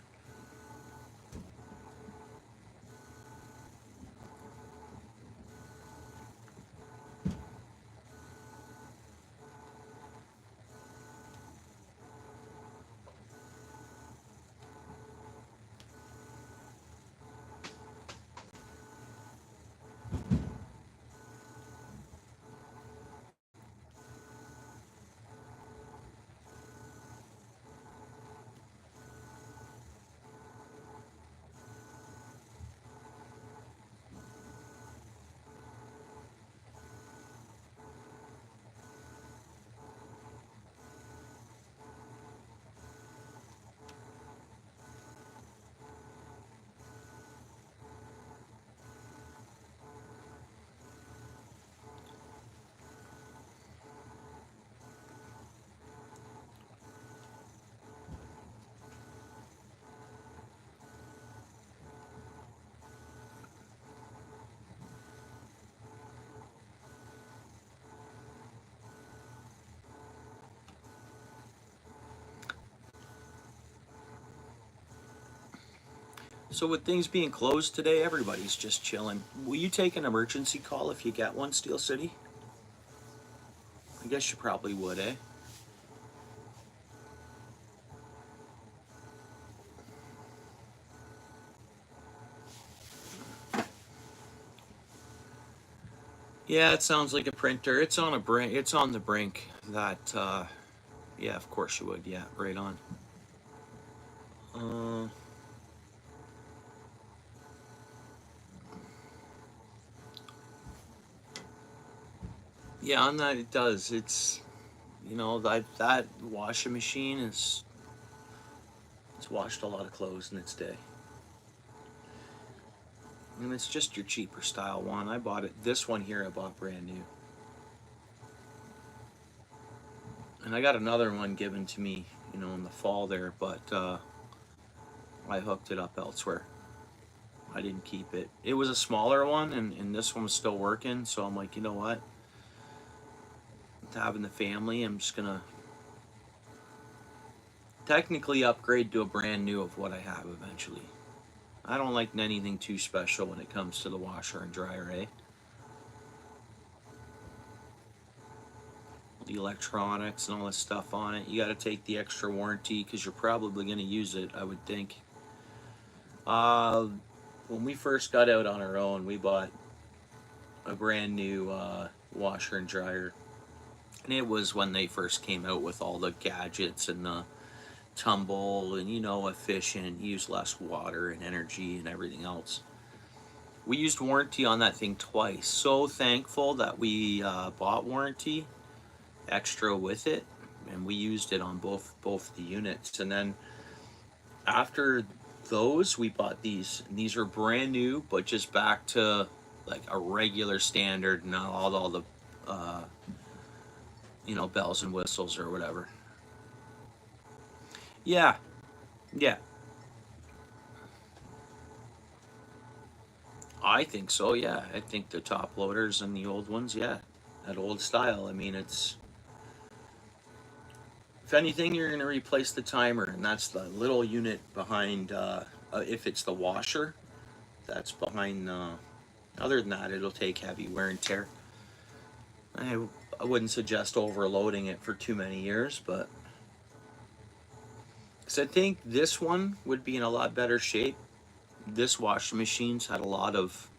So with things being closed today, everybody's just chilling. Will you take an emergency call if you get one, Steel City? I guess you probably would, eh? Yeah, it sounds like a printer. It's on a brink. It's on the brink. That, yeah, of course you would. Yeah, right on. Uh, yeah, on that it does. It's, that washing machine it's washed a lot of clothes in its day. And it's just your cheaper style one. I bought it. This one here I bought brand new. And I got another one given to me, in the fall there, but I hooked it up elsewhere. I didn't keep it. It was a smaller one, and this one was still working, so I'm like, you know what? Having the family, I'm just gonna technically upgrade to a brand new of what I have eventually. I don't like anything too special when it comes to the washer and dryer, eh? The electronics and all this stuff on it, you got to take the extra warranty because you're probably going to use it, I would think. Uh, when we first got out on our own, we bought a brand new washer and dryer. And it was when they first came out with all the gadgets and the tumble and, efficient, use less water and energy and everything else. We used warranty on that thing twice. So thankful that we bought warranty extra with it, and we used it on both the units. And then after those, we bought these, and these are brand new, but just back to like a regular standard, not all the bells and whistles or whatever. Yeah, yeah, I think so. Yeah, I think the top loaders and the old ones, yeah, that old style. I mean, it's, if anything, you're going to replace the timer, and that's the little unit behind. If it's the washer, that's behind. Other than that, it'll take heavy wear and tear. I, I wouldn't suggest overloading it for too many years, but because I think this one would be in a lot better shape. This washing machine's had a lot of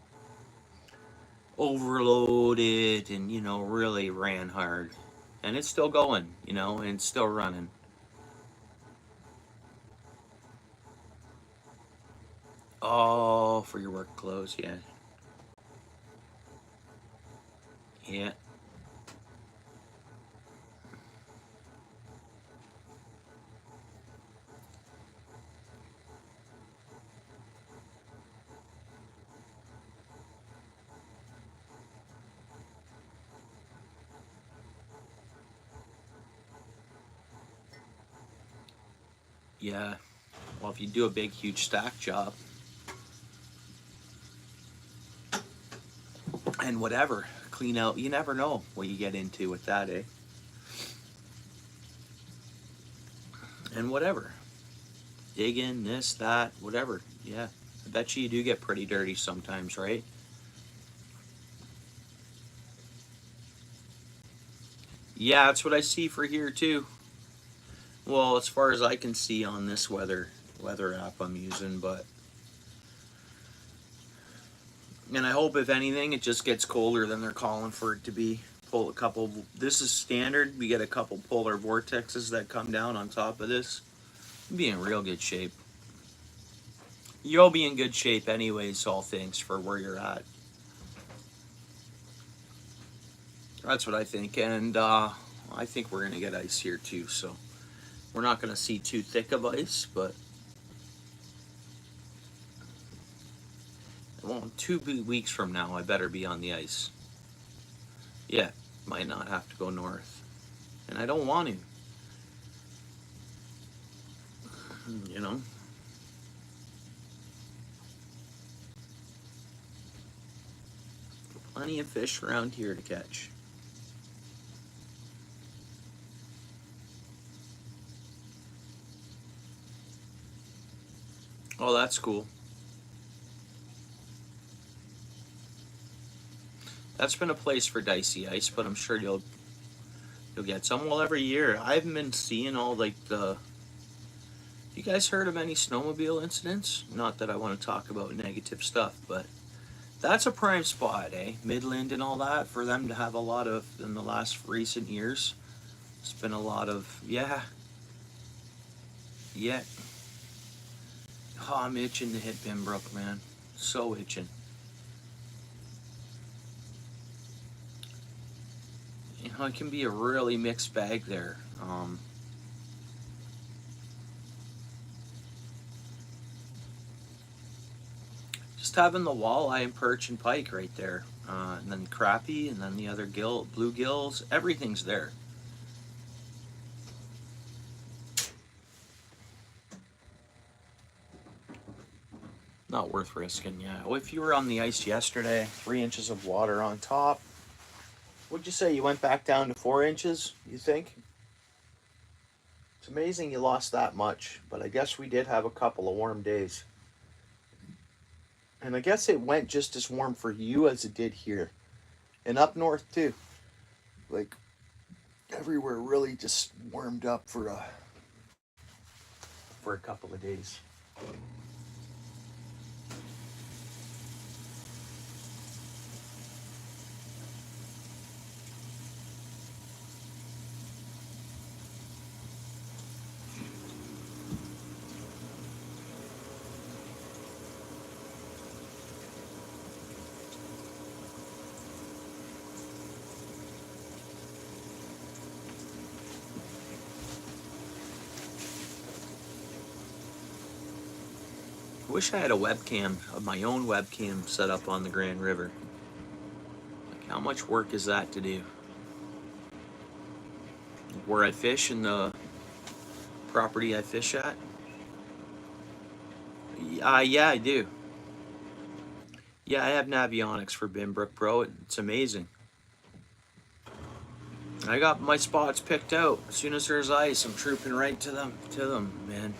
overloaded and, really ran hard. And it's still going, and it's still running. Oh, for your work clothes, yeah. Yeah. Yeah. Well, if you do a big, huge stack job and whatever, clean out, you never know what you get into with that, eh? And whatever. Dig in, this, that, whatever. Yeah. I bet you do get pretty dirty sometimes, right? Yeah, that's what I see for here too. Well, as far as I can see on this weather app I'm using, but and I hope if anything it just gets colder than they're calling for it to be. Pull a couple. This is standard. We get a couple polar vortexes that come down on top of this. We'll be in real good shape. You'll be in good shape anyways, all things for where you're at. That's what I think, and I think we're gonna get ice here too. So we're not gonna see too thick of ice, but well, 2 weeks from now, I better be on the ice. Yeah, might not have to go north, and I don't want to. You know. Plenty of fish around here to catch. Oh, that's cool. That's been a place for dicey ice, but I'm sure you'll get some. Well, every year I haven't been seeing all like the. You guys heard of any snowmobile incidents? Not that I want to talk about negative stuff, but that's a prime spot, eh? Midland and all that for them to have a lot of in the last recent years. It's been a lot of yeah. Oh, I'm itching to hit Binbrook, man. So itching. It can be a really mixed bag there. Just having the walleye and perch and pike right there, and then crappie, and then the other bluegills. Everything's there. Not worth risking, yeah. Well, if you were on the ice yesterday, 3 inches of water on top. Would you say you went back down to 4 inches? You think? It's amazing you lost that much, but I guess we did have a couple of warm days. And I guess it went just as warm for you as it did here. And up north too. Like everywhere really just warmed up for a couple of days. I wish I had a webcam, of my own webcam set up on the Grand River. Like how much work is that to do? Where I fish and the property I fish at? Yeah, I do. Yeah, I have Navionics for Binbrook, bro. It's amazing. I got my spots picked out. As soon as there's ice, I'm trooping right to them, man.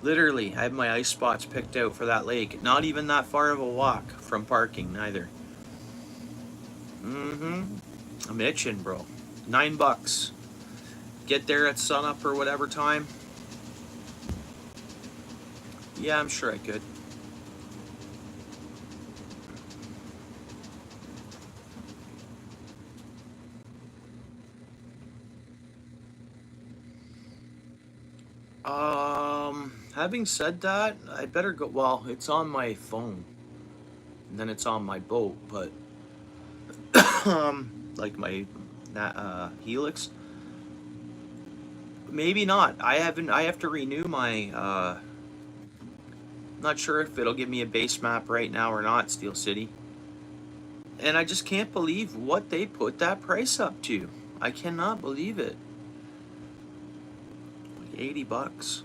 Literally, I have my ice spots picked out for that lake. Not even that far of a walk from parking, neither. I'm itching, bro. $9. Get there at sunup or whatever time. Yeah, I'm sure I could. Having said that, I better go. Well, it's on my phone, and then it's on my boat, but like my Helix, maybe not. I haven't. I have to renew my. Not sure if it'll give me a base map right now or not, Steel City. And I just can't believe what they put that price up to. I cannot believe it. Like $80.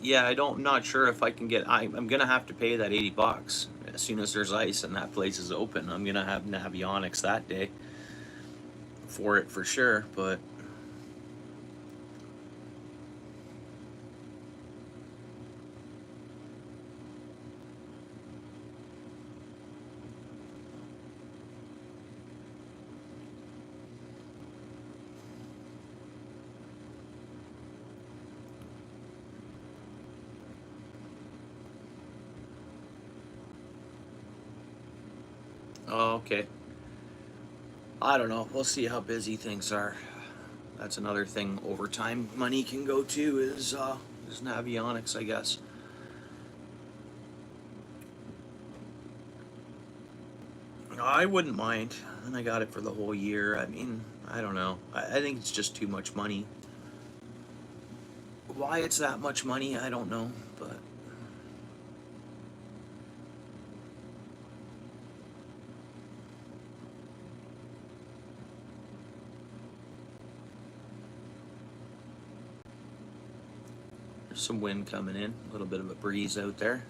Yeah, I'm not sure if I can get. I'm gonna have to pay that $80 as soon as there's ice and that place is open. I'm gonna have Navionics that day for it for sure. But oh, okay. I don't know. We'll see how busy things are. That's another thing overtime money can go to is Navionics, I guess. I wouldn't mind. And I got it for the whole year. I mean, I don't know. I think it's just too much money. Why it's that much money, I don't know. But there's some wind coming in. A little bit of a breeze out there.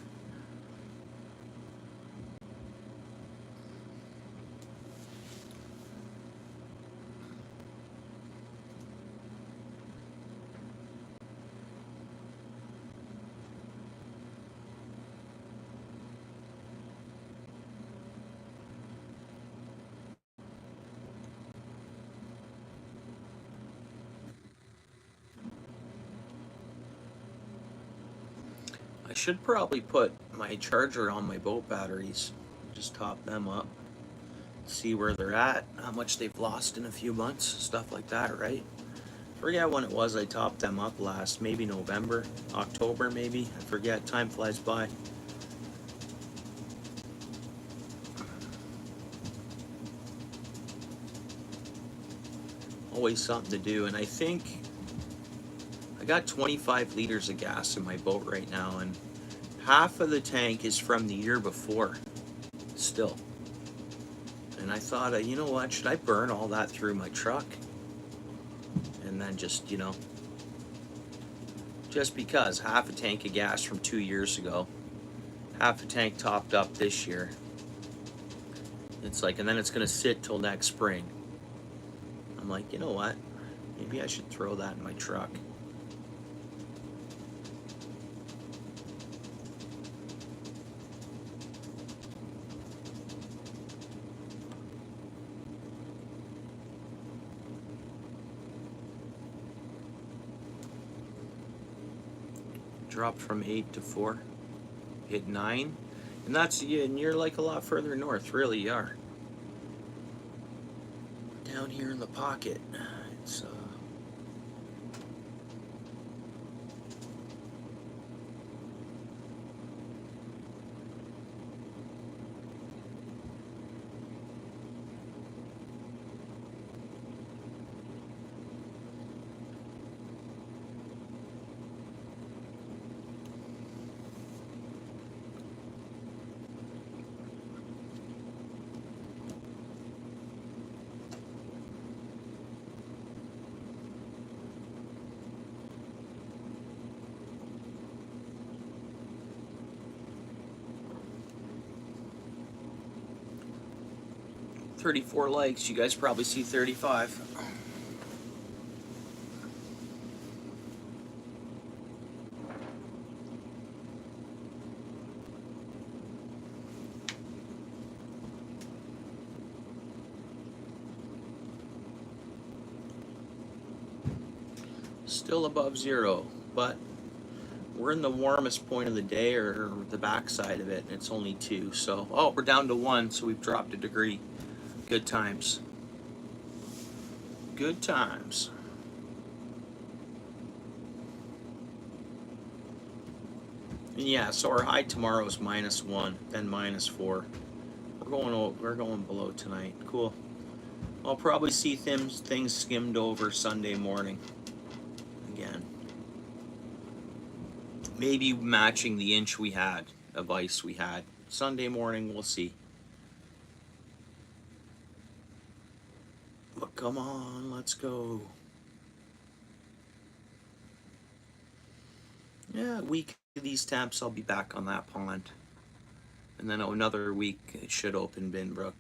I should probably put my charger on my boat batteries. Just top them up. See where they're at, how much they've lost in a few months, stuff like that, right? Forget when it was I topped them up last. Maybe November, October, maybe. I forget. Time flies by. Always something to do. And I think I got 25 liters of gas in my boat right now, and half of the tank is from the year before still. And I thought, you know what, should I burn all that through my truck? And then just, just because half a tank of gas from 2 years ago, half a tank topped up this year. It's like, and then it's going to sit till next spring. I'm like, you know what? Maybe I should throw that in my truck. Dropped from 8 to 4, hit 9, and that's, yeah, and you're like a lot further north, really you are. Down here in the pocket, it's 34 likes. You guys probably see 35. Still above 0, but we're in the warmest point of the day, or the backside of it, and it's only 2. So, oh, we're down to 1, so we've dropped a degree. Good times. Good times. And yeah, so our high tomorrow is -1, then -4. We're going below tonight. Cool. I'll probably see things skimmed over Sunday morning again. Maybe matching the inch we had of ice we had. Sunday morning, we'll see. But come on, let's go. Yeah, a week of these temps, I'll be back on that pond. And then another week, it should open Binbrook.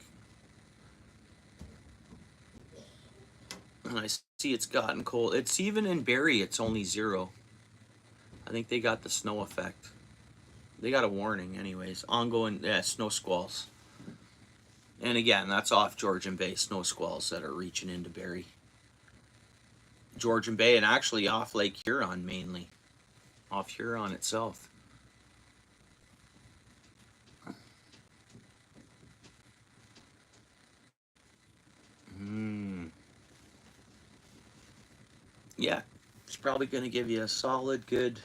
And I see it's gotten cold. It's even in Barrie, it's only 0. I think they got the snow effect. They got a warning anyways. Ongoing, yeah, snow squalls. And again, that's off Georgian Bay, snow squalls that are reaching into Barrie. Georgian Bay and actually off Lake Huron mainly. Off Huron itself. Yeah, it's probably going to give you a solid good,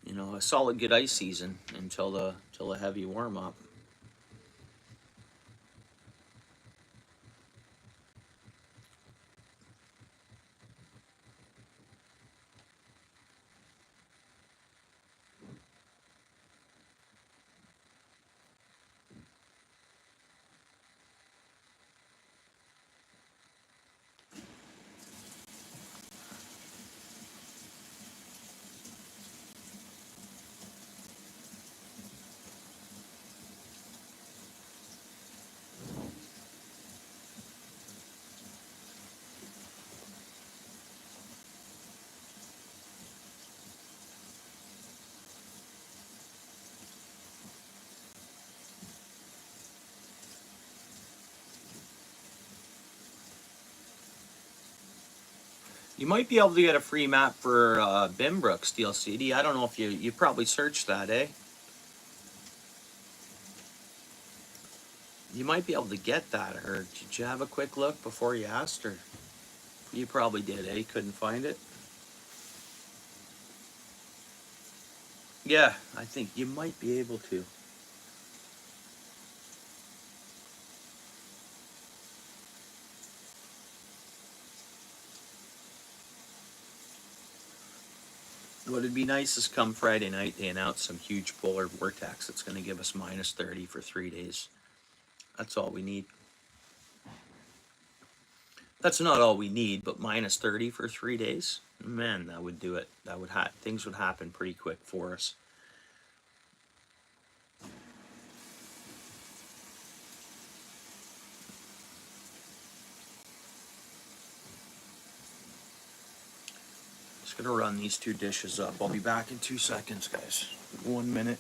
a solid good ice season until the heavy warm up. You might be able to get a free map for Binbrook Steel City. I don't know if you probably searched that, eh? You might be able to get that, or did you have a quick look before you asked her? You probably did, eh? Couldn't find it? Yeah, I think you might be able to. What'd be nice is come Friday night, they announce some huge polar vortex that's going to give us -30 for 3 days. That's all we need. That's not all we need, but -30 for 3 days, man, that would do it. That would things would happen pretty quick for us. Just gonna run these 2 dishes up. I'll be back in 2 seconds, guys. 1 minute.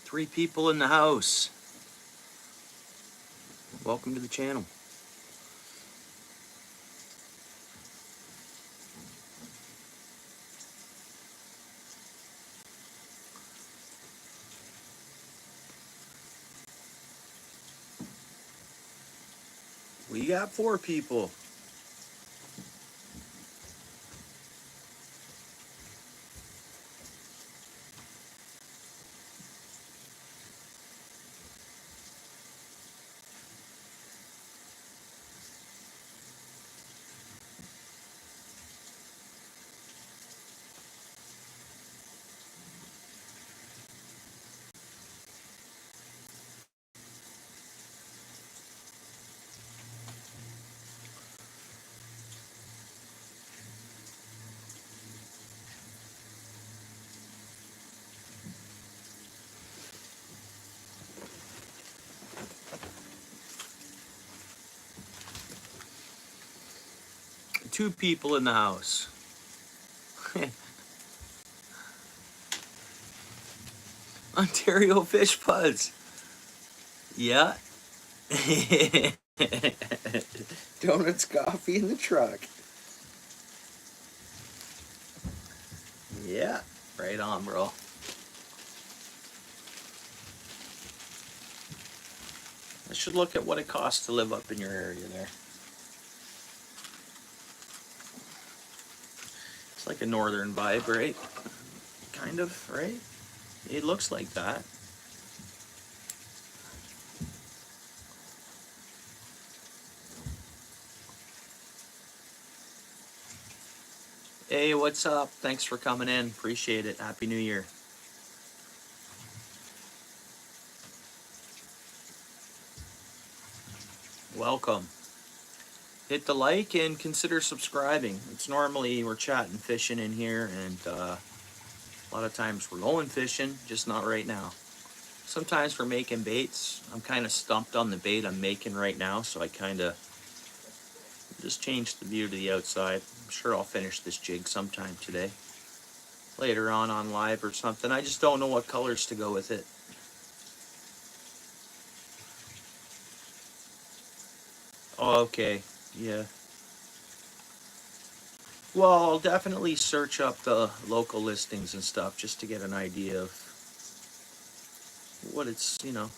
3 people in the house. Welcome to the channel. We got 4 people. Two people in the house. Ontario fish pods. Yeah. Donuts, coffee in the truck. Yeah. Right on, bro. I should look at what it costs to live up in your area there. It's like a northern vibe, right? Kind of, right? It looks like that. Hey, what's up? Thanks for coming in. Appreciate it. Happy New Year. Welcome. Hit the like and consider subscribing. It's normally we're chatting fishing in here, and a lot of times we're going fishing, just not right now. Sometimes we're making baits. I'm kind of stumped on the bait I'm making right now, so I kind of just changed the view to the outside. I'm sure I'll finish this jig sometime today. Later on live or something. I just don't know what colors to go with it. Oh, okay. Yeah. Well, I'll definitely search up the local listings and stuff just to get an idea of what it's, you know.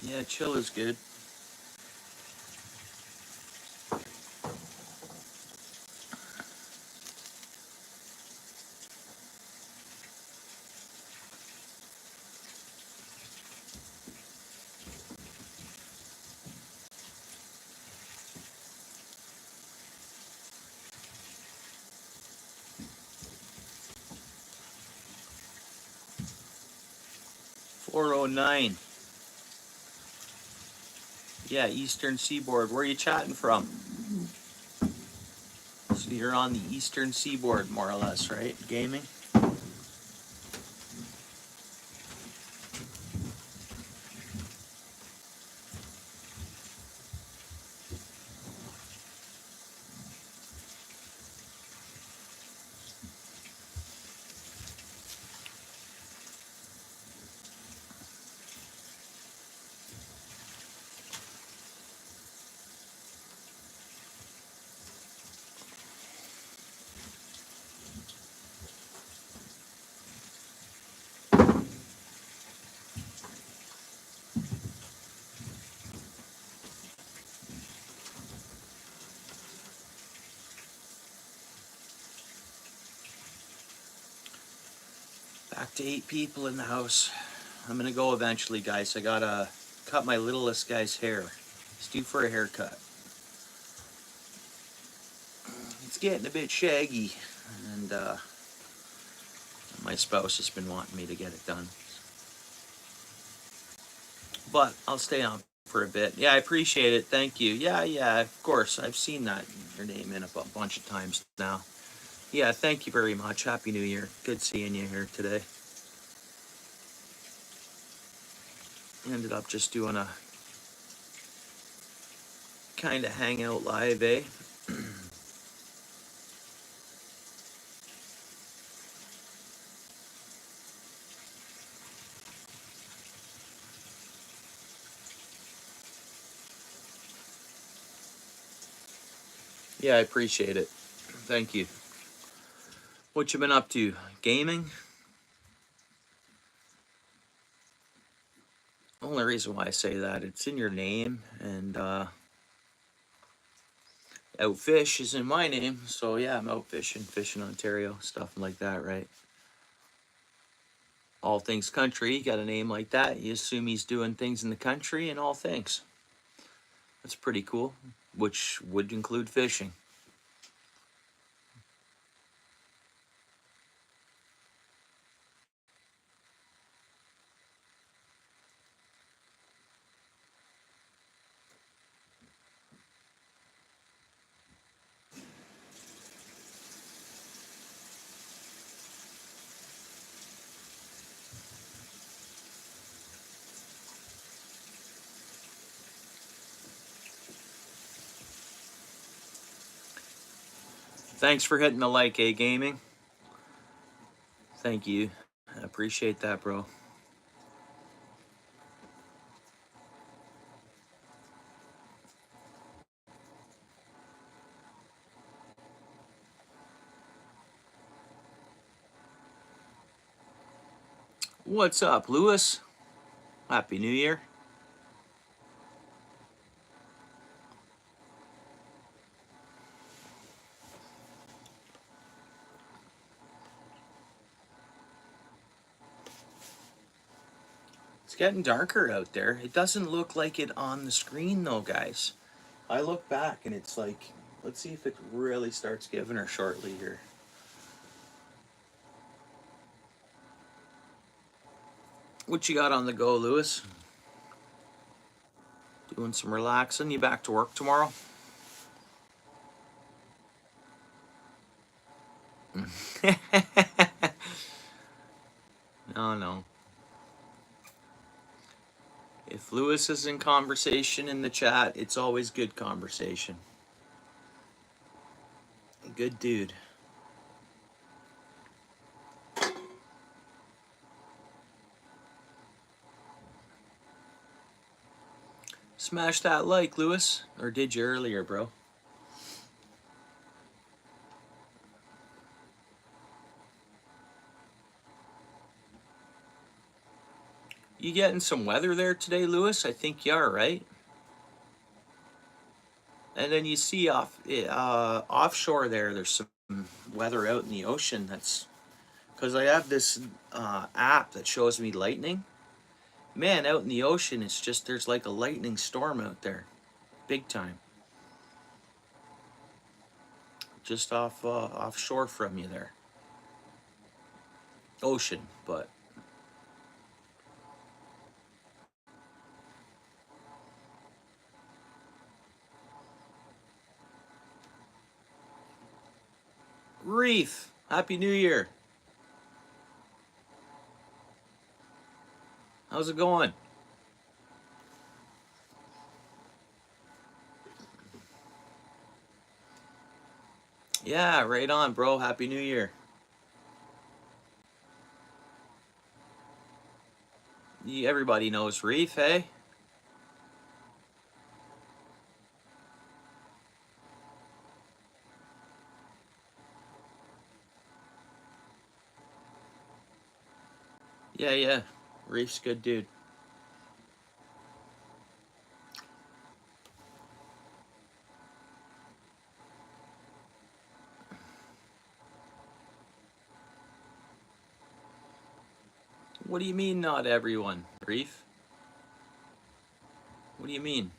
Yeah, chill is good. $4.09. Yeah, Eastern Seaboard. Where are you chatting from? So you're on the Eastern Seaboard, more or less, right? Gaming? Back to 8 people in the house. I'm gonna go eventually, guys. I gotta cut my littlest guy's hair. It's due for a haircut. It's getting a bit shaggy, and my spouse has been wanting me to get it done. But I'll stay on for a bit. Yeah, I appreciate it. Thank you. Yeah, of course. I've seen that your name in a bunch of times now. Yeah, thank you very much. Happy New Year. Good seeing you here today. Ended up just doing a kind of hangout live, eh? Yeah, I appreciate it. Thank you. What you been up to? Gaming? Only reason why I say that, it's in your name, and Outfish is in my name, so yeah, I'm out fishing Ontario, stuff like that, right? All things country, you got a name like that, you assume he's doing things in the country and all things. That's pretty cool, which would include fishing. Thanks for hitting the like, eh, gaming? Thank you. I appreciate that, bro. What's up, Lewis? Happy New Year. It's getting darker out there. It doesn't look like it on the screen though, guys. I look back and it's like, let's see if it really starts giving her shortly here. What you got on the go, Lewis? Doing some relaxing. You back to work tomorrow? No, no. If Lewis is in conversation in the chat, it's always good conversation. Good dude. Smash that like, Lewis. Or did you earlier, bro? You getting some weather there today, Lewis? I think you are, right? And then you see offshore there's some weather out in the ocean. That's because I have this app that shows me lightning. Man, out in the ocean, it's just there's like a lightning storm out there, big time. Just offshore from you there, ocean, but reef. Happy New Year. How's it going? Yeah, right on, bro. Happy New Year. Everybody knows reef, hey? Yeah, yeah. Reef's good dude. What do you mean, not everyone? Reef? What do you mean?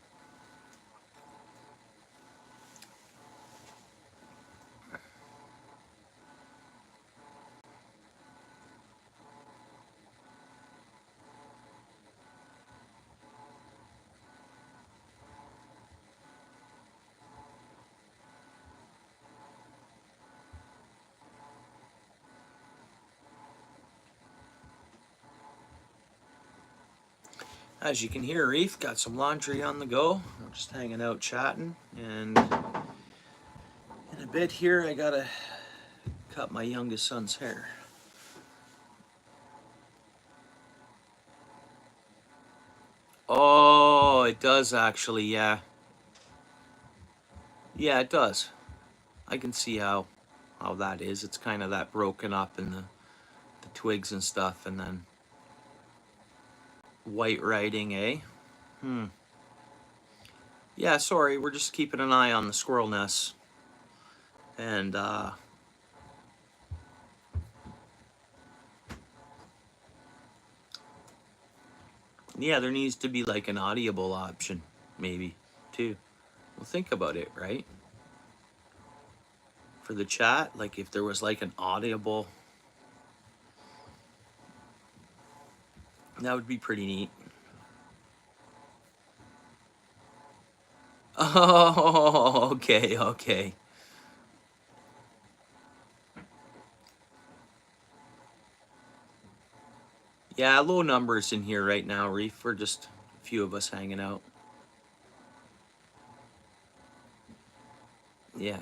As you can hear, Reef got some laundry on the go. I'm just hanging out chatting, and in a bit here I gotta cut my youngest son's hair. Oh, it does actually, yeah. Yeah, it does. I can see how that is. It's kind of that broken up in the twigs and stuff, and then white writing, eh? Yeah, sorry, we're just keeping an eye on the squirrel nests. And yeah, there needs to be like an audible option, maybe, too. Well, think about it, right? For the chat, like if there was like an audible, that would be pretty neat. Oh, okay, okay. Yeah, low numbers in here right now, Reef. We're just a few of us hanging out. Yeah.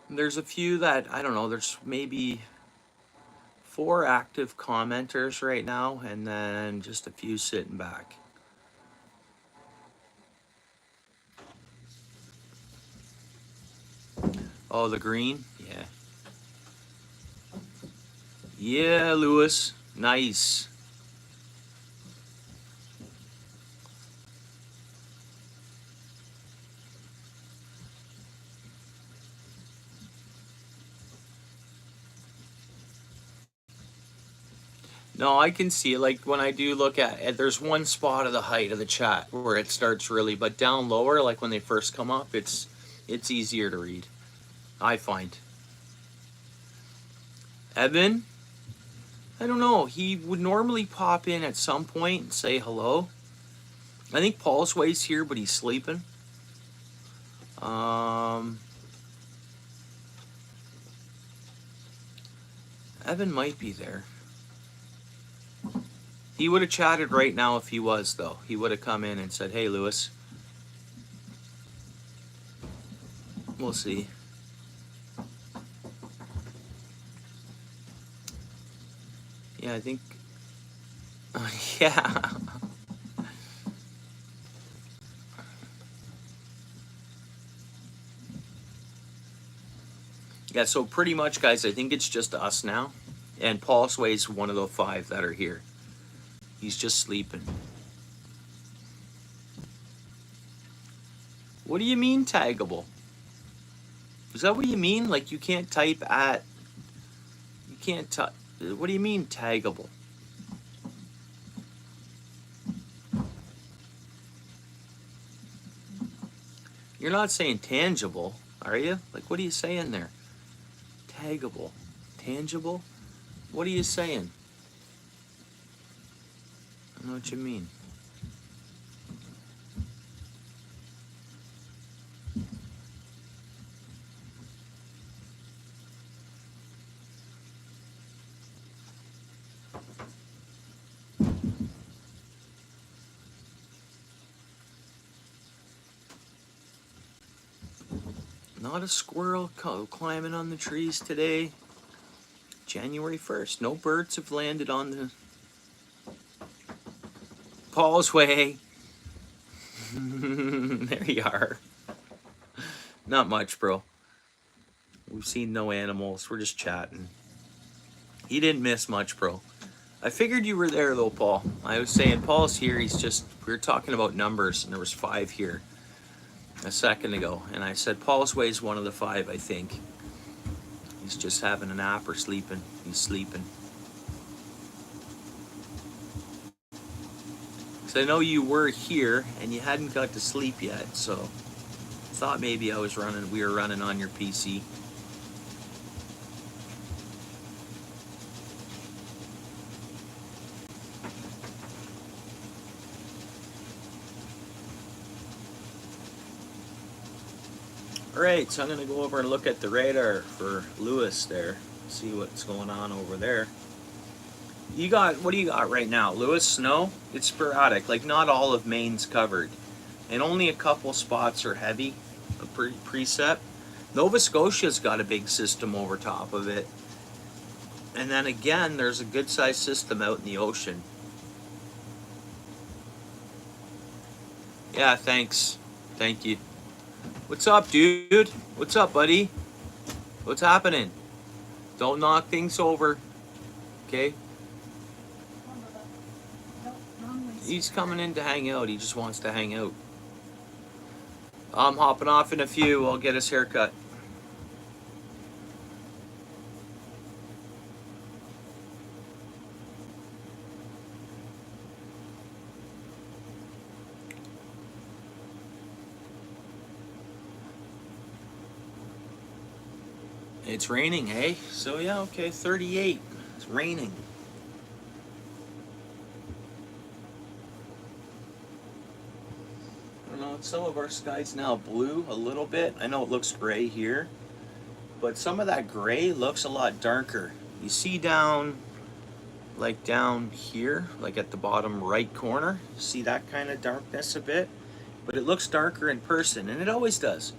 There's a few that, I don't know, there's maybe 4 active commenters right now, and then just a few sitting back. Oh, the green? Yeah. Yeah, Lewis. Nice. No, I can see, like, when I do look at it, there's one spot of the height of the chat where it starts really, but down lower, like when they first come up, it's easier to read, I find. Evan? I don't know. He would normally pop in at some point and say hello. I think Paul's Way's here, but he's sleeping. Evan might be there. He would have chatted right now if he was, though. He would have come in and said, hey, Lewis. We'll see. Yeah, I think... yeah. Yeah, so pretty much, guys, I think it's just us now. And Paul Sway's one of the 5 that are here. He's just sleeping. What do you mean, taggable? Is that what you mean? Like, you can't type at... You can't type... What do you mean, taggable? You're not saying tangible, are you? Like, what are you saying there? Taggable. Tangible? What are you saying? I don't know what you mean. Not a squirrel climbing on the trees today. January 1st. No birds have landed on the Paul's Way. There you are. Not much, bro. We've seen no animals. We're just chatting. You didn't miss much, bro. I figured you were there, though, Paul. I was saying Paul's here. He's just... We were talking about numbers, and there was 5 here a second ago. And I said Paul's Way is one of the 5, I think. He's just having a nap or sleeping. He's sleeping. Because I know you were here, and you hadn't got to sleep yet, so... Thought maybe we were running on your PC. Alright, so I'm going to go over and look at the radar for Lewis there. See what's going on over there. You got, what do you got right now, Lewis? Snow? It's sporadic. Like, not all of Maine's covered, and only a couple spots are heavy. A precip. Nova Scotia's got a big system over top of it, and then again, there's a good sized system out in the ocean. Yeah, thanks. Thank you. What's up, dude? What's up, buddy? What's happening? Don't knock things over, okay? He's coming in to hang out. He just wants to hang out. I'm hopping off in a few. I'll get his haircut. It's raining, hey? So yeah, okay, 38. It's raining. I don't know, some of our sky's now blue a little bit. I know it looks gray here, but some of that gray looks a lot darker. You see down, like down here, like at the bottom right corner, see that kind of darkness a bit? But it looks darker in person, and it always does.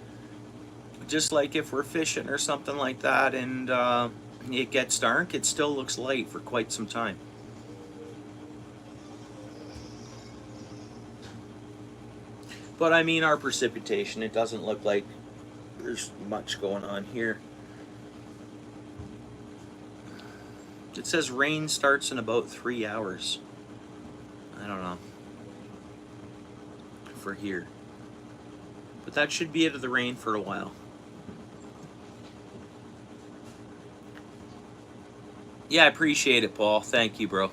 Just like if we're fishing or something like that and it gets dark, it still looks light for quite some time. But I mean, our precipitation, it doesn't look like there's much going on here. It says rain starts in about 3 hours. I don't know. For here. But that should be it of the rain for a while. Yeah, I appreciate it, Paul. Thank you, bro.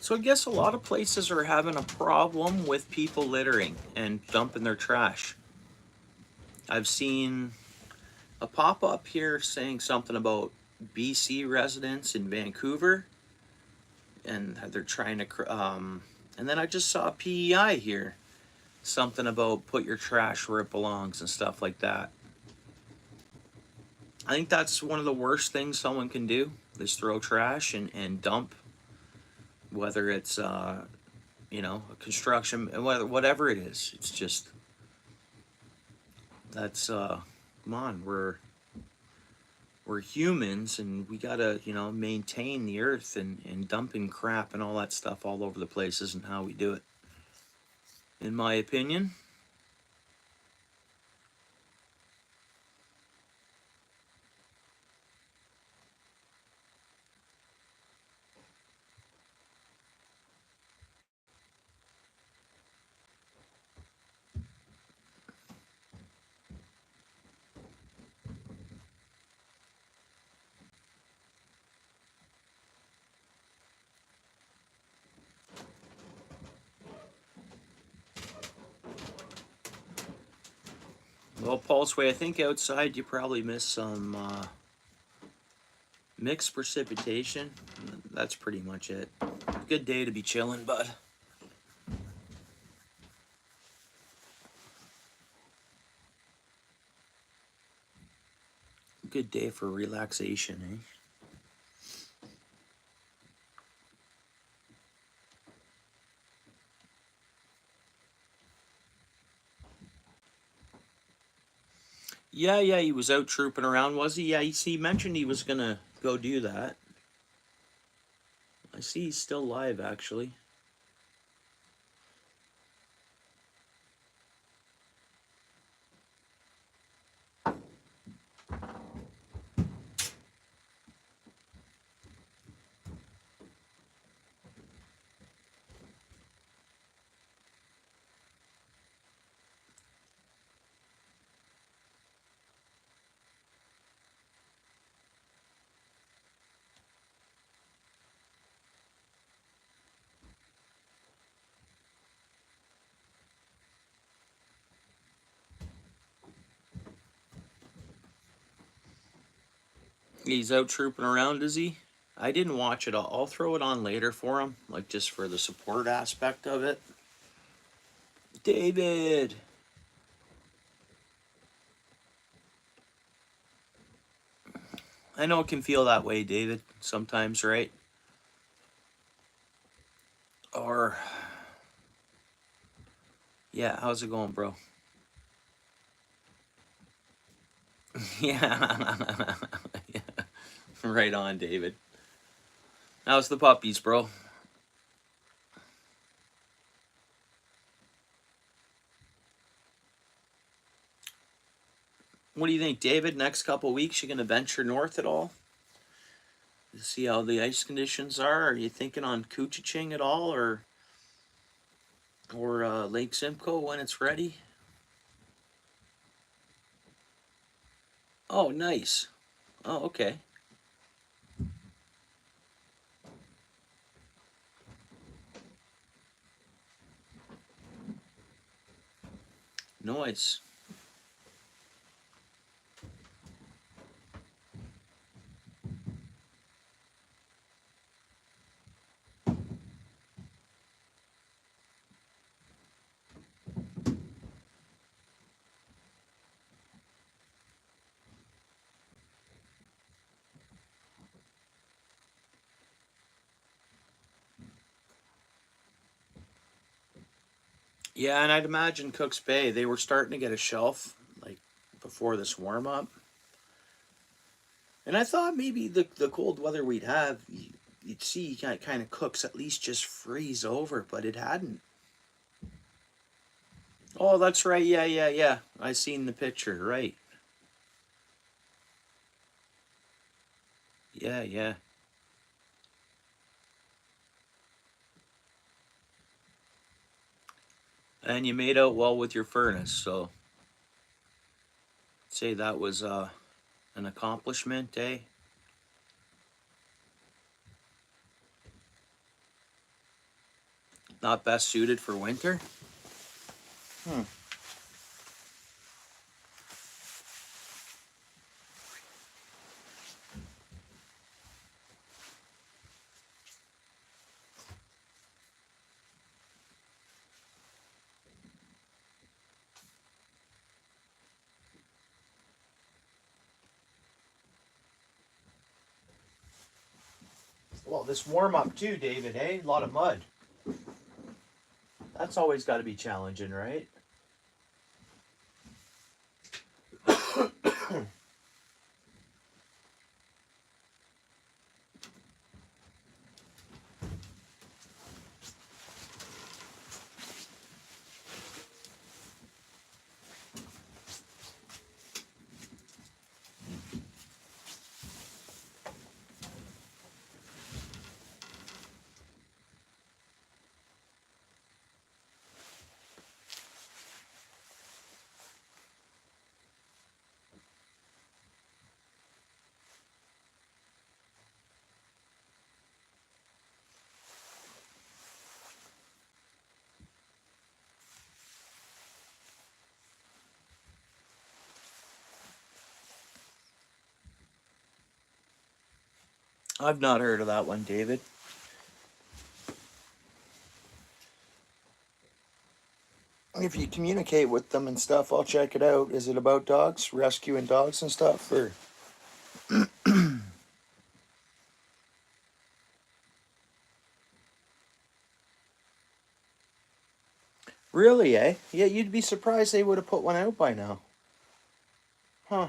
So I guess a lot of places are having a problem with people littering and dumping their trash. I've seen a pop-up here saying something about BC residents in Vancouver, and they're trying to and then I just saw a PEI here, something about put your trash where it belongs and stuff like that. I think that's one of the worst things someone can do, is throw trash and dump, whether it's you know, construction, whatever it is. It's just, that's come on, we're humans, and we gotta, you know, maintain the earth, and dumping crap and all that stuff all over the place isn't how we do it, in my opinion. Well, Pulse Way, I think outside you probably missed some mixed precipitation. That's pretty much it. Good day to be chilling, bud. Good day for relaxation, eh? Yeah, he was out trooping around, was he? Yeah, he mentioned he was gonna go do that. I see he's still live, actually. He's out trooping around, is he? I didn't watch it all. I'll throw it on later for him, like just for the support aspect of it. David! I know it can feel that way, David, sometimes, right? Or, yeah, how's it going, bro? Yeah. Yeah. Right on, David. How's the puppies, bro? What do you think, David? Next couple weeks, you gonna venture north at all? To see how the ice conditions are? Are you thinking on Couchiching at all, or Lake Simcoe when it's ready? Oh, nice. Oh, okay. Nice. Yeah, and I'd imagine Cook's Bay, they were starting to get a shelf, like, before this warm-up. And I thought maybe the cold weather we'd have, you'd see kind of Cooks at least just freeze over, but it hadn't. Oh, that's right. Yeah, yeah, yeah. I seen the picture. Right. Yeah, yeah. And you made out well with your furnace, so say that was an accomplishment, eh? Not best suited for winter. Hmm. Well, this warm up too, David, eh? A lot of mud. That's always got to be challenging, right? I've not heard of that one, David. If you communicate with them and stuff, I'll check it out. Is it about dogs, rescuing dogs and stuff, or? Really, eh? Yeah, you'd be surprised they would have put one out by now. Huh.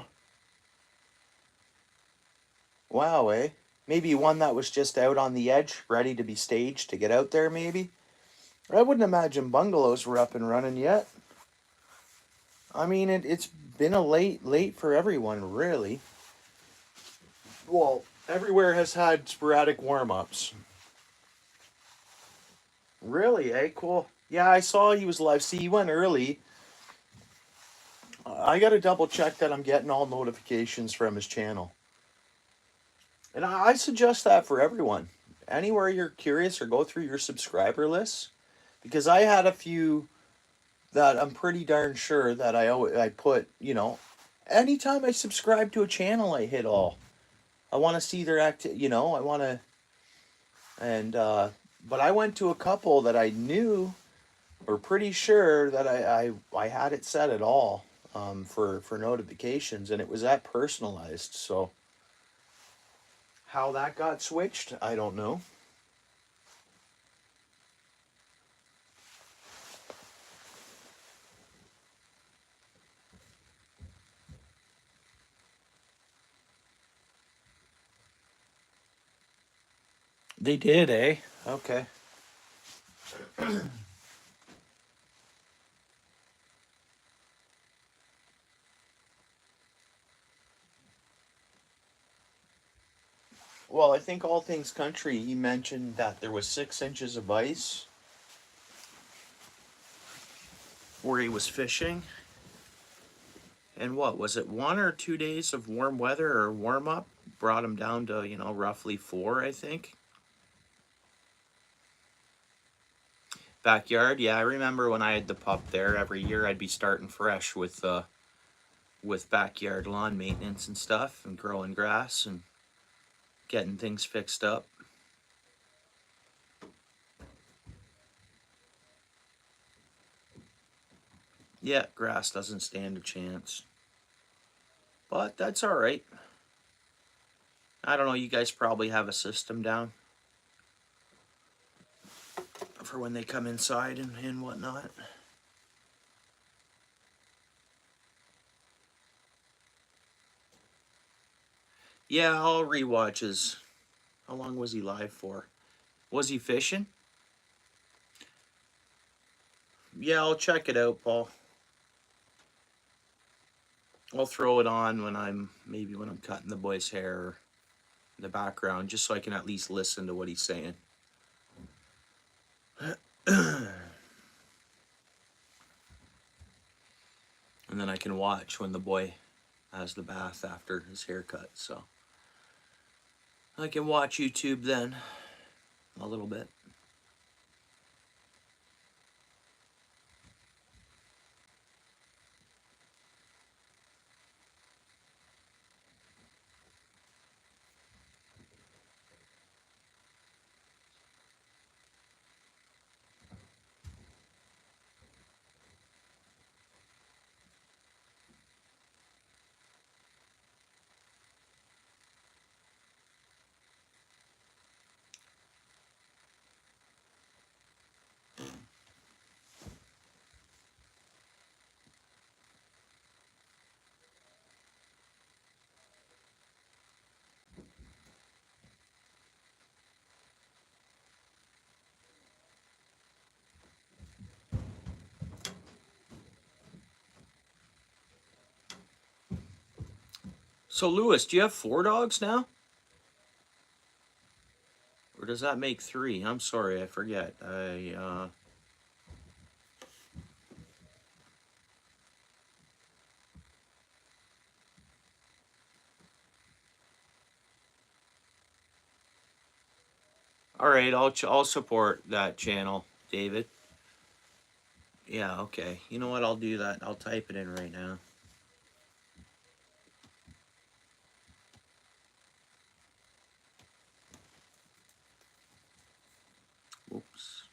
Wow, eh? Maybe one that was just out on the edge, ready to be staged to get out there, maybe? I wouldn't imagine bungalows were up and running yet. I mean, it's been a late for everyone, really. Well, everywhere has had sporadic warm-ups. Really, eh? Cool. Yeah, I saw he was live. See, he went early. I got to double check that I'm getting all notifications from his channel. And I suggest that for everyone. Anywhere you're curious or go through your subscriber lists, because I had a few that I'm pretty darn sure that I put, anytime I subscribe to a channel, I hit all. I want to see their you know, I want to, and but I went to a couple that I knew or pretty sure that I had it set at all for notifications, and it was that personalized. So how that got switched, I don't know. They did, eh? Okay. Well, I think all things country, he mentioned that there was 6 inches of ice where he was fishing. And what was it, 1 or 2 days of warm weather or warm up brought him down to, you know, roughly 4, I think. Backyard, yeah, I remember when I had the pup there. Every year I'd be starting fresh with backyard lawn maintenance and stuff, and growing grass and getting things fixed up. Yeah, grass doesn't stand a chance. But that's all right. I don't know, you guys probably have a system down for when they come inside and whatnot. Yeah, I'll rewatch his. How long was he live for? Was he fishing? Yeah, I'll check it out, Paul. I'll throw it on when I'm cutting the boy's hair in the background, just so I can at least listen to what he's saying. And then I can watch when the boy has the bath after his haircut. So I can watch YouTube then a little bit. So Lewis, do you have 4 dogs now? Or does that make 3? I'm sorry, I forget. All right, I'll support that channel, David. Yeah, okay. You know what? I'll do that. I'll type it in right now. Oops.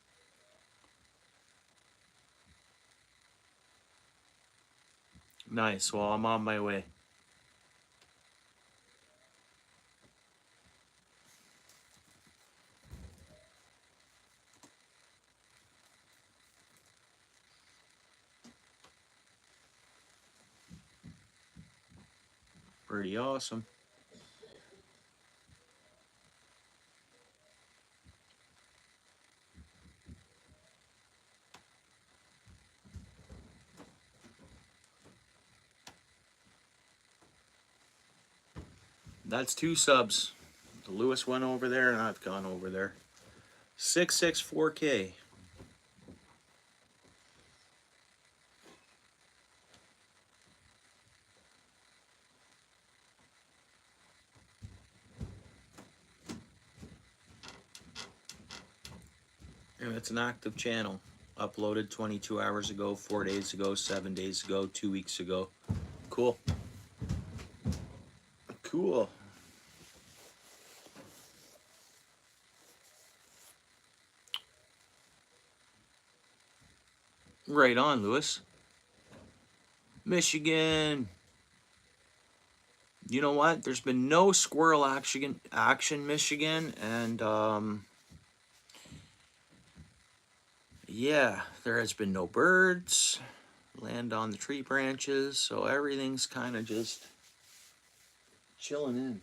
Nice. Well, I'm on my way. Pretty awesome. That's 2 subs. The Lewis went over there and I've gone over there. 664K. And it's an active channel. Uploaded 22 hours ago, 4 days ago, 7 days ago, 2 weeks ago. Cool. Cool. Right on, Lewis. Michigan. You know what? There's been no squirrel action, Michigan, and yeah, there has been no birds land on the tree branches, so everything's kind of just chilling in.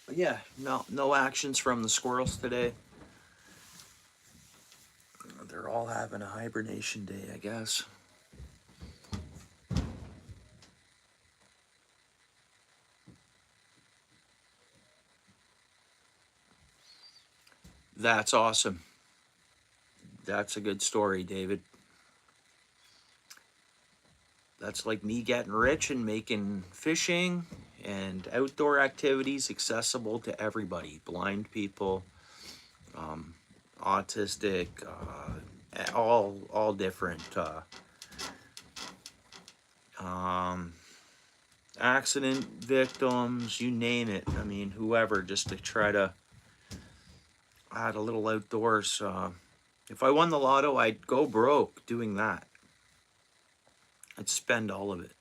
But yeah, no actions from the squirrels today. They're all having a hibernation day, I guess. That's awesome. That's a good story, David. That's like me getting rich and making fishing and outdoor activities accessible to everybody, blind people, autistic, all different, um, accident victims, you name it. I mean, whoever, just to try to add a little outdoors. If I won the lotto, I'd go broke doing that. I'd spend all of it.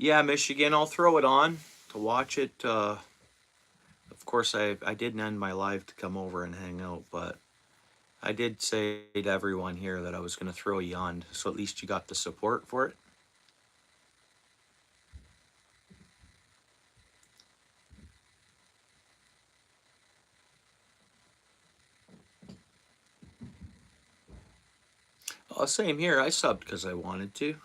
Yeah, Michigan, I'll throw it on to watch it. Of course, I didn't end my live to come over and hang out, but I did say to everyone here that I was going to throw you on, so at least you got the support for it. Same here. I subbed because I wanted to.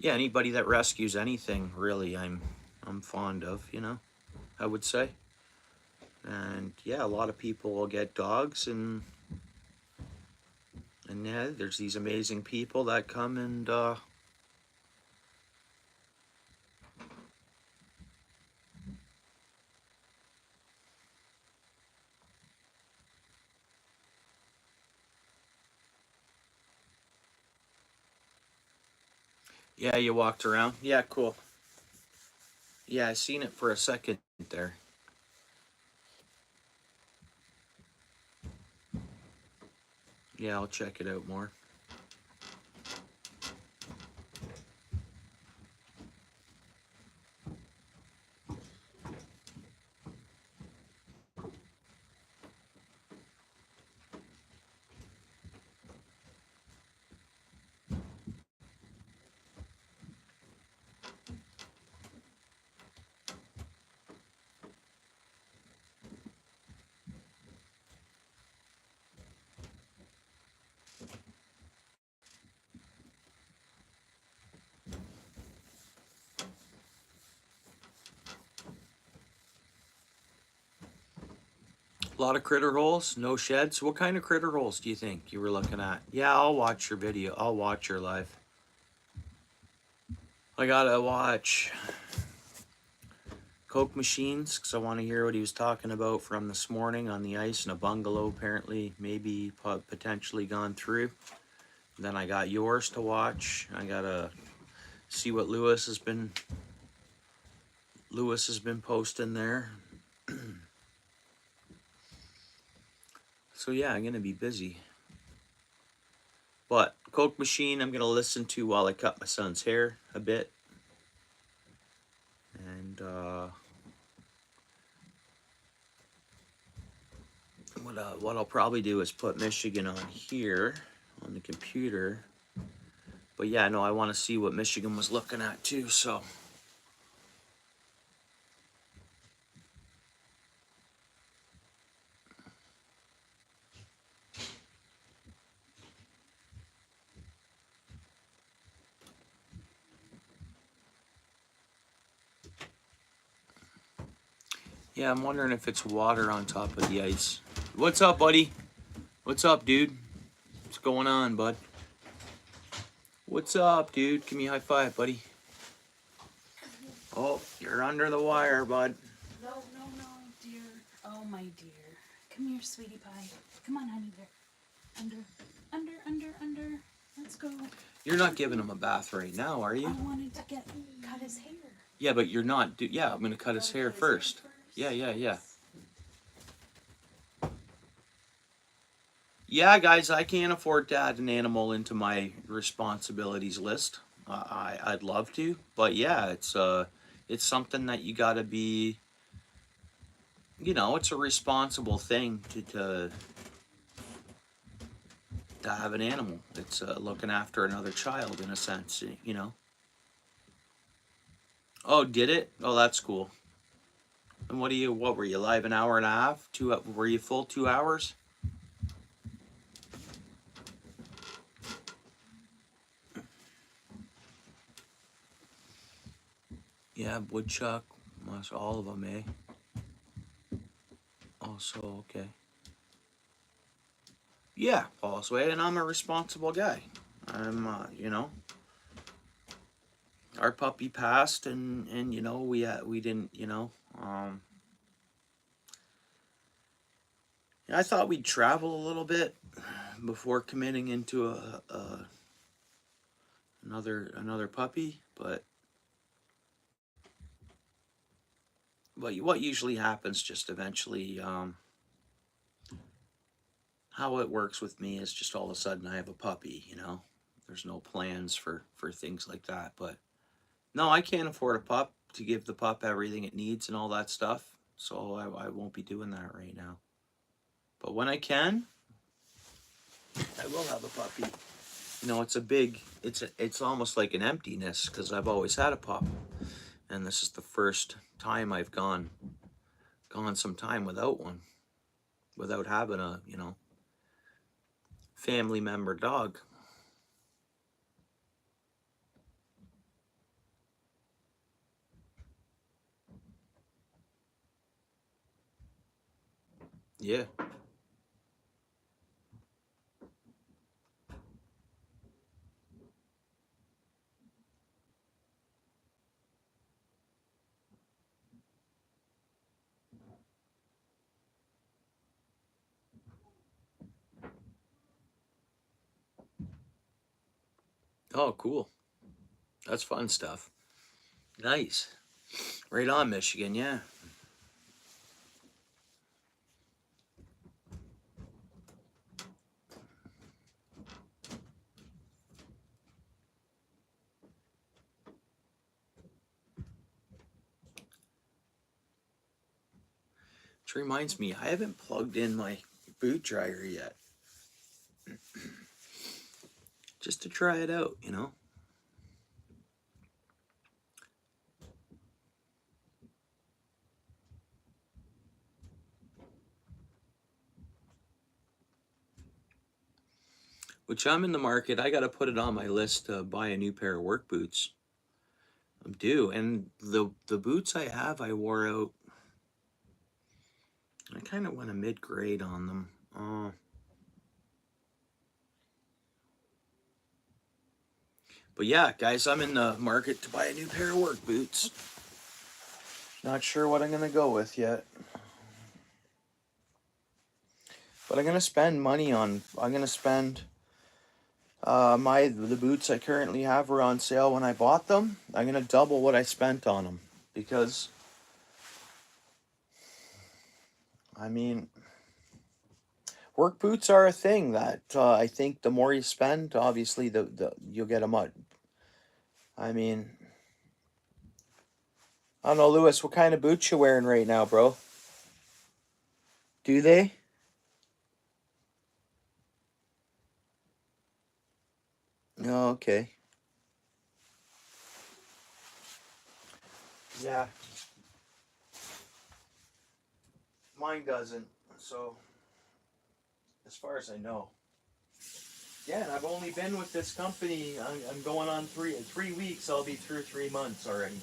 Yeah, anybody that rescues anything, really, I'm fond of. I would say. And yeah, a lot of people will get dogs, and yeah, there's these amazing people that come and yeah, you walked around. Yeah, cool. Yeah, I seen it for a second there. Yeah, I'll check it out more. A lot of critter holes, no sheds. What kind of critter holes do you think you were looking at? Yeah, I'll watch your video. I'll watch your live. I gotta watch Coke machines because I want to hear what he was talking about from this morning on the ice in a bungalow. Apparently, maybe potentially gone through. Then I got yours to watch. I gotta see what Lewis has been posting there. So yeah, I'm gonna be busy. But Coke machine, I'm gonna listen to while I cut my son's hair a bit. And what I'll probably do is put Michigan on here on the computer. But yeah, no, I want to see what Michigan was looking at too. So yeah, I'm wondering if it's water on top of the ice. What's up, buddy? What's up, dude? What's going on, bud? What's up, dude? Give me a high five, buddy. Oh, you're under the wire, bud. No, dear. Oh, my dear. Come here, sweetie pie. Come on, honey bear. Under. Let's go. You're not giving him a bath right now, are I you? wanted to cut his hair. Yeah, but you're not. Yeah, I'm gonna cut his hair first. Yeah. Yeah, guys, I can't afford to add an animal into my responsibilities list. I'd love to, but yeah, it's something that you gotta be. It's a responsible thing to have an animal. It's looking after another child in a sense. Oh, did it? Oh, that's cool. And what were you live an hour and a half? Were you full 2 hours? Yeah, woodchuck, all of them, eh? Also, okay. Yeah, Paul's way, and I'm a responsible guy. Our puppy passed, and we didn't, I thought we'd travel a little bit before committing into another puppy, but what usually happens just eventually, how it works with me is just all of a sudden I have a puppy. There's no plans for things like that, but no, I can't afford a pup to give the pup everything it needs and all that stuff, so I won't be doing that right now. But when I can, I will have a puppy. It's almost like an emptiness because I've always had a pup, and this is the first time I've gone some time without one, without having a family member dog. Yeah. Oh, cool. That's fun stuff. Nice. Right on, Michigan. Yeah. Which reminds me, I haven't plugged in my boot dryer yet. Just to try it out. Which I'm in the market. I got to put it on my list to buy a new pair of work boots. I'm due. And the boots I have, I wore out. I kind of went a mid-grade on them. But yeah, guys, I'm in the market to buy a new pair of work boots. Not sure what I'm going to go with yet. But I'm going to spend money on... I'm going to spend... the boots I currently have were on sale when I bought them. I'm going to double what I spent on them. Because... work boots are a thing that I think the more you spend, obviously, you'll get a much... I don't know, Lewis, what kind of boots you wearing right now, bro? Do they? Oh, okay. Yeah. Mine doesn't, so as far as I know. Yeah, and I've only been with this company, I'm going on 3 weeks, I'll be through 3 months already.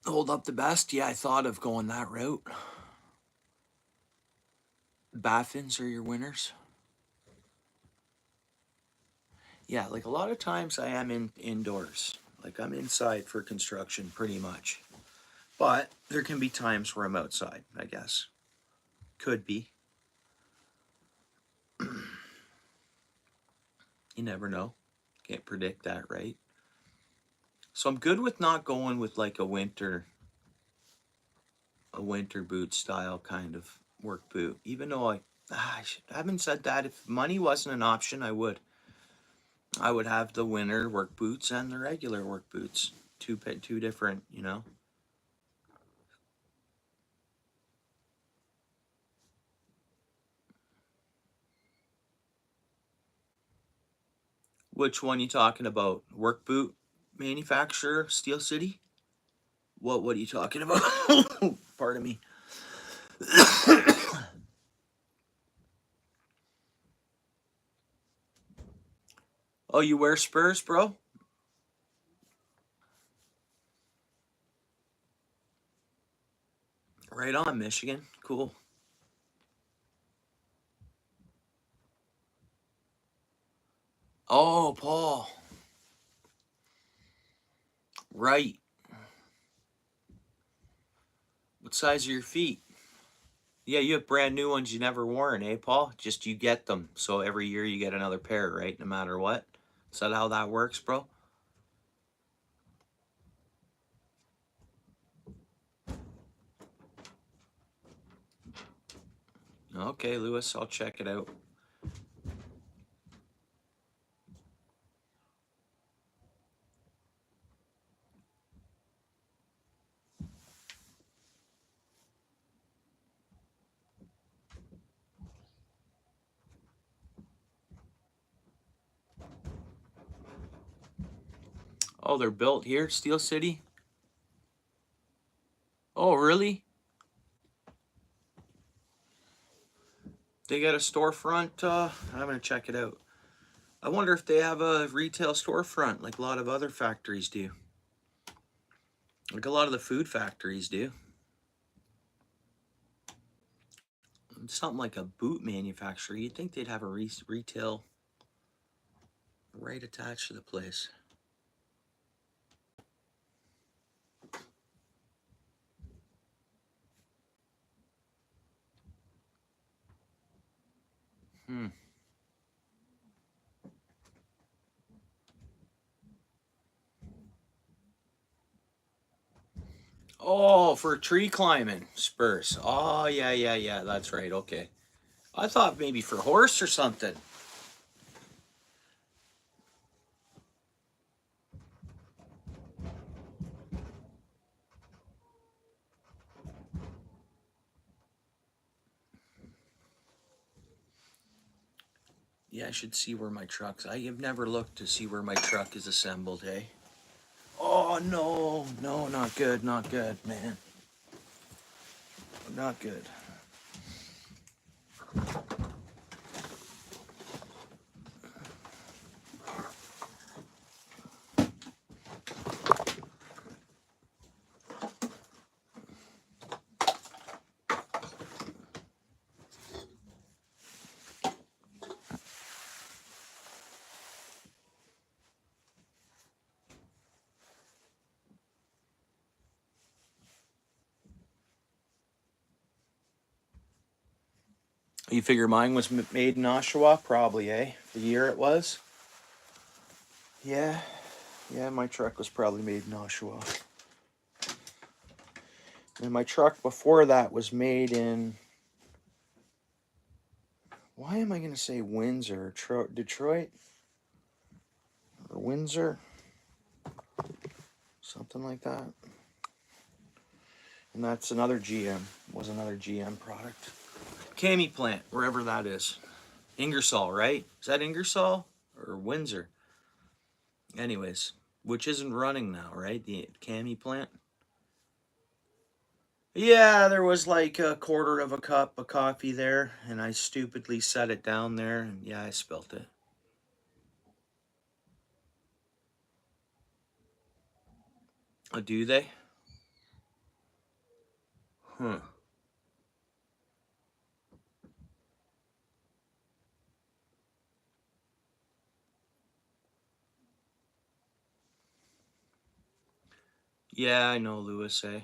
hold up the best? Yeah, I thought of going that route. Baffins are your winners. Yeah, like a lot of times I am indoors. Like I'm inside for construction pretty much. But there can be times where I'm outside, I guess. Could be. You never know. Can't predict that, right? So I'm good with not going with like a winter boot style kind of work boot. Even though I haven't said that. If money wasn't an option, I would. I would have the winter work boots and the regular work boots. Two different, you know. Which one you talking about? Work boot manufacturer, Steel City? What are you talking about? Pardon me. Oh, you wear Spurs, bro? Right on, Michigan. Cool. Oh, Paul. Right. What size are your feet? Yeah, you have brand new ones you never worn, eh, Paul? Just you get them. So every year you get another pair, right? No matter what. Is that how that works, bro? Okay, Lewis, I'll check it out. Oh, they're built here, Steel City? Oh, really? They got a storefront? I'm gonna check it out. I wonder if they have a retail storefront like a lot of other factories do. Like a lot of the food factories do. Something like a boot manufacturer. You'd think they'd have a retail right attached to the place. Hmm. Oh, for tree climbing spurs. Oh, yeah. That's right. Okay. I thought maybe for horse or something. Yeah, I should see where my truck's. I have never looked to see where my truck is assembled, hey? Oh, no, not good, man. Not good. You figure mine was made in Oshawa? Probably, eh? The year it was? Yeah. Yeah, my truck was probably made in Oshawa. And my truck before that was made in. Why am I going to say Windsor? Detroit? Or Windsor? Something like that. And that's another GM. Was another GM product. Cami plant, wherever that is. Ingersoll, right? Is that Ingersoll or Windsor? Anyways, which isn't running now, right? The Cami plant. Yeah, there was like a quarter of a cup of coffee there, and I stupidly set it down there, and yeah, I spilt it. Do they? Huh. Yeah, I know, Lewis, eh?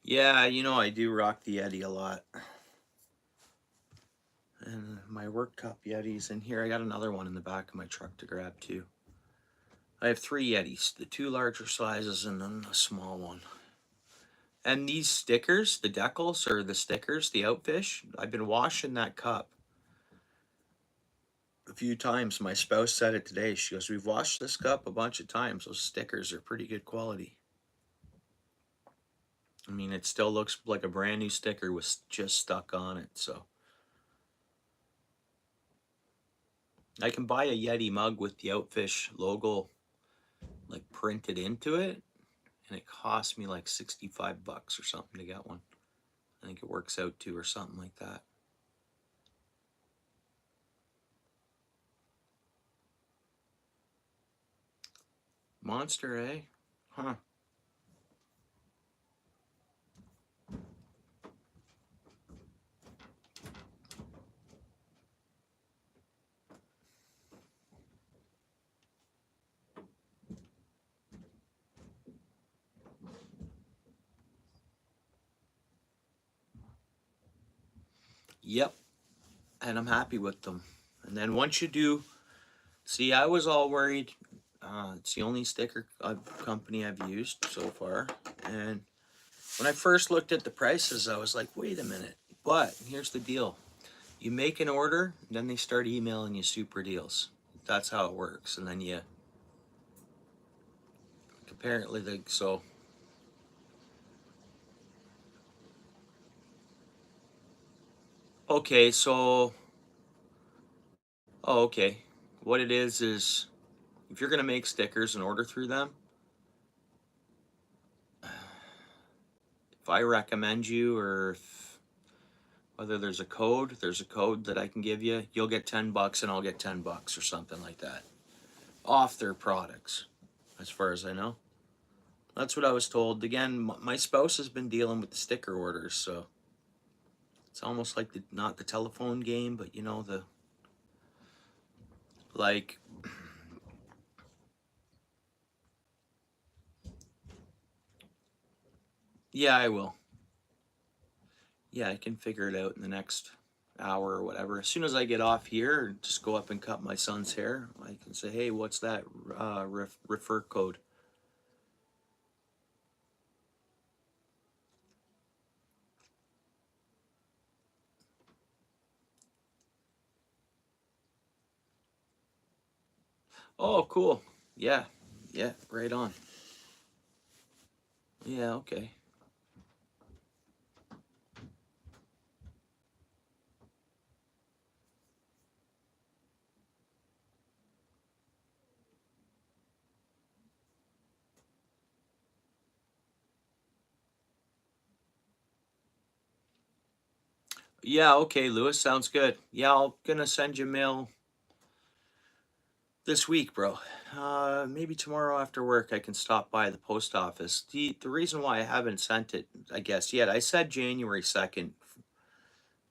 Yeah, you know, I do rock the Yeti a lot. And my work cup Yeti's in here. I got another one in the back of my truck to grab too. I have 3 Yetis, the 2 larger sizes and then a small one. And these stickers, the decals or the stickers, the OUTFISH, I've been washing that cup a few times. My spouse said it today. She goes, "We've washed this cup a bunch of times. Those stickers are pretty good quality." I mean, it still looks like a brand new sticker was just stuck on it. So I can buy a Yeti mug with the OUTFISH logo like printed into it, and it cost me like $65 or something to get one. I think it works out too, or something like that. Monster, eh? Huh. Yep. And I'm happy with them. And then once you do, see, I was all worried. It's the only sticker company I've used so far. And when I first looked at the prices, I was like, wait a minute. But here's the deal. You make an order, then they start emailing you super deals. That's how it works. And then you apparently so okay, so okay. What it is if you're gonna make stickers and order through them, if I recommend you or if, whether there's a code that I can give you, you'll get $10 and I'll get $10 or something like that off their products, as far as I know. That's what I was told. Again, my spouse has been dealing with the sticker orders, so it's almost like not the telephone game, but you know, the like, yeah, I will. Yeah, I can figure it out in the next hour or whatever. As soon as I get off here, just go up and cut my son's hair. I can say, hey, what's that refer code? Oh, cool. Yeah, yeah, right on. Yeah, okay. Yeah, okay, Lewis, sounds good. Yeah, I'm gonna send you mail this week, bro. Maybe tomorrow after work I can stop by the post office. The reason why I haven't sent it, I guess, yet, I said January 2nd,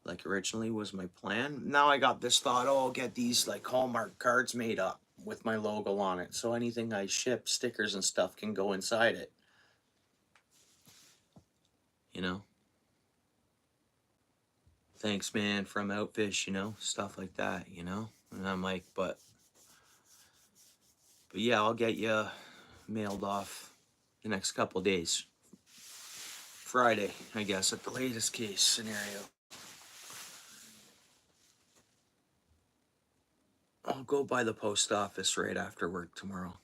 like originally was my plan. Now I got this thought, oh, I'll get these like Hallmark cards made up with my logo on it. So anything I ship, stickers and stuff can go inside it. You know? Thanks, man, from Outfish, you know, stuff like that, you know? And I'm like, but yeah, I'll get you mailed off the next couple days. Friday, I guess, at the latest case scenario. I'll go by the post office right after work tomorrow.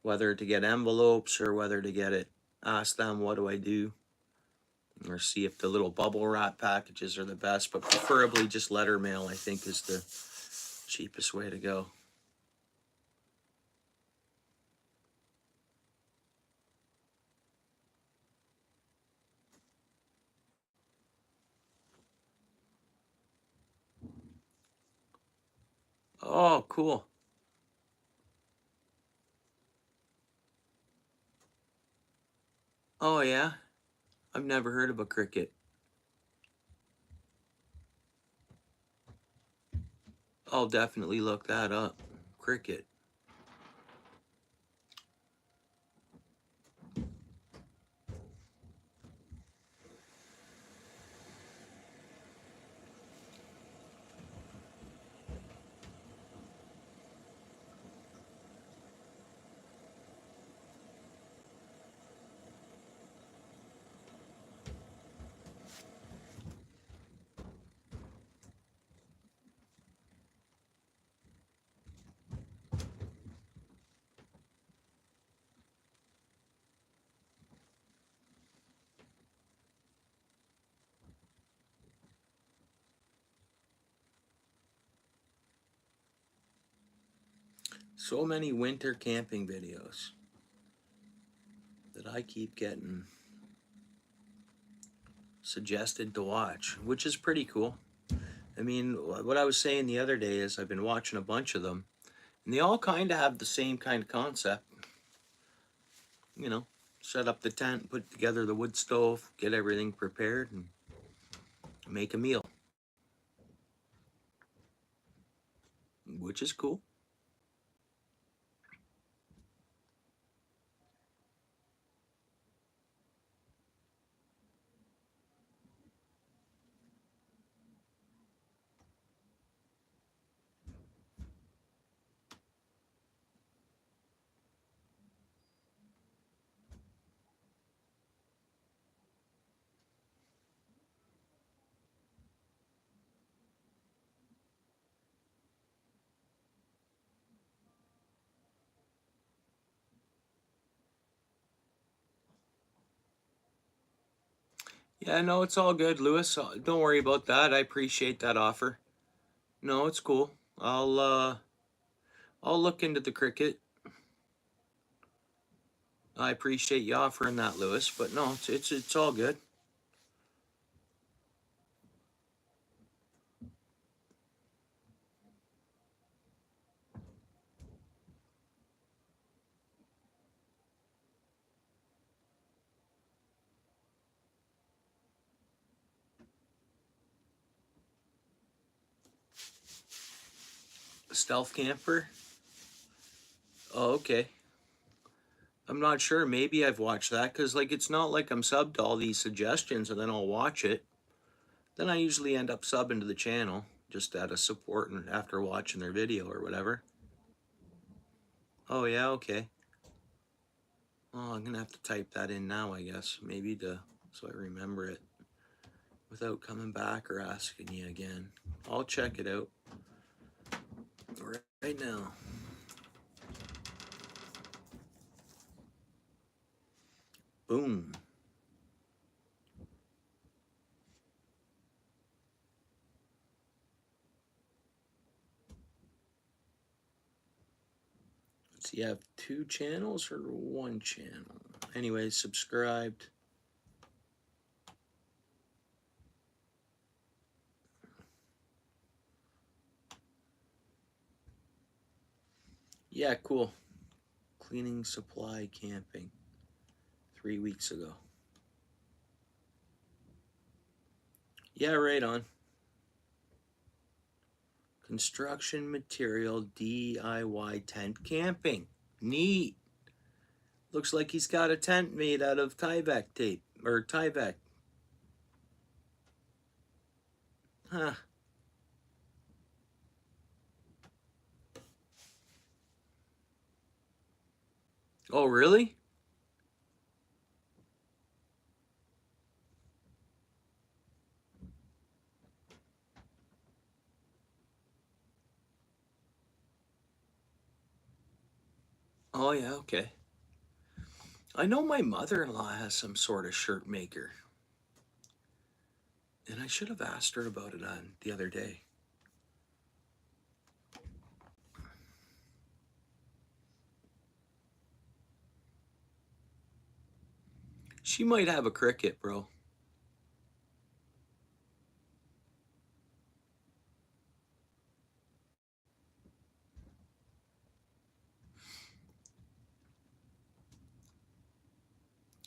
Whether to get envelopes or whether to get it ask them what do I do, or see if the little bubble wrap packages are the best, but preferably just letter mail, I think, is the cheapest way to go. Oh, cool. Oh, yeah? I've never heard of a cricket. I'll definitely look that up. Cricket. So many winter camping videos that I keep getting suggested to watch, which is pretty cool. I mean, what I was saying the other day is I've been watching a bunch of them, and they all kind of have the same kind of concept. You know, set up the tent, put together the wood stove, get everything prepared, and make a meal, which is cool. Yeah, no, it's all good, Lewis. Don't worry about that. I appreciate that offer. No, it's cool. I'll look into the cricket. I appreciate you offering that, Lewis. But no, it's all good. Stealth camper. Oh, okay. I'm not sure. Maybe I've watched that because like it's not like I'm subbed to all these suggestions and then I'll watch it. Then I usually end up subbing to the channel just out of support and after watching their video or whatever. Oh yeah, okay. Oh, I'm gonna have to type that in now, I guess. Maybe to so I remember it without coming back or asking you again. I'll check it out right now. Boom. So you have 2 channels or 1 channel? Anyway, subscribed. Yeah, cool. Cleaning supply camping 3 weeks ago. Yeah, right on. Construction material DIY tent camping. Neat. Looks like he's got a tent made out of Tyvek tape or Tyvek. Huh. Oh, really? Oh, yeah, okay. I know my mother-in-law has some sort of shirt maker, and I should have asked her about it on the other day. She might have a Cricut, bro.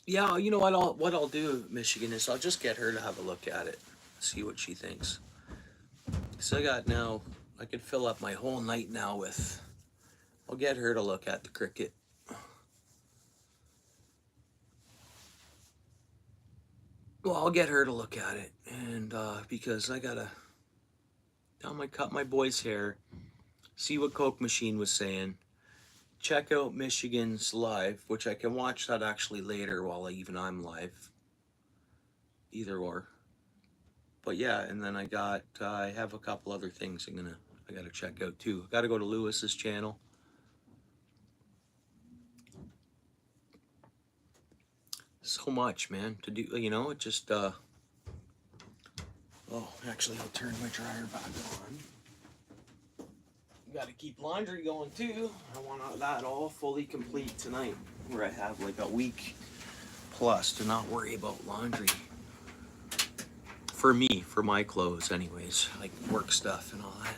Yeah, you know what I'll do, Michigan, is I'll just get her to have a look at it, see what she thinks. So I could fill up my whole night now with. I'll get her to look at the Cricut. Well, I'll get her to look at it, and because I gotta cut my boy's hair, see what Coke Machine was saying, check out Michigan's live, which I can watch that actually later while I'm live, either or. But yeah, and then I have a couple other things I gotta check out too. I gotta go to Lewis's channel. So much, man, to do. It just oh, actually, I'll turn my dryer back on. Got to keep laundry going too. I want that all fully complete tonight, where I have like a week plus to not worry about laundry. For me, for my clothes, anyways, like work stuff and all that.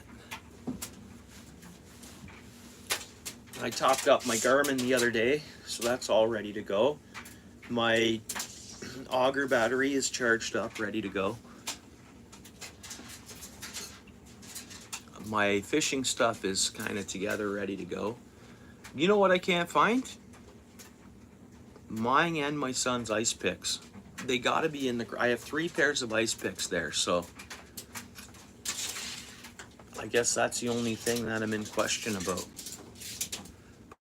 I topped up my Garmin the other day, so that's all ready to go. My auger battery is charged up, ready to go. My fishing stuff is kind of together, ready to go. You know what I can't find? Mine and my son's ice picks. They gotta be in the. I have 3 pairs of ice picks there, so I guess that's the only thing that I'm in question about.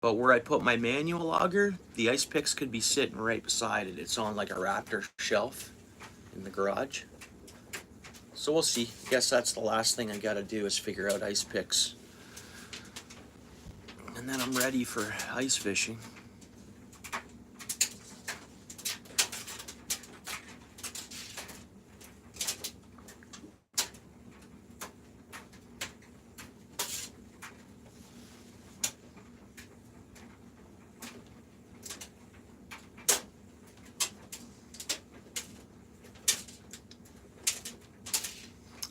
But where I put my manual auger, the ice picks could be sitting right beside it. It's on like a Raptor shelf in the garage. So we'll see. I guess that's the last thing I gotta do is figure out ice picks. And then I'm ready for ice fishing.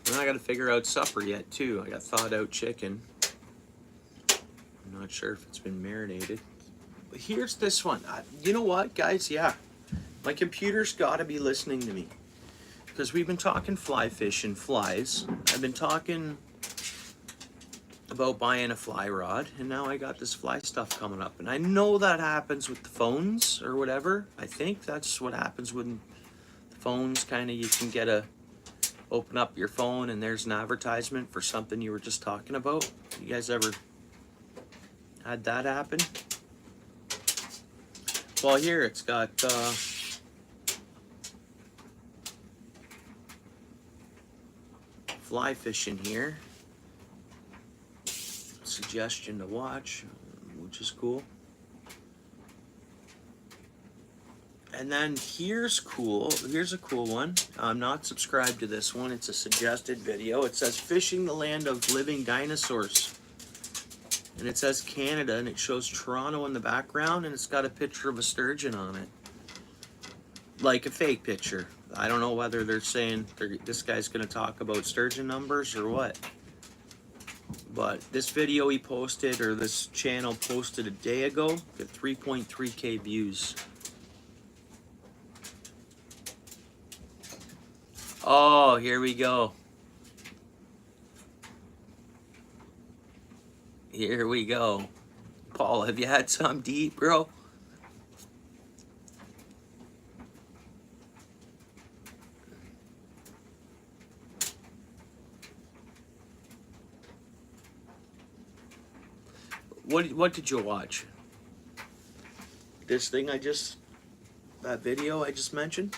And I gotta figure out supper yet too. I got thawed out chicken. I'm not sure if it's been marinated. But here's this one. You know what, guys? Yeah, my computer's gotta be listening to me. Because we've been talking fly fish and flies. I've been talking about buying a fly rod, and now I got this fly stuff coming up. And I know that happens with the phones or whatever. I think that's what happens when the phones you can open up your phone and there's an advertisement for something you were just talking about. You guys ever had that happen? Well, here it's got fly fishing here. Suggestion to watch, which is cool. And then here's a cool one. I'm not subscribed to this one. It's a suggested video. It says fishing the land of living dinosaurs. And it says Canada, and it shows Toronto in the background, and it's got a picture of a sturgeon on it. Like a fake picture. I don't know whether they're saying this guy's going to talk about sturgeon numbers or what. But this video he posted, or this channel posted a day ago, got 3.3K views. Oh, here we go. Here we go. Paul, have you had some deep, bro? What did you watch? This thing that video I just mentioned?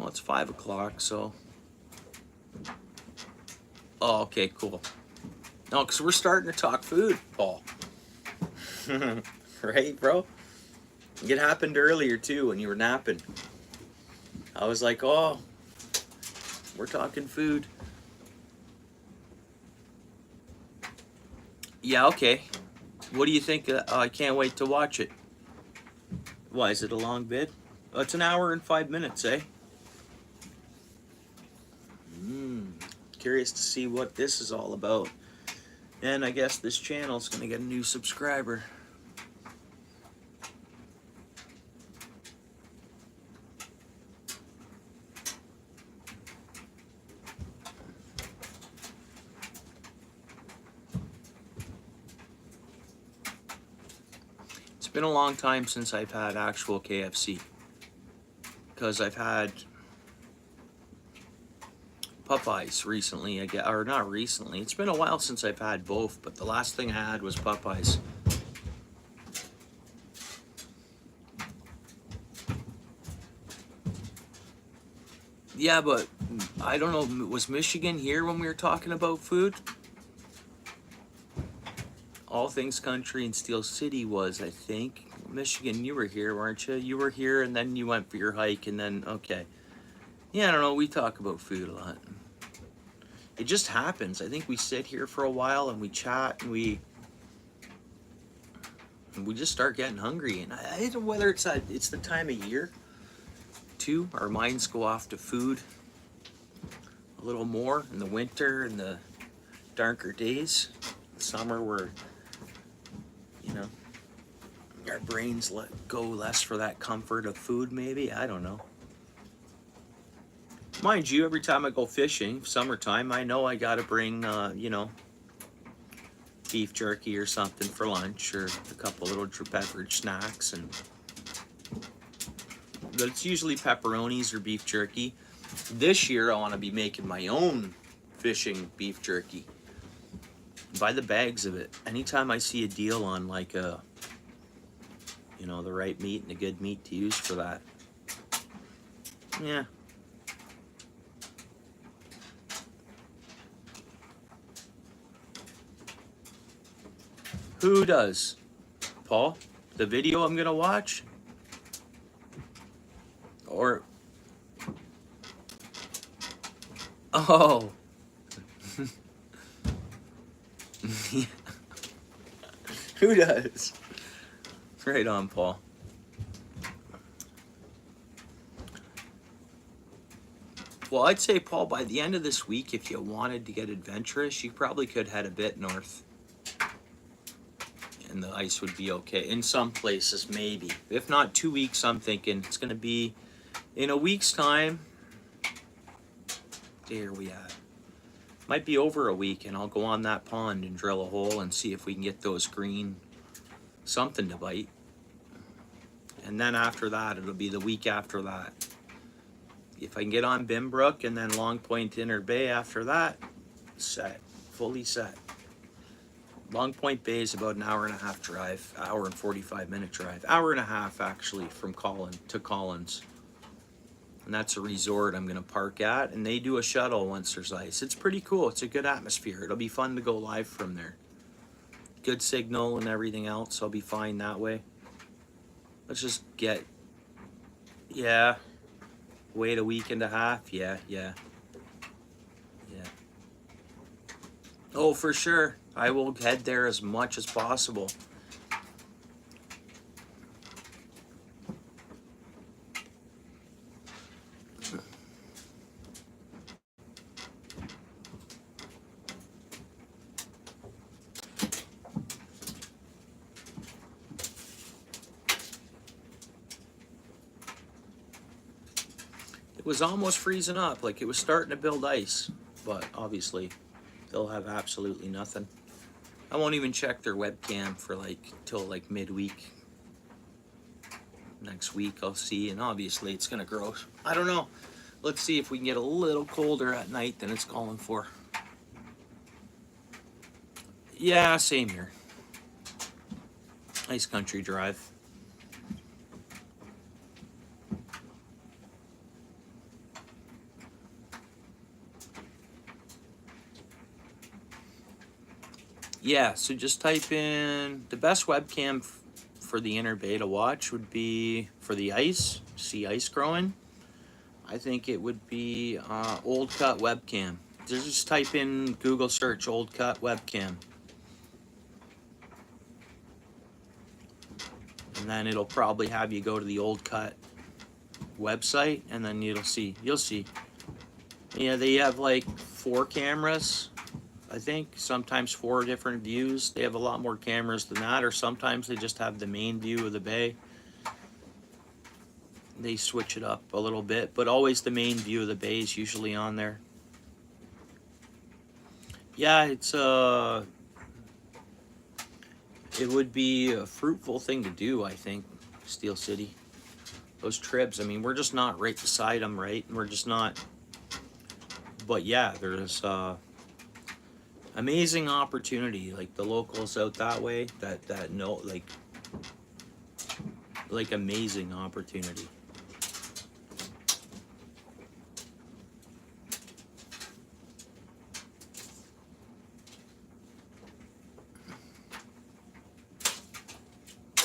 Well, it's 5 o'clock, so. Oh, okay, cool. No, because we're starting to talk food, Paul. Right, bro? It happened earlier, too, when you were napping. I was like, oh, we're talking food. Yeah, okay. What do you think? I can't wait to watch it. Why, is it a long bid? Oh, it's an hour and 5 minutes, eh? Curious to see what this is all about. And I guess this channel's gonna get a new subscriber. It's been a long time since I've had actual KFC. Because I've had Popeyes recently, or not recently. It's been a while since I've had both, but the last thing I had was Popeyes. Yeah, but I don't know, was Michigan here when we were talking about food? All Things Country in Steel City was, I think. Michigan, you were here, weren't you? You were here, and then you went for your hike, and then, okay. Yeah, I don't know, we talk about food a lot. It just happens. I think we sit here for a while, and we chat, and we just start getting hungry. And I don't know whether it's the time of year, too. Our minds go off to food a little more in the winter and the darker days. Summer, we're, you know, our brains let go less for that comfort of food, maybe. I don't know. Mind you, every time I go fishing, summertime, I know I gotta bring, you know, beef jerky or something for lunch, or a couple little beverage snacks, but it's usually pepperonis or beef jerky. This year, I want to be making my own fishing beef jerky. Buy the bags of it. Anytime I see a deal on like a, you know, the right meat and a good meat to use for that. Yeah. Who does? Paul? The video I'm gonna watch? Or... Oh. Who does? Right on, Paul. Well, I'd say, Paul, by the end of this week, if you wanted to get adventurous, you probably could head a bit north. And the ice would be okay. In some places, maybe. If not 2 weeks, I'm thinking it's going to be in a week's time. There we are. Might be over a week, and I'll go on that pond and drill a hole and see if we can get those green something to bite. And then after that, it'll be the week after that. If I can get on Bimbrook and then Long Point Inner Bay after that, set. Fully set. Long Point Bay is about an hour and a half drive, hour and 45-minute drive. Hour and a half, actually, from Collins. And that's a resort I'm going to park at, and they do a shuttle once there's ice. It's pretty cool. It's a good atmosphere. It'll be fun to go live from there. Good signal and everything else. I'll be fine that way. Let's just get... Yeah. Wait a week and a half. Yeah. Oh, for sure. I will head there as much as possible. It was almost freezing up, like it was starting to build ice, but obviously they'll have absolutely nothing. I won't even check their webcam for till midweek. Next week I'll see, and obviously it's gonna grow. I don't know. Let's see if we can get a little colder at night than it's calling for. Yeah, same here. Nice country drive. Yeah, so just type in the best webcam for the inner bay to watch would be for the ice, see ice growing. I think it would be old cut webcam. Just type in Google search old cut webcam, and then it'll probably have you go to the old cut website, and then you'll see. Yeah, they have like 4 cameras, I think, sometimes 4 different views. They have a lot more cameras than that, or sometimes they just have the main view of the bay. They switch it up a little bit, but always the main view of the bay is usually on there. Yeah, it would be a fruitful thing to do, I think, Steel City. Those tribs, I mean, we're just not right beside them, right? We're just not. But yeah, there's amazing opportunity. Like the locals out that way, that know, like amazing opportunity.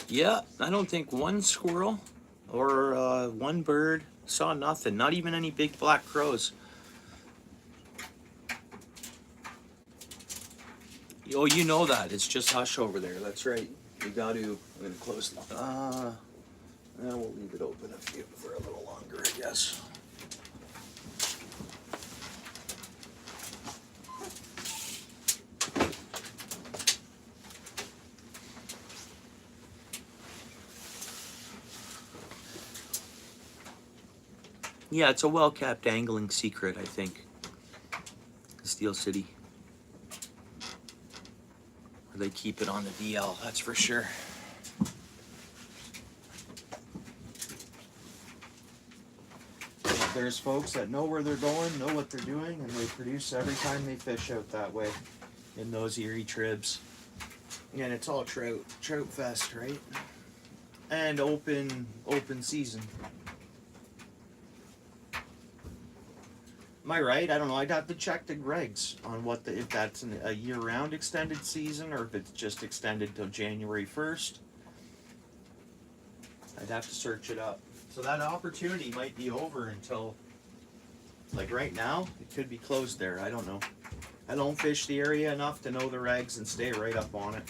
Yeah, I don't think one squirrel or one bird saw nothing. Not even any big black crows. Oh, you know that. It's just hush over there. That's right. You got to. I'm going to close the. We'll leave it open for a little longer, I guess. Yeah, it's a well-kept angling secret, I think. Steel City. They keep it on the DL, that's for sure. There's folks that know where they're going, know what they're doing, and they produce every time they fish out that way in those Erie tribs. And it's all trout fest, right? And open season. Am I right? I don't know. I'd have to check the regs on if that's a year-round extended season or if it's just extended till January 1st. I'd have to search it up. So that opportunity might be over until, like right now, it could be closed there. I don't know. I don't fish the area enough to know the regs and stay right up on it.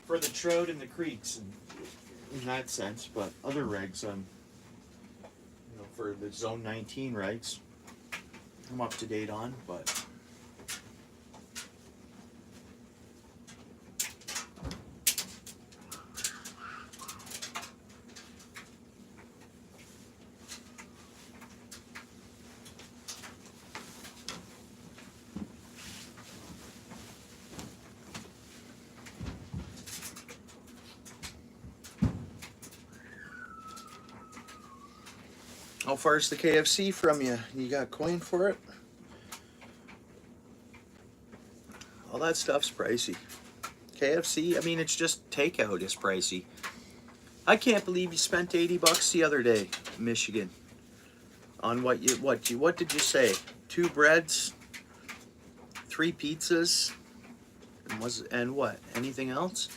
For the trout in the creeks, and in that sense, but other regs, for the Zone 19 regs, I'm up to date on, but. How far is the KFC from you? You got coin for it? All that stuff's pricey. KFC, I mean, it's just takeout is pricey. I can't believe you spent $80 the other day, Michigan. On what did you say? 2 breads, 3 pizzas, and what? Anything else?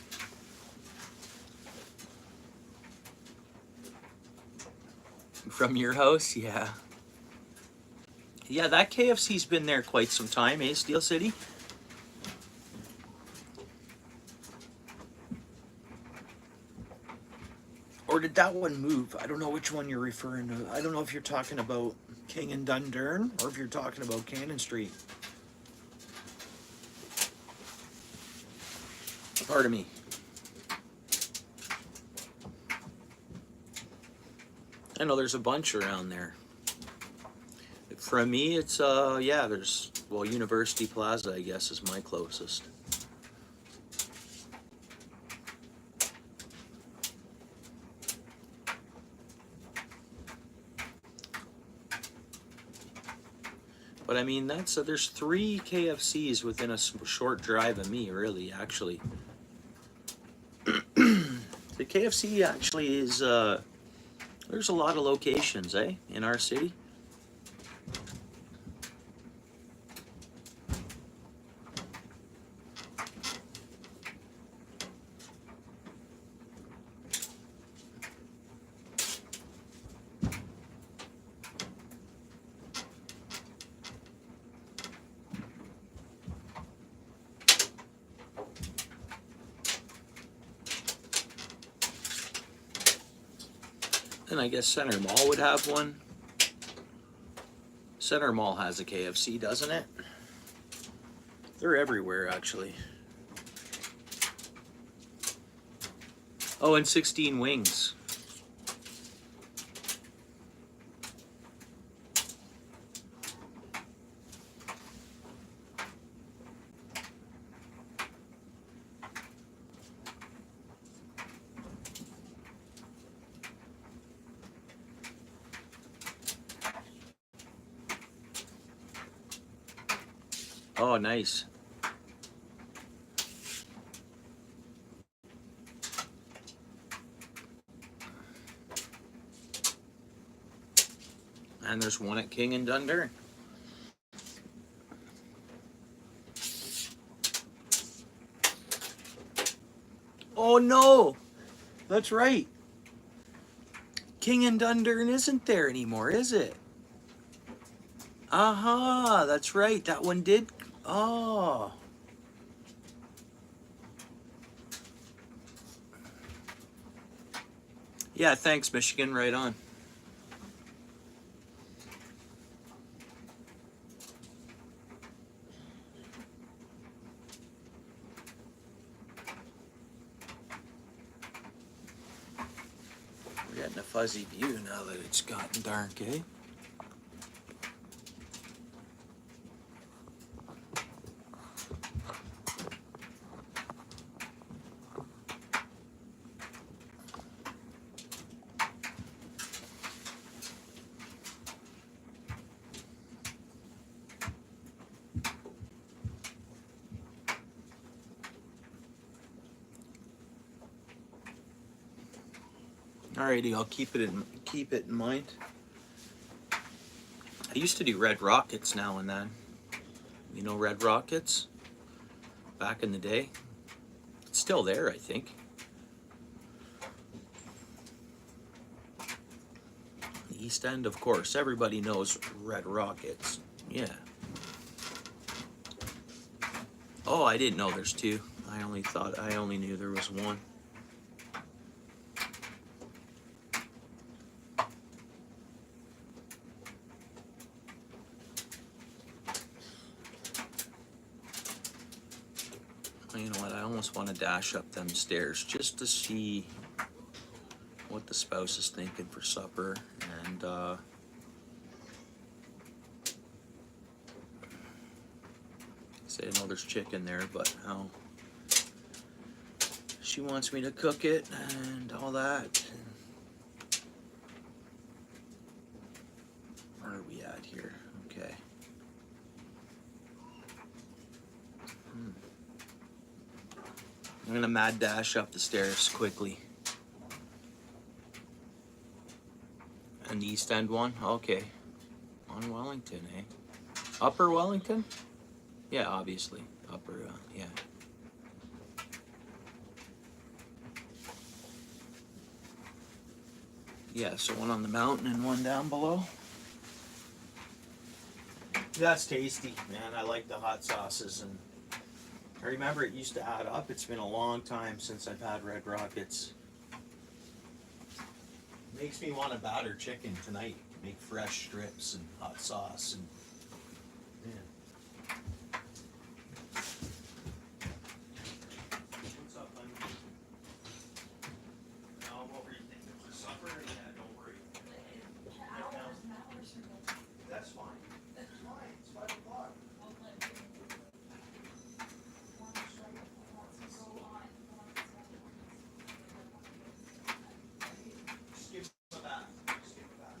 From your house? Yeah. Yeah, that KFC's been there quite some time, eh, Steel City? Or did that one move? I don't know which one you're referring to. I don't know if you're talking about King and Dundurn or if you're talking about Cannon Street. Pardon me. I know there's a bunch around there. For me, it's there's University Plaza, I guess, is my closest. But I mean, there's 3 KFCs within a short drive of me, really, actually. The KFC actually is there's a lot of locations, in our city. And I guess Center Mall would have one. Center Mall has a KFC, doesn't it? They're everywhere, actually. Oh, and 16 Wings. Oh, nice. And there's one at King and Dundee. Oh no, that's right. King and Dundee isn't there anymore, is it? Aha, that's right. That one did. Oh. Yeah, thanks, Michigan. Right on. We're getting a fuzzy view now that it's gotten dark, eh? Alrighty, I'll keep it in mind. I used to do Red Rockets now and then. You know Red Rockets? Back in the day. It's still there, I think. The East End, of course. Everybody knows Red Rockets. Yeah. Oh, I didn't know there's two. I only knew there was one. You know what, I almost want to dash up them stairs just to see what the spouse is thinking for supper. And say I know there's chicken there, but how she wants me to cook it and all that. Where are we at here? Okay. I'm gonna mad dash up the stairs quickly. And the East End one? Okay. On Wellington, eh? Upper Wellington? Yeah, obviously. Upper, yeah. Yeah, so one on the mountain and one down below. That's tasty, man. I like the hot sauces, and I remember it used to add up. It's been a long time since I've had Red Rockets. Makes me want to batter chicken tonight. Make fresh strips and hot sauce and yeah. What's up, honey? Now, what were you thinking for supper? Yeah, don't worry. That's fine. It's fine. It's 5 o'clock. Just give him a bath. Just give him a bath.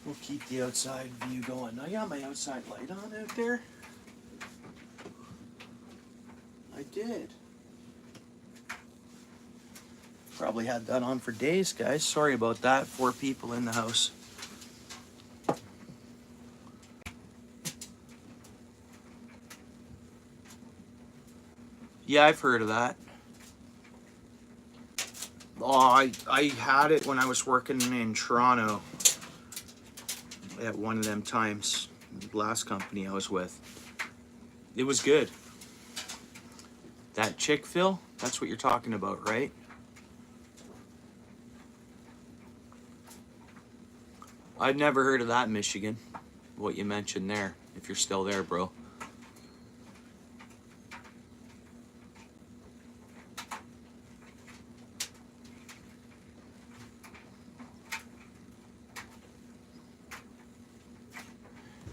We'll keep the outside view going. I got my outside light on out there. I did. Probably had that on for days, guys. Sorry about that. 4 people in the house. Yeah, I've heard of that. Oh, I had it when I was working in Toronto at one of them times, the last company I was with. It was good. That Chick-fil, that's what you're talking about, right? I've never heard of that in Michigan, what you mentioned there, if you're still there, bro.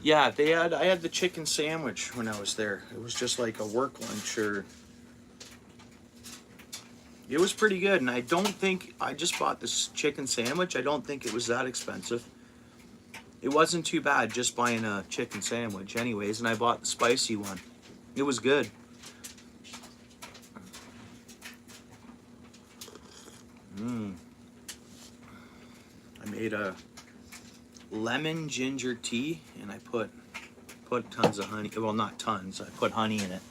Yeah, I had the chicken sandwich when I was there. It was just like a work lunch, or it was pretty good. And I don't think, I just bought this chicken sandwich. I don't think it was that expensive. It wasn't too bad just buying a chicken sandwich anyways, and I bought the spicy one. It was good. I made a lemon ginger tea, and I put tons of honey. Well, not tons. I put honey in it.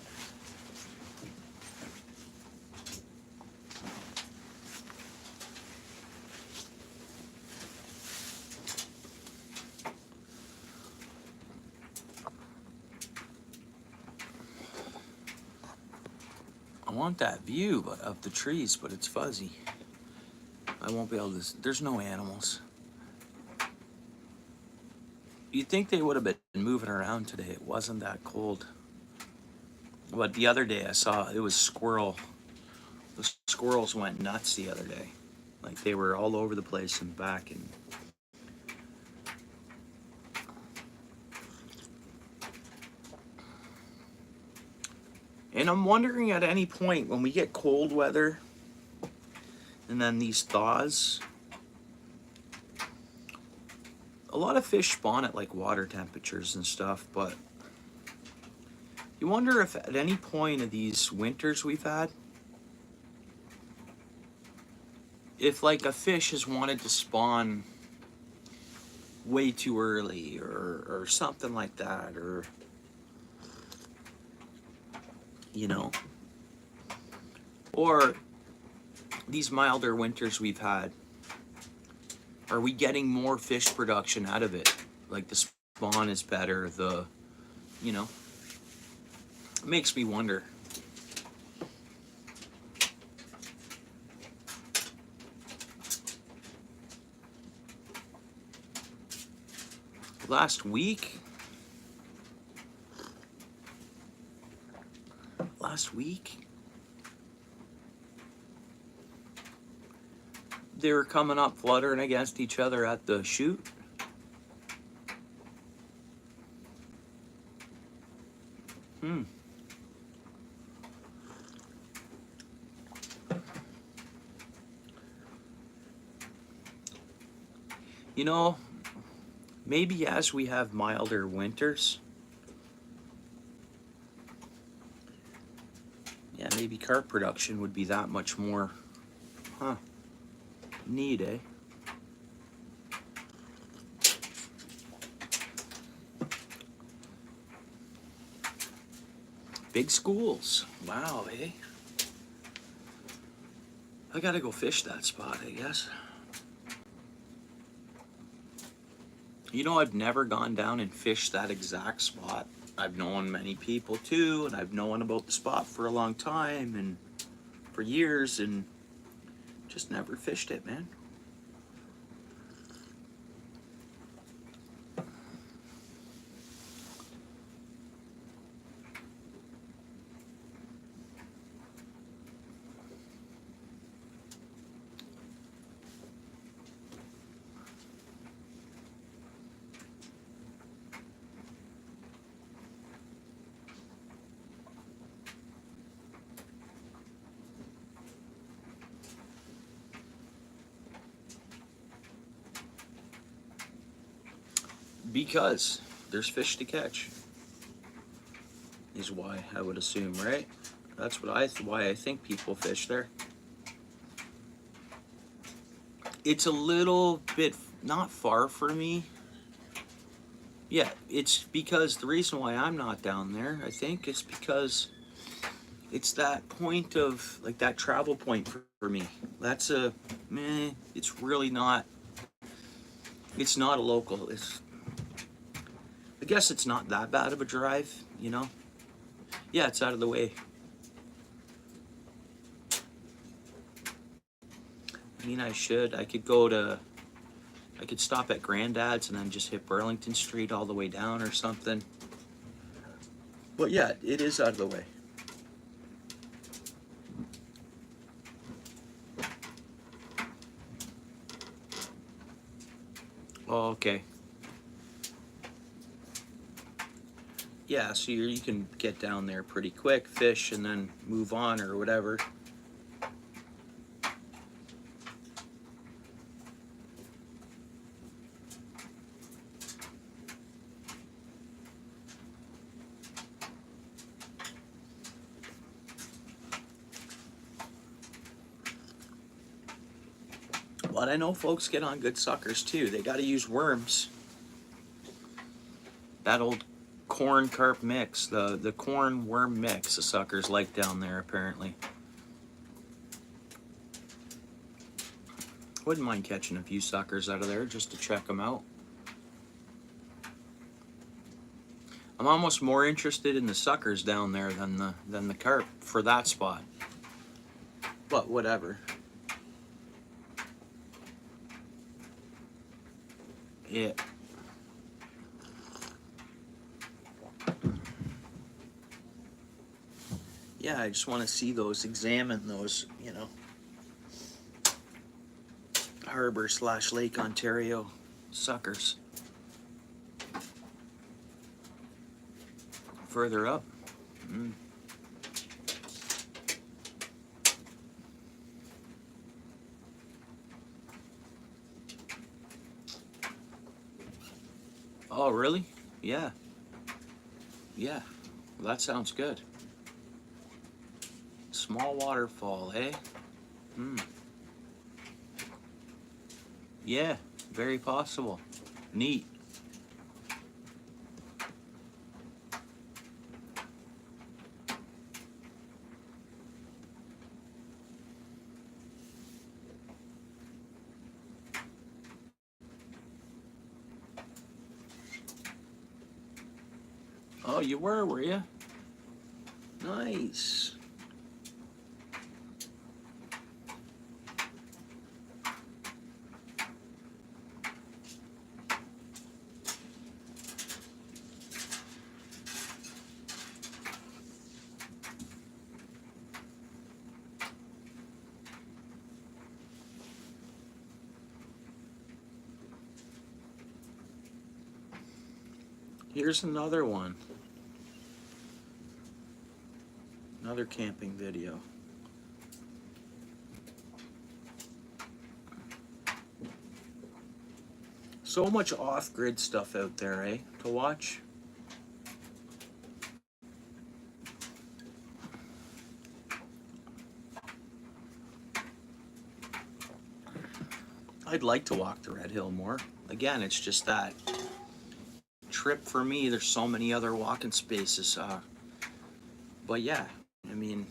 I want that view of the trees, but it's fuzzy. I won't be able to. There's no animals. You'd think they would have been moving around today. It wasn't that cold. But the other day I saw it was squirrel. The squirrels went nuts the other day. Like they were all over the place and back. And I'm wondering at any point when we get cold weather and then these thaws, a lot of fish spawn at like water temperatures and stuff, but you wonder if at any point of these winters we've had, if like a fish has wanted to spawn way too early or something like that, or you know, or these milder winters we've had, are we getting more fish production out of it? Like the spawn is better, you know, it makes me wonder. Last week, they were coming up fluttering against each other at the chute. You know, maybe as we have milder winters, yeah, maybe carp production would be that much more, neat, eh? Big schools, wow, eh? I gotta go fish that spot, I guess. You know, I've never gone down and fished that exact spot. I've known many people too, and I've known about the spot for a long time and for years, and just never fished it, man. Because there's fish to catch, is why I would assume, right? That's why I think people fish there. It's a little bit not far for me. Yeah, it's because the reason why I'm not down there, I think, is because it's that point of like that travel point for me. That's a meh. It's really not. It's not a local. I guess it's not that bad of a drive, you know. Yeah, it's out of the way. I mean, I could go to. I could stop at Granddad's and then just hit Burlington Street all the way down or something. But yeah, it is out of the way. Oh, okay. Yeah, so you can get down there pretty quick, fish, and then move on or whatever. But I know folks get on good suckers too. They got to use worms. That old corn carp mix, the corn worm mix, the suckers like down there apparently. Wouldn't mind catching a few suckers out of there just to check them out. I'm almost more interested in the suckers down there than the carp for that spot. But whatever. Yeah. Yeah, I just want to see those, examine those, you know, harbor / Lake Ontario suckers. Further up. Oh, really? Yeah. Yeah. Well, that sounds good. Small waterfall, eh? Yeah, very possible. Neat. Oh, you were you? Nice. Here's another one. Another camping video. So much off-grid stuff out there, eh? To watch. I'd like to walk the Red Hill more. Again, it's just that trip for me. There's so many other walking spaces. But yeah, I mean,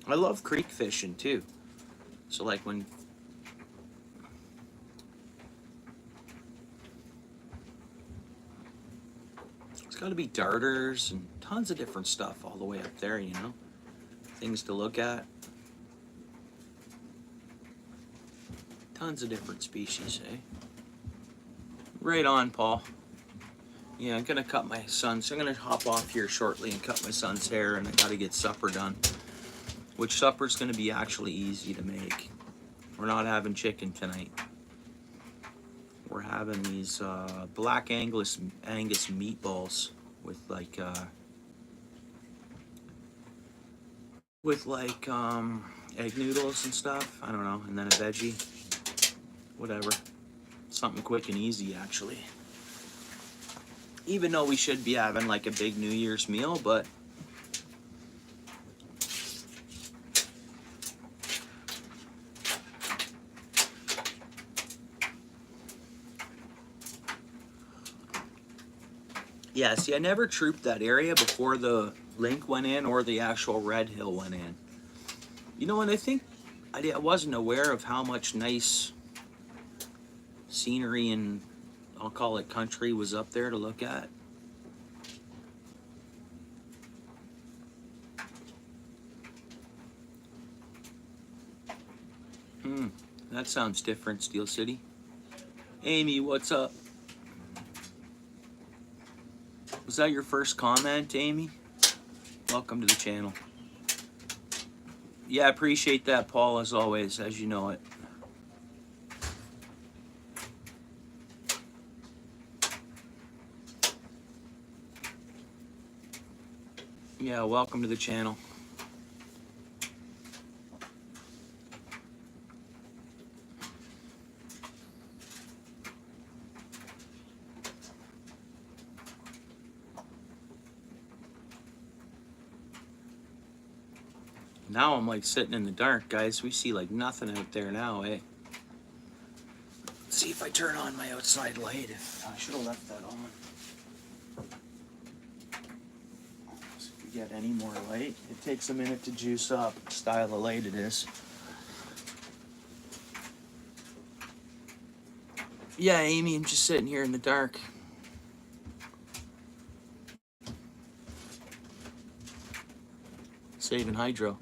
I love creek fishing too. So like when it's got to be darters and tons of different stuff all the way up there, you know, things to look at. Tons of different species, eh? Right on, Paul. Yeah, I'm gonna cut my son's. I'm gonna hop off here shortly and cut my son's hair, and I gotta get supper done. Which supper's gonna be actually easy to make. We're not having chicken tonight. We're having these black Angus meatballs with like egg noodles and stuff. I don't know, and then a veggie. Whatever. Something quick and easy, actually. Even though we should be having like a big New Year's meal, but yeah, see, I never trooped that area before the link went in or the actual Red Hill went in. You know, and I think I wasn't aware of how much nice scenery and I'll call it country was up there to look at. That sounds different, Steel City. Amy, what's up? Was that your first comment, Amy? Welcome to the channel. Yeah, I appreciate that, Paul, as always, as you know it. Yeah, welcome to the channel. Now I'm like sitting in the dark, guys. We see like nothing out there now, eh? Let's see if I turn on my outside light. I should have left that on. See if we get any more light. It takes a minute to juice up. What style of light it is. Yeah, Amy, I'm just sitting here in the dark. Saving hydro.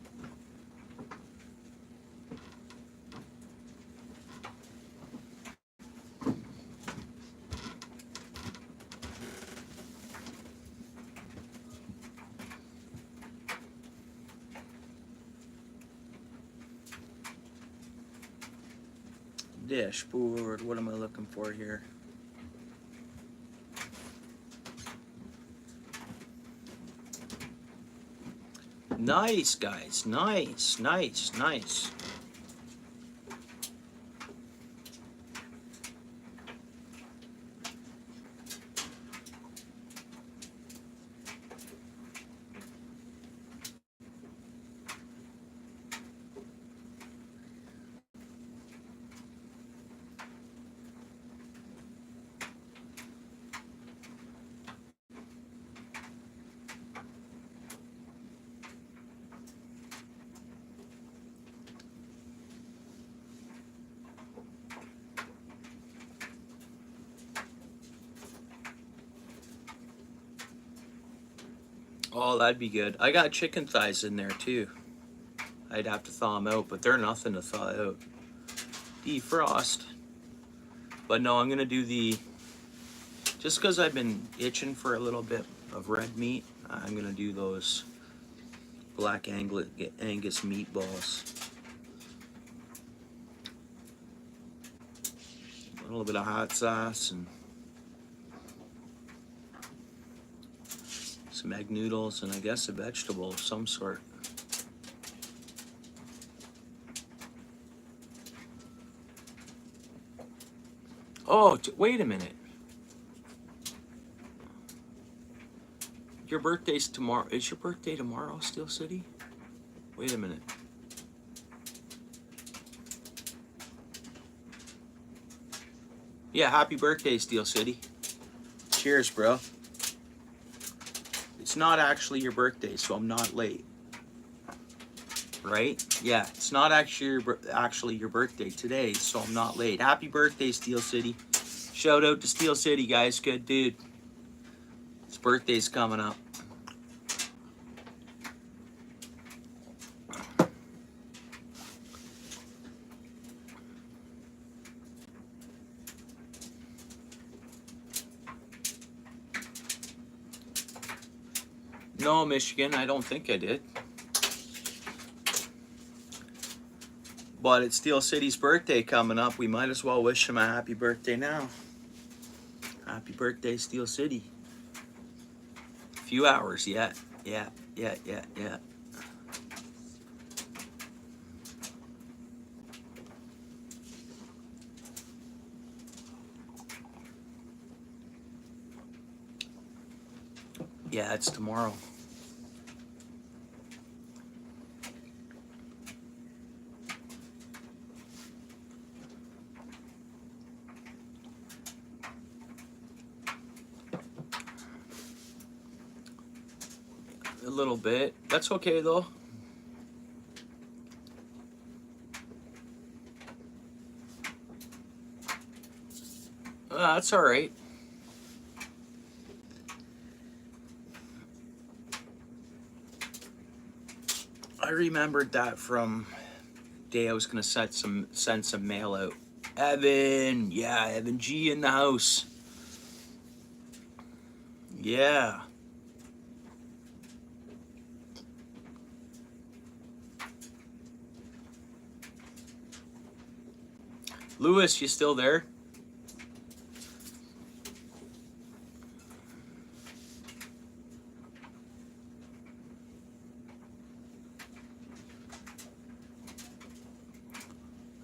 Dashboard, what am I looking for here? Nice, guys. Nice, nice, nice. Oh, that'd be good. I got chicken thighs in there too. I'd have to thaw them out, but they're nothing to thaw out. Defrost. But no, I'm gonna do the, just because I've been itching for a little bit of red meat, I'm gonna do those black Angus meatballs. A little bit of hot sauce and some egg noodles and I guess a vegetable of some sort. Oh, wait a minute. Your birthday's tomorrow. Is your birthday tomorrow, Steel City? Wait a minute. Yeah, happy birthday, Steel City. Cheers, bro. It's not actually your birthday, so I'm not late. Right? Yeah, it's not actually your birthday today, so I'm not late. Happy birthday, Steel City. Shout out to Steel City, guys. Good dude. His birthday's coming up. No, Michigan, I don't think I did. But it's Steel City's birthday coming up. We might as well wish him a happy birthday now. Happy birthday, Steel City. A few hours yet. Yeah. Yeah, it's tomorrow. A little bit. That's okay though. That's all right. I remembered that from day I was gonna send some mail out. Evan, yeah, Evan G in the house. Yeah. Lewis, you still there?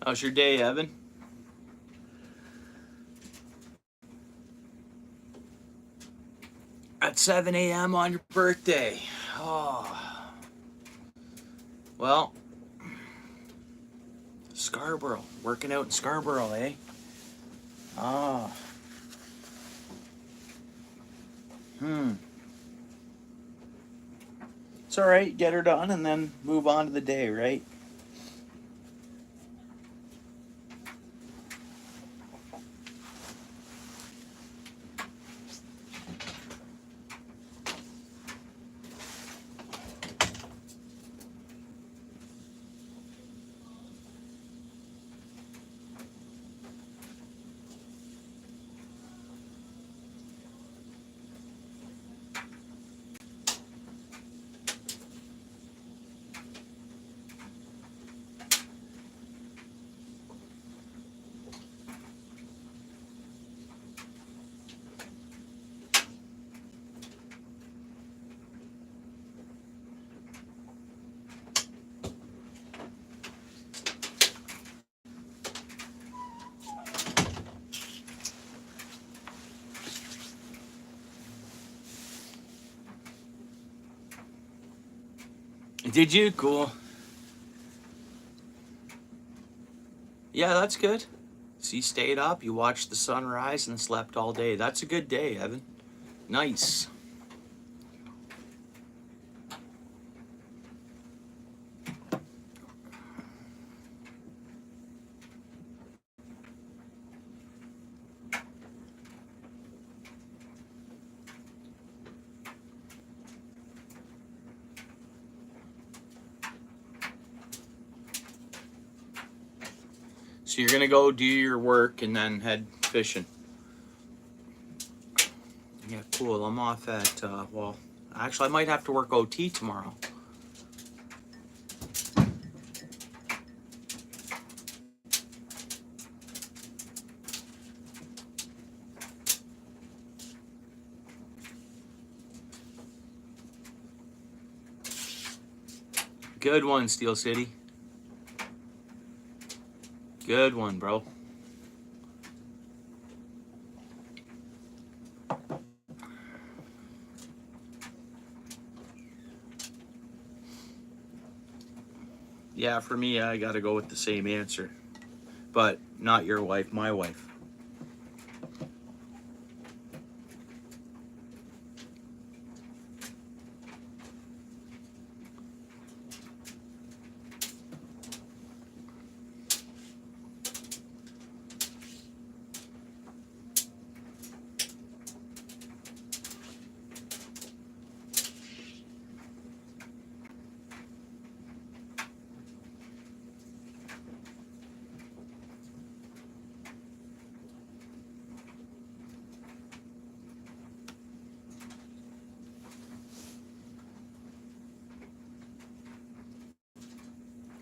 How's your day, Evan? At 7 a.m. on your birthday. Oh. Well, Scarborough. Working out in Scarborough, eh? Ah. It's all right. Get her done and then move on to the day, right? Did you? Cool. Yeah, that's good. So you stayed up, you watched the sunrise, and slept all day. That's a good day, Evan. Nice. So you're gonna go do your work and then head fishing. Yeah, cool. I'm off at, well, actually I might have to work OT tomorrow. Good one, Steel City. Good one, bro. Yeah, for me, I gotta go with the same answer. But not your wife, my wife.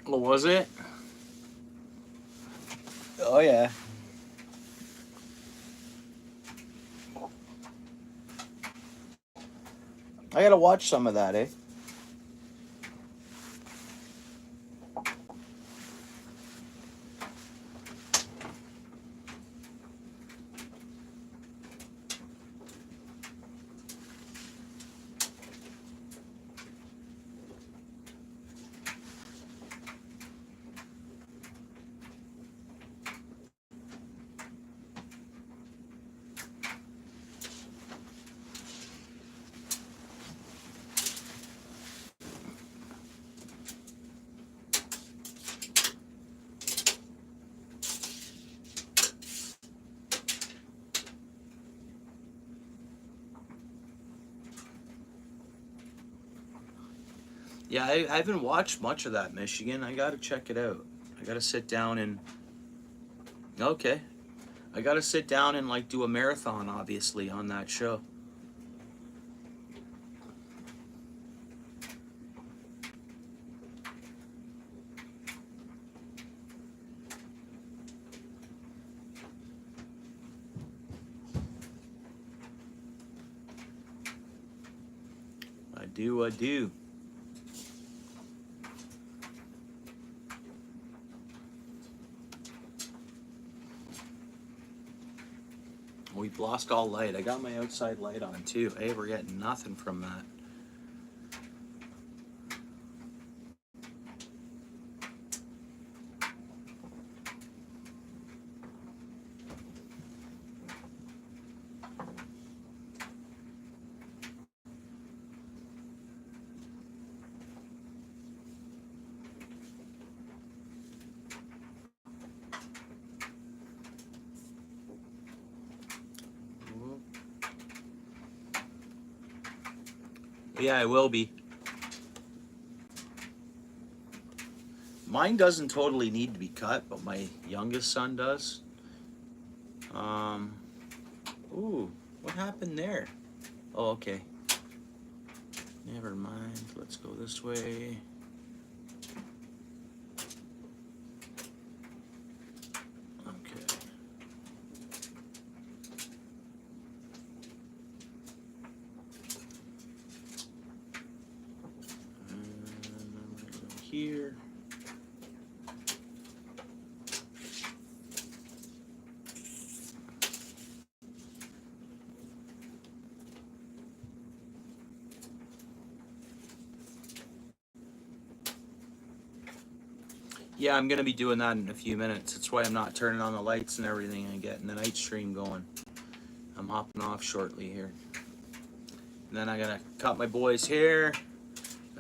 What was it? Oh, yeah. I gotta watch some of that, eh? Yeah, I haven't watched much of that, Michigan. I gotta check it out. I gotta sit down and okay. I gotta sit down and like do a marathon, obviously, on that show. I do, I do. We've lost all light. I got my outside light on too. Hey, we're getting nothing from that. Yeah, I will be. Mine doesn't totally need to be cut, but my youngest son does. Ooh, what happened there? Oh, okay. Never mind. Let's go this way. Okay. And then we're gonna go here. Yeah, I'm gonna be doing that in a few minutes. That's why I'm not turning on the lights and everything and getting the night stream going. I'm hopping off shortly here. And then I gotta cut my boy's hair.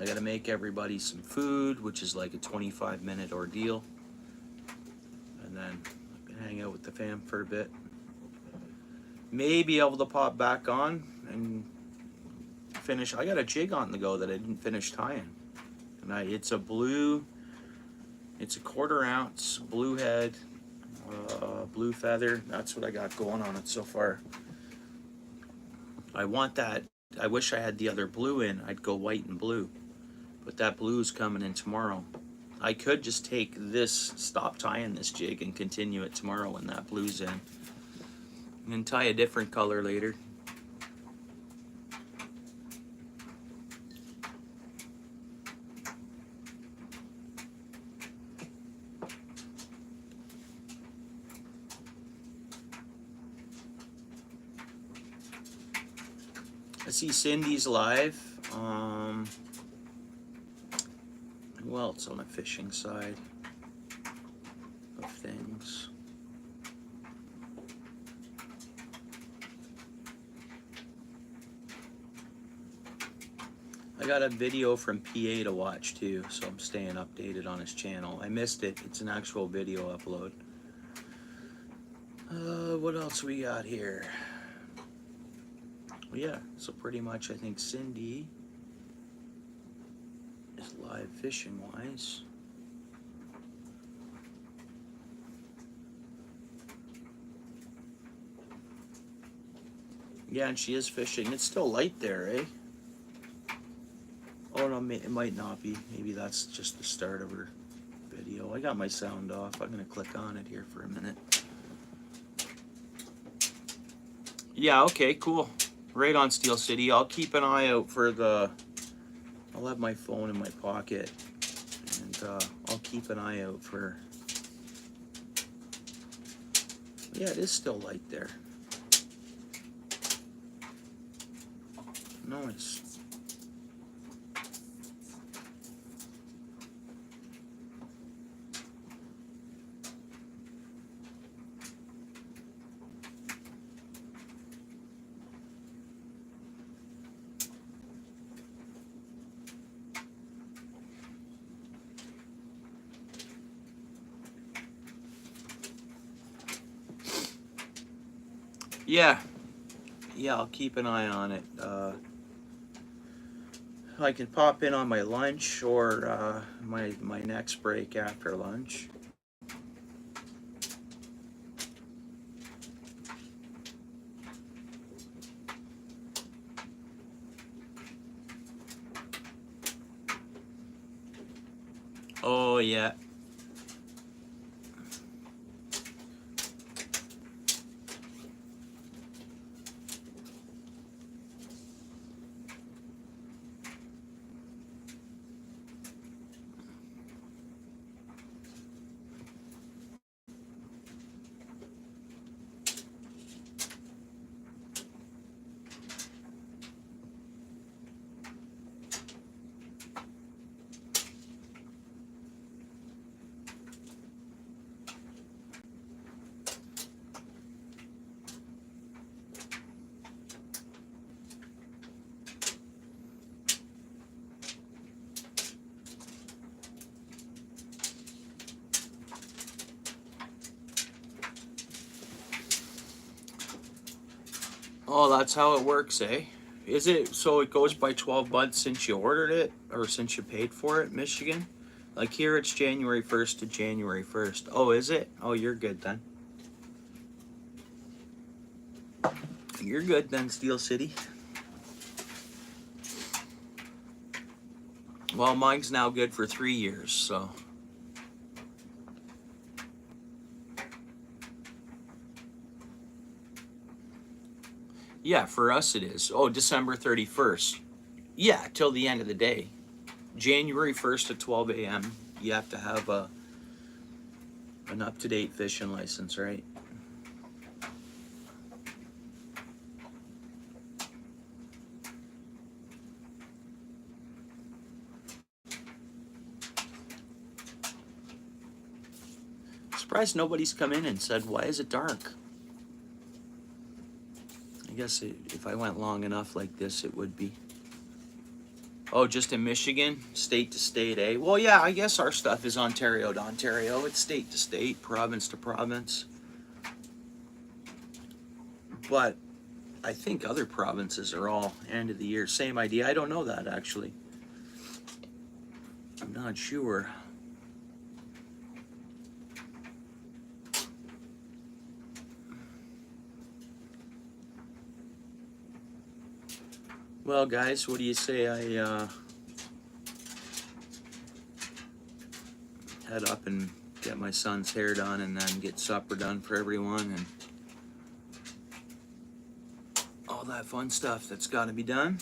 I gotta make everybody some food, which is like a 25-minute ordeal. And then I can hang out with the fam for a bit. Maybe able to pop back on and finish. I got a jig on the go that I didn't finish tying. And it's a blue, it's a 1/4 ounce blue head, blue feather. That's what I got going on it so far. I want that. I wish I had the other blue in. I'd go white and blue. But that blue's coming in tomorrow. I could just take this, stop tying this jig and continue it tomorrow when that blue's in. And then tie a different color later. I see Cindy's live. Who else on the fishing side of things? I got a video from PA to watch too, so I'm staying updated on his channel. I missed it. It's an actual video upload. What else we got here? Well, yeah, so pretty much I think Cindy is live fishing wise. Yeah, and she is fishing. It's still light there, eh? Oh no, it might not be. Maybe that's just the start of her video. I got my sound off. I'm gonna click on it here for a minute. Yeah, okay, cool. Right on, Steel City. I'll keep an eye out for the... I'll have my phone in my pocket. And I'll keep an eye out for... Yeah, it is still light there. No, it's... Yeah, I'll keep an eye on it. I can pop in on my lunch or my next break after lunch. Oh yeah. Oh, that's how it works, eh? Is it so it goes by 12 months since you ordered it or since you paid for it, Michigan? Like here it's January 1st to January 1st. Oh, is it? Oh, you're good then. You're good then, Steel City. Well, mine's now good for 3 years, so. Yeah, for us it is. Oh, December 31st. Yeah, till the end of the day. January 1st at 12 a.m. You have to have an up-to-date fishing license, right? Surprised nobody's come in and said, why is it dark? I guess if I went long enough like this, it would be. Oh, just in Michigan? State to state, eh? Well, yeah, I guess our stuff is Ontario to Ontario. It's state to state, province to province. But I think other provinces are all end of the year. Same idea. I don't know that, actually. I'm not sure. Well, guys, what do you say I head up and get my son's hair done and then get supper done for everyone and all that fun stuff that's got to be done?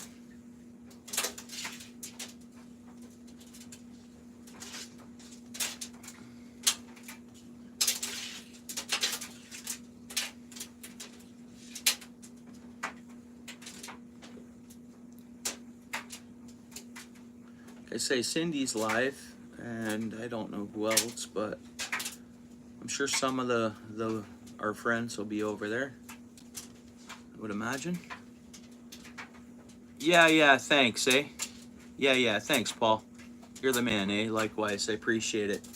I say Cindy's live, and I don't know who else, but I'm sure some of our friends will be over there. I would imagine. Yeah, thanks, eh? Yeah, thanks, Paul. You're the man, eh? Likewise, I appreciate it.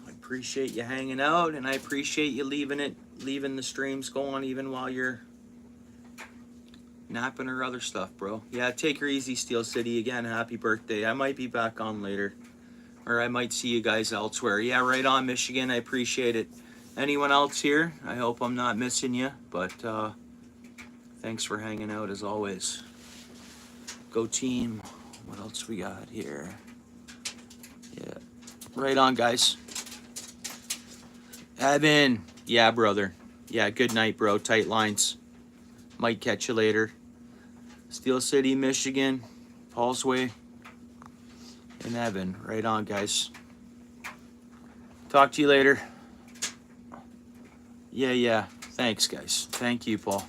I appreciate you hanging out, and I appreciate you leaving the streams going even while you're napping or other stuff, bro. Yeah, take her easy, Steel City. Again, happy birthday. I might be back on later. Or I might see you guys elsewhere. Yeah, right on, Michigan. I appreciate it. Anyone else here? I hope I'm not missing you, but thanks for hanging out as always. Go team. What else we got here? Yeah, right on, guys. Evan. Yeah, brother. Yeah, good night, bro. Tight lines. Might catch you later. Steel City, Michigan. Paul's Way. And Evan. Right on, guys. Talk to you later. Yeah. Thanks, guys. Thank you, Paul.